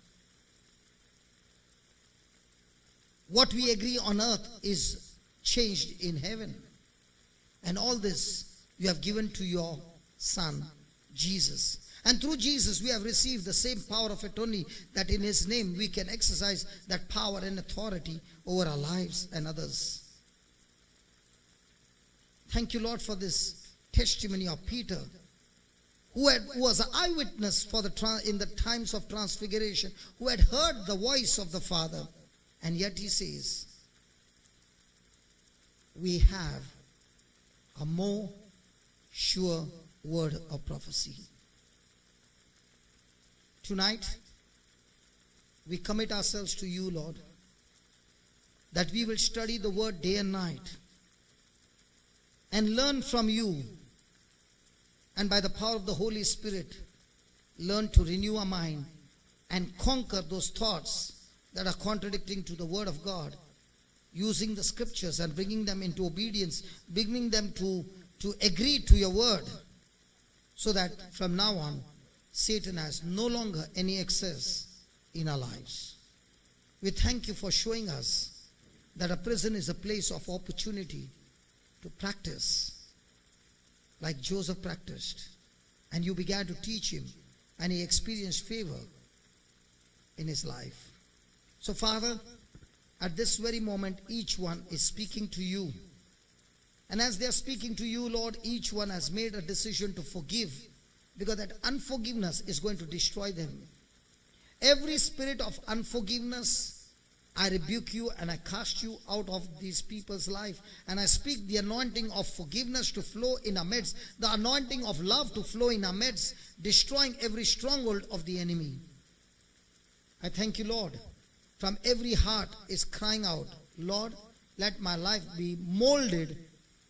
What we agree on earth is changed in heaven. And all this you have given to your Son, Jesus. And through Jesus we have received the same power of attorney, that in His name we can exercise that power and authority over our lives and others. Thank you, Lord, for this testimony of Peter, who was an eyewitness in the times of transfiguration, who had heard the voice of the Father. And yet he says, we have a more sure word of prophecy. Tonight, we commit ourselves to you, Lord, that we will study the word day and night and learn from you, and by the power of the Holy Spirit, learn to renew our mind and conquer those thoughts that are contradicting to the word of God, using the scriptures and bringing them into obedience, bringing them to agree to your word, so that from now on, Satan has no longer any access in our lives. We thank you for showing us that a prison is a place of opportunity to practice like Joseph practiced. And you began to teach him, and he experienced favor in his life. So, Father, at this very moment, each one is speaking to you. And as they are speaking to you, Lord, each one has made a decision to forgive, because that unforgiveness is going to destroy them. Every spirit of unforgiveness, I rebuke you and I cast you out of these people's life. And I speak the anointing of forgiveness to flow in our midst, the anointing of love to flow in our midst, destroying every stronghold of the enemy. I thank you, Lord. From every heart is crying out, Lord, let my life be molded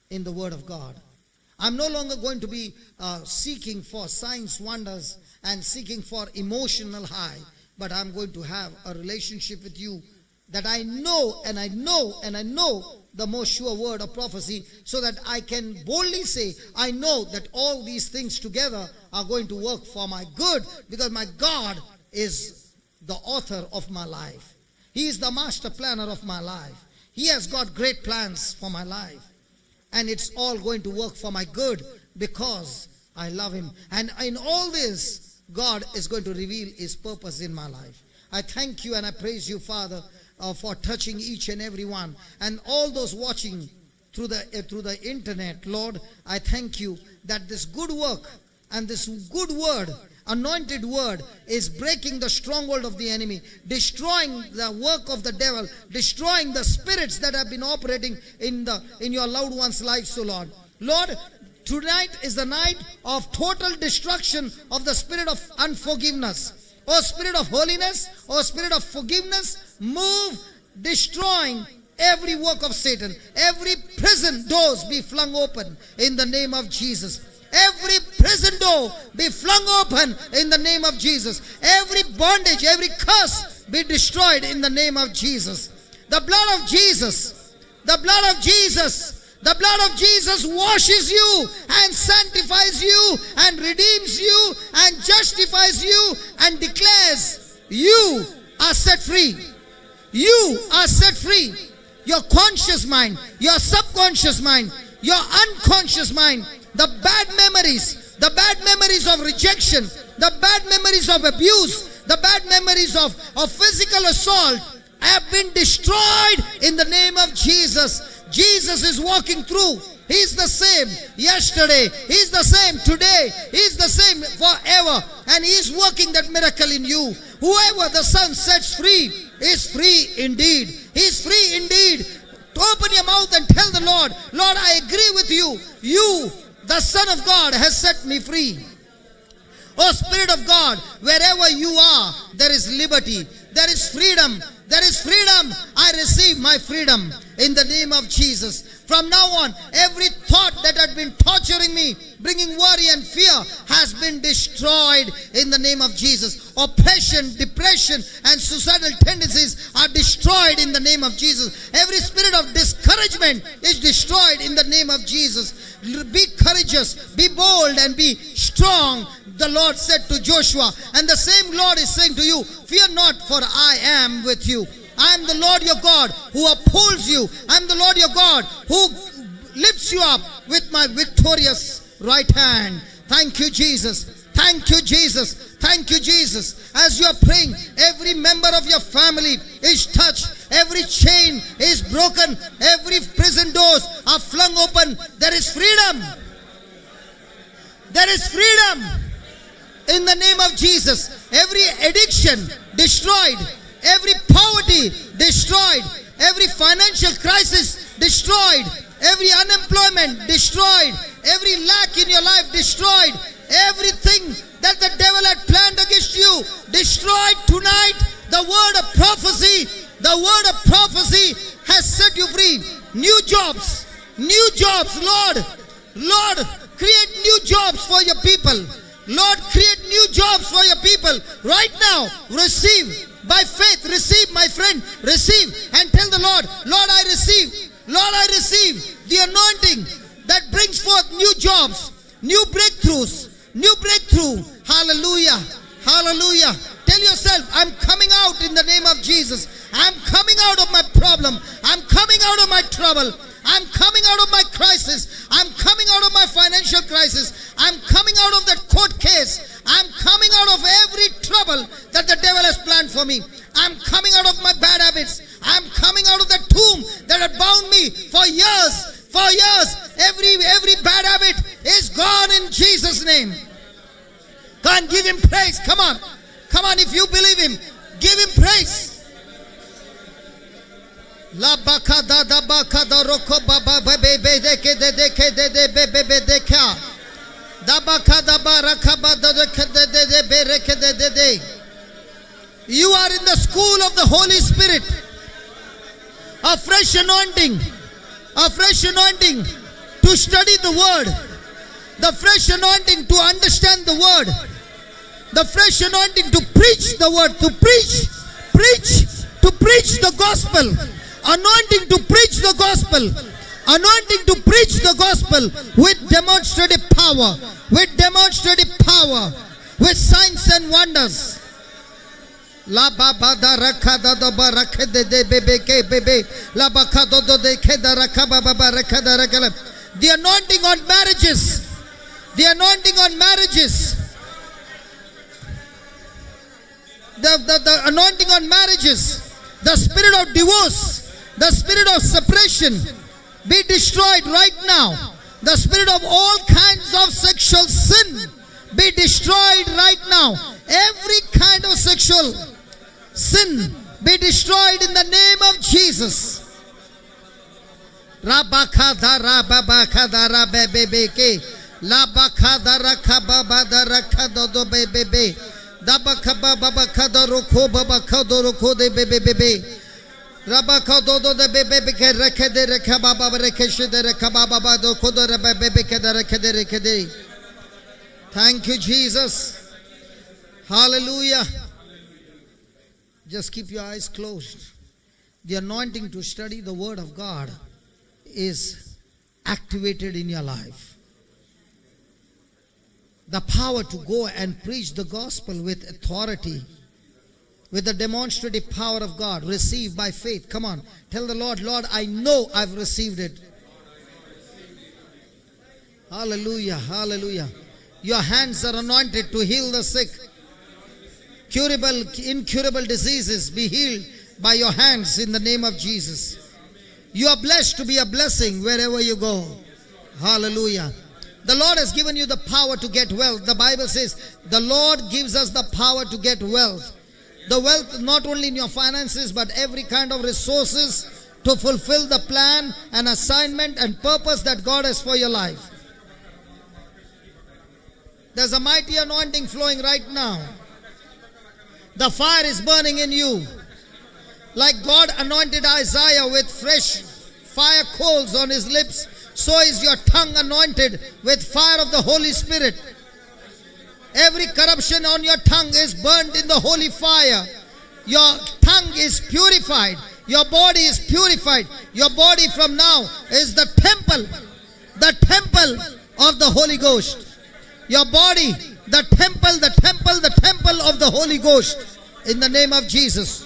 in the word of God. I'm no longer going to be seeking for signs, wonders, and seeking for emotional high, but I'm going to have a relationship with you that I know and I know and I know the most sure word of prophecy, so that I can boldly say, I know that all these things together are going to work for my good, because my God is the author of my life. He is the master planner of my life. He has got great plans for my life. And it's all going to work for my good, because I love Him. And in all this, God is going to reveal His purpose in my life. I thank you and I praise you, Father, for touching each and every one. And all those watching through the internet, Lord, I thank you that this good work and this good word, anointed word, is breaking the stronghold of the enemy, destroying the work of the devil, destroying the spirits that have been operating in your loved ones' lives, so Lord. Lord, tonight is the night of total destruction of the spirit of unforgiveness. Oh, spirit of holiness, oh, spirit of forgiveness, move, destroying every work of Satan. Every prison doors be flung open in the name of Jesus. Every prison door be flung open in the name of Jesus. Every bondage, every curse be destroyed in the name of Jesus. The blood of Jesus, the blood of Jesus, the blood of Jesus washes you and sanctifies you and redeems you and justifies you and declares you are set free. You are set free. Your conscious mind, your subconscious mind, your unconscious mind, the bad memories of rejection, the bad memories of abuse, the bad memories of physical assault have been destroyed in the name of Jesus. Jesus is walking through. He's the same yesterday. He's the same today. He's the same forever. And He's working that miracle in you. Whoever the Son sets free is free indeed. He's free indeed. Open your mouth and tell the Lord, Lord, I agree with you. You, the Son of God, has set me free. Oh, Spirit of God, wherever you are, there is liberty. There is freedom. There is freedom. I receive my freedom in the name of Jesus. From now on, every thought that had been torturing me, bringing worry and fear, has been destroyed in the name of Jesus. Oppression, depression, and suicidal tendencies are destroyed in the name of Jesus. Every spirit of discouragement is destroyed in the name of Jesus. Be courageous, be bold, and be strong, the Lord said to Joshua. And the same Lord is saying to you, fear not, for I am with you. I am the Lord your God who upholds you. I am the Lord your God who lifts you up with my victorious right hand. Thank you, Jesus. Thank you, Jesus. Thank you, Jesus. As you are praying, every member of your family is touched. Every chain is broken. Every prison doors are flung open. There is freedom. There is freedom in the name of Jesus. Every addiction destroyed. Every poverty destroyed. Every financial crisis destroyed. Every unemployment destroyed. Every lack in your life destroyed. Everything that the devil had planned against you destroyed tonight. The word of prophecy, has set you free. New jobs, Lord, create new jobs for your people. Lord, create new jobs for your people. Right now, receive by faith. Receive, my friend, receive and tell the Lord, Lord, I receive. Lord, I receive the anointing that brings forth new jobs, new breakthroughs, new breakthrough. Hallelujah. Hallelujah. Tell yourself, I'm coming out in the name of Jesus. I'm coming out of my problem. I'm coming out of my trouble. I'm coming out of my crisis. I'm coming out of my financial crisis. I'm coming out of that court case. I'm coming out of every trouble that the devil has planned for me. I'm coming out of my bad habits. I'm coming out of that tomb that had bound me for years. For years, every bad habit is gone in Jesus' name. Go and give him praise. Come on. Come on, if you believe him, give him praise. La baka da da baka da roko baba bebe deke de deke de de bebe deka. Da baka da baraka ba da deke de de de bereke de de de. You are in the school of the Holy Spirit. A fresh anointing to study the word. The fresh anointing to understand the word. The fresh anointing to preach the word, to preach the gospel. Anointing to preach the gospel. Anointing to preach the gospel with demonstrative power. With signs and wonders. La baba da rakha da da barakhe de de bebe ke bebe la bakha do do de ke da rakha baba barakha da rakha. The anointing on marriages. The anointing on marriages. The anointing on marriages. The spirit of divorce, the spirit of separation be destroyed right now. The spirit of all kinds of sexual sin be destroyed right now. Every kind of sexual sin be destroyed in the name of Jesus. Rabakadara babakadara bebeke labakadara kababadara kadodo bebebe dabakaba babakada roko babakado roko de bebebe rabakadodo de bebeke rekede rekababa rekeshede rekababa do kodora bebeke rekede rekede. Thank you, Jesus. Hallelujah. Just keep your eyes closed. The anointing to study the word of God is activated in your life. The power to go and preach the gospel with authority, with the demonstrative power of God, received by faith. Come on, tell the Lord, Lord, I know I've received it. Hallelujah, hallelujah. Your hands are anointed to heal the sick. Curable, incurable diseases be healed by your hands in the name of Jesus. You are blessed to be a blessing wherever you go. Hallelujah. The Lord has given you the power to get wealth. The Bible says the Lord gives us the power to get wealth. The wealth not only in your finances but every kind of resources to fulfill the plan and assignment and purpose that God has for your life. There's a mighty anointing flowing right now. The fire is burning in you. Like God anointed Isaiah with fresh fire coals on his lips, so is your tongue anointed with fire of the Holy Spirit. Every corruption on your tongue is burned in the holy fire. Your tongue is purified. Your body is purified. Your body from now is the temple of the Holy Ghost. Your body, the temple of the Holy Ghost. In the name of Jesus.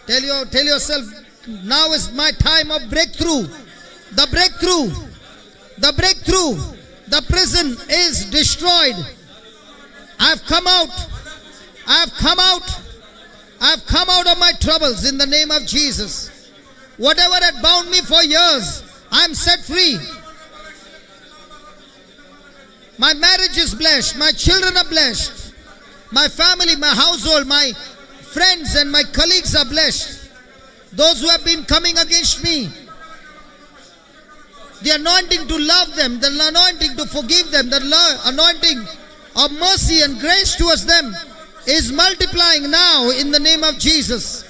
Tell yourself, now is my time of breakthrough. The breakthrough. The prison is destroyed. I've come out of my troubles in the name of Jesus. Whatever had bound me for years, I'm set free. My marriage is blessed. My children are blessed. My family, my household, my friends and my colleagues are blessed. Those who have been coming against me, the anointing to love them, the anointing to forgive them, the anointing of mercy and grace towards them is multiplying now in the name of Jesus.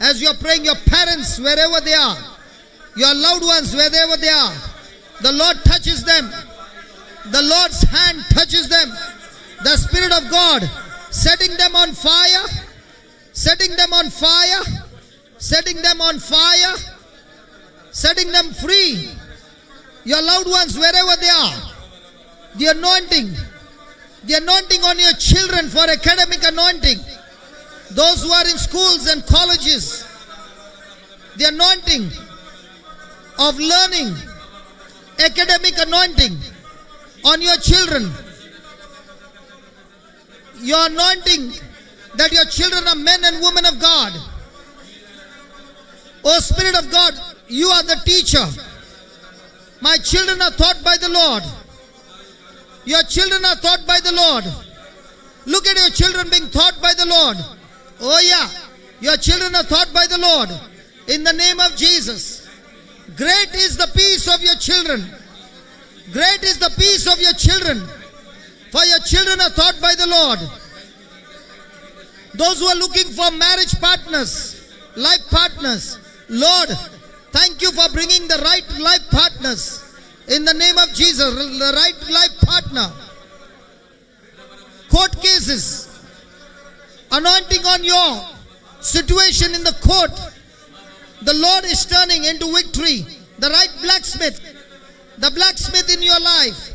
As you're praying, your parents, wherever they are, your loved ones, wherever they are, the Lord touches them. The Lord's hand touches them. The Spirit of God setting them on fire, setting them on fire, setting them on fire, setting them free. Your loved ones, wherever they are, the anointing on your children for academic anointing, those who are in schools and colleges, the anointing of learning, academic anointing on your children, your anointing that your children are men and women of God. Oh Spirit of God, you are the teacher. My children are taught by the Lord. Your children are taught by the Lord. Look at your children being taught by the Lord. Oh yeah, your children are taught by the Lord. In the name of Jesus. Great is the peace of your children. Great is the peace of your children. For your children are taught by the Lord. Those who are looking for marriage partners, life partners, Lord, thank you for bringing the right life partners. In the name of Jesus, the right life partner. Court cases, anointing on your situation in the court. The Lord is turning into victory. The right blacksmith, the blacksmith in your life,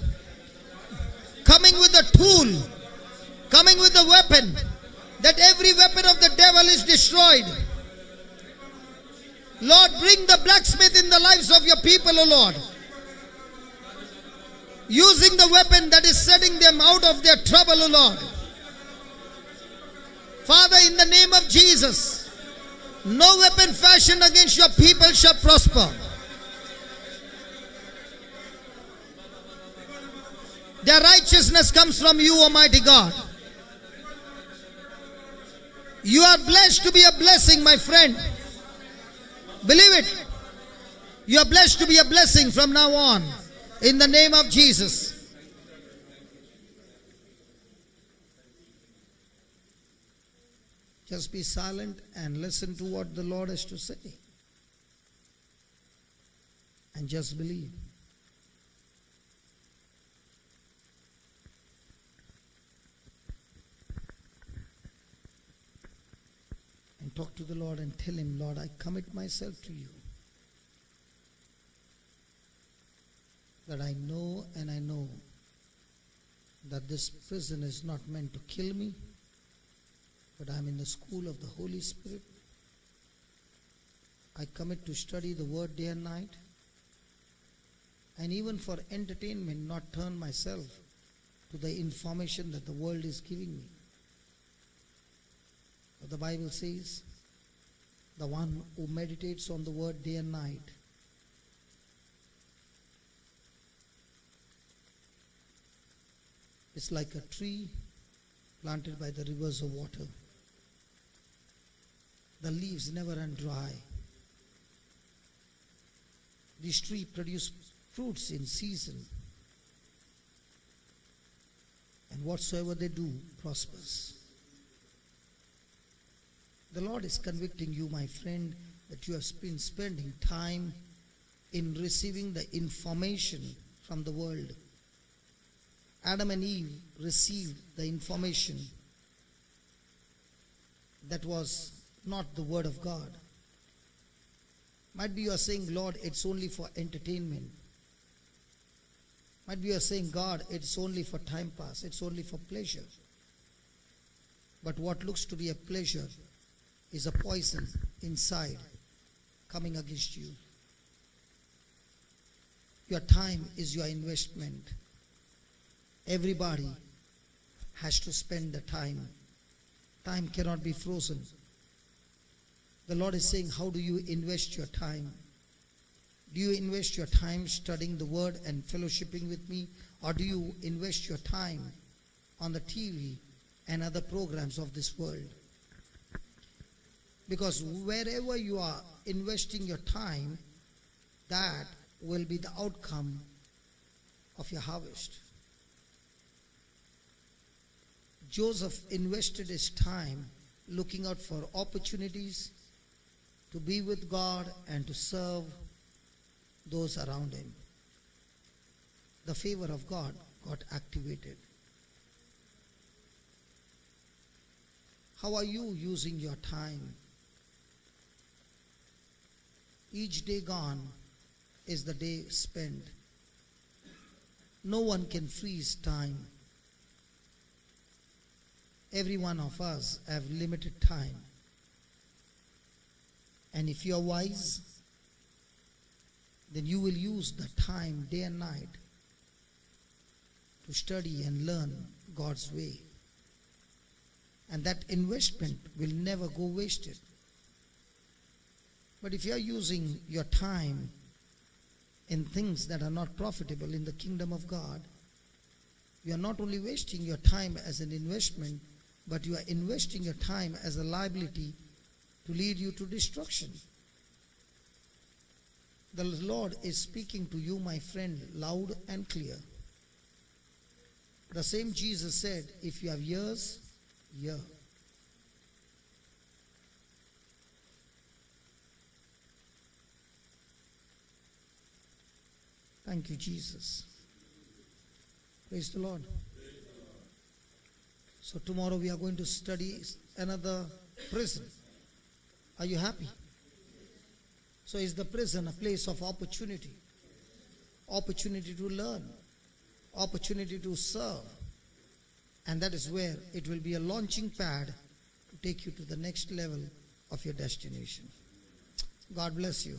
coming with a tool, coming with a weapon, that every weapon of the devil is destroyed. Lord, bring the blacksmith in the lives of your people, O Lord. Using the weapon that is setting them out of their trouble, O Lord. Father, in the name of Jesus, no weapon fashioned against your people shall prosper. Their righteousness comes from you, Almighty God. You are blessed to be a blessing, my friend. Believe it. You are blessed to be a blessing from now on. In the name of Jesus. Just be silent and listen to what the Lord has to say. And just believe. And talk to the Lord and tell Him, Lord, I commit myself to you. That I know and I know that this prison is not meant to kill me, but I am in the school of the Holy Spirit. I commit to study the Word day and night, and even for entertainment, not turn myself to the information that the world is giving me. But the Bible says, the one who meditates on the Word day and night is like a tree planted by the rivers of water, The leaves never run dry. These trees produce fruits in season. And whatsoever they do prospers. The Lord is convicting you, my friend, that you have been spending time in receiving the information from the world. Adam and Eve received the information that was not the word of God. Might be you are saying, Lord, it's only for entertainment. Might be you are saying, God, it's only for time pass, it's only for pleasure. But what looks to be a pleasure is a poison inside coming against you. Your time is your investment. Everybody has to spend the time. Time cannot be frozen. The Lord is saying, how do you invest your time? Do you invest your time studying the word and fellowshipping with me? Or do you invest your time on the TV and other programs of this world? Because wherever you are investing your time, that will be the outcome of your harvest. Joseph invested his time looking out for opportunities to be with God and to serve those around him. The favor of God got activated. How are you using your time? Each day gone is the day spent. No one can freeze time. Every one of us have limited time. And if you are wise, then you will use the time day and night to study and learn God's way. And that investment will never go wasted. But if you are using your time in things that are not profitable in the kingdom of God, you are not only wasting your time as an investment, but you are investing your time as a liability to lead you to destruction. The Lord is speaking to you, my friend, loud and clear. The same Jesus said, if you have ears, hear. Thank you, Jesus. Praise the Lord. So tomorrow we are going to study another prison. Are you happy? So is the prison a place of opportunity? Opportunity to learn. Opportunity to serve. And that is where it will be a launching pad to take you to the next level of your destination. God bless you.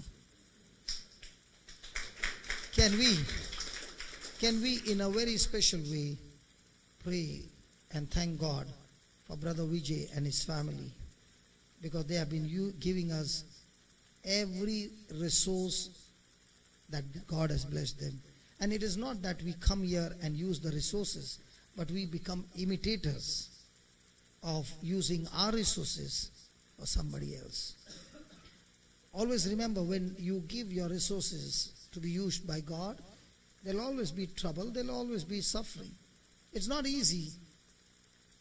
Can we in a very special way pray and thank God for Brother Vijay and his family, because they have been giving us every resource that God has blessed them. And it is not that we come here and use the resources, but we become imitators of using our resources for somebody else. Always remember, when you give your resources to be used by God, there'll always be trouble, there'll always be suffering. It's not easy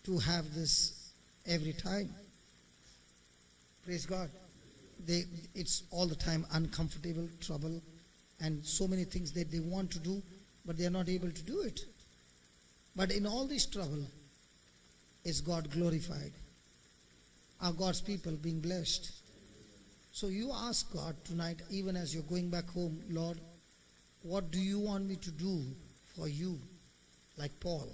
to have this every time. Praise God. It's all the time uncomfortable, trouble, and so many things that they want to do, but they are not able to do it. But in all this trouble, is God glorified? Are God's people being blessed? So you ask God tonight, even as you're going back home, Lord, what do you want me to do for you? Like Paul.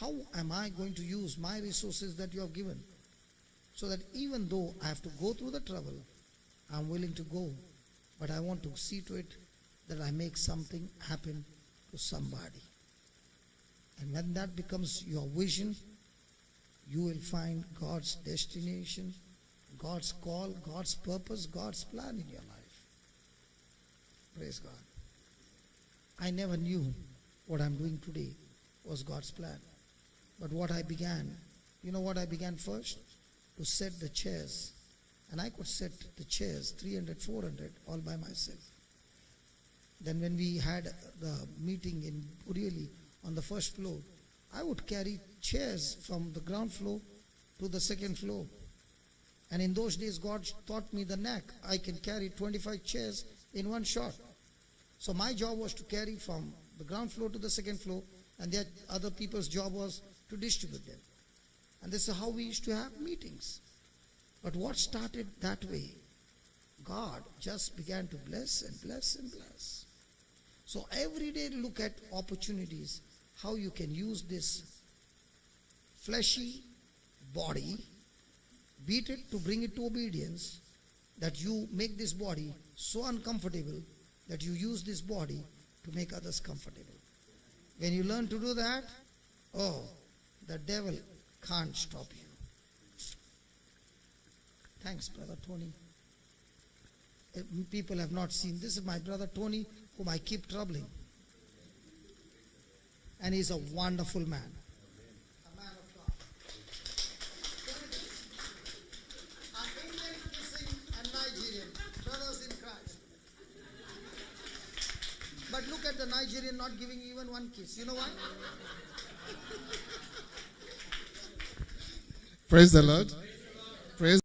How am I going to use my resources that you have given? So that even though I have to go through the trouble, I'm willing to go. But I want to see to it that I make something happen to somebody. And when that becomes your vision, you will find God's destination, God's call, God's purpose, God's plan in your life. Praise God. I never knew what I'm doing today was God's plan. But what I began, you know what I began first? To set the chairs And I could set the chairs, 300, 400, all by myself. Then when we had the meeting in Purieli on the first floor, I would carry chairs from the ground floor to the second floor. And in those days, God taught me the knack. I can carry 25 chairs in one shot. So my job was to carry from the ground floor to the second floor, and the other people's job was to distribute them. And this is how we used to have meetings. But what started that way, God just began to bless and bless and bless. So every day look at opportunities, how you can use this fleshy body, beat it to bring it to obedience, that you make this body so uncomfortable that you use this body to make others comfortable. When you learn to do that, oh, the devil can't stop you. Thanks, Brother Tony. People have not seen. This is my brother Tony, whom I keep troubling. And he's a wonderful man. A man of God. I'm Indian kissing and Nigerian. Brothers in Christ. But look at the Nigerian not giving even one kiss. You know why? Praise the Lord. Praise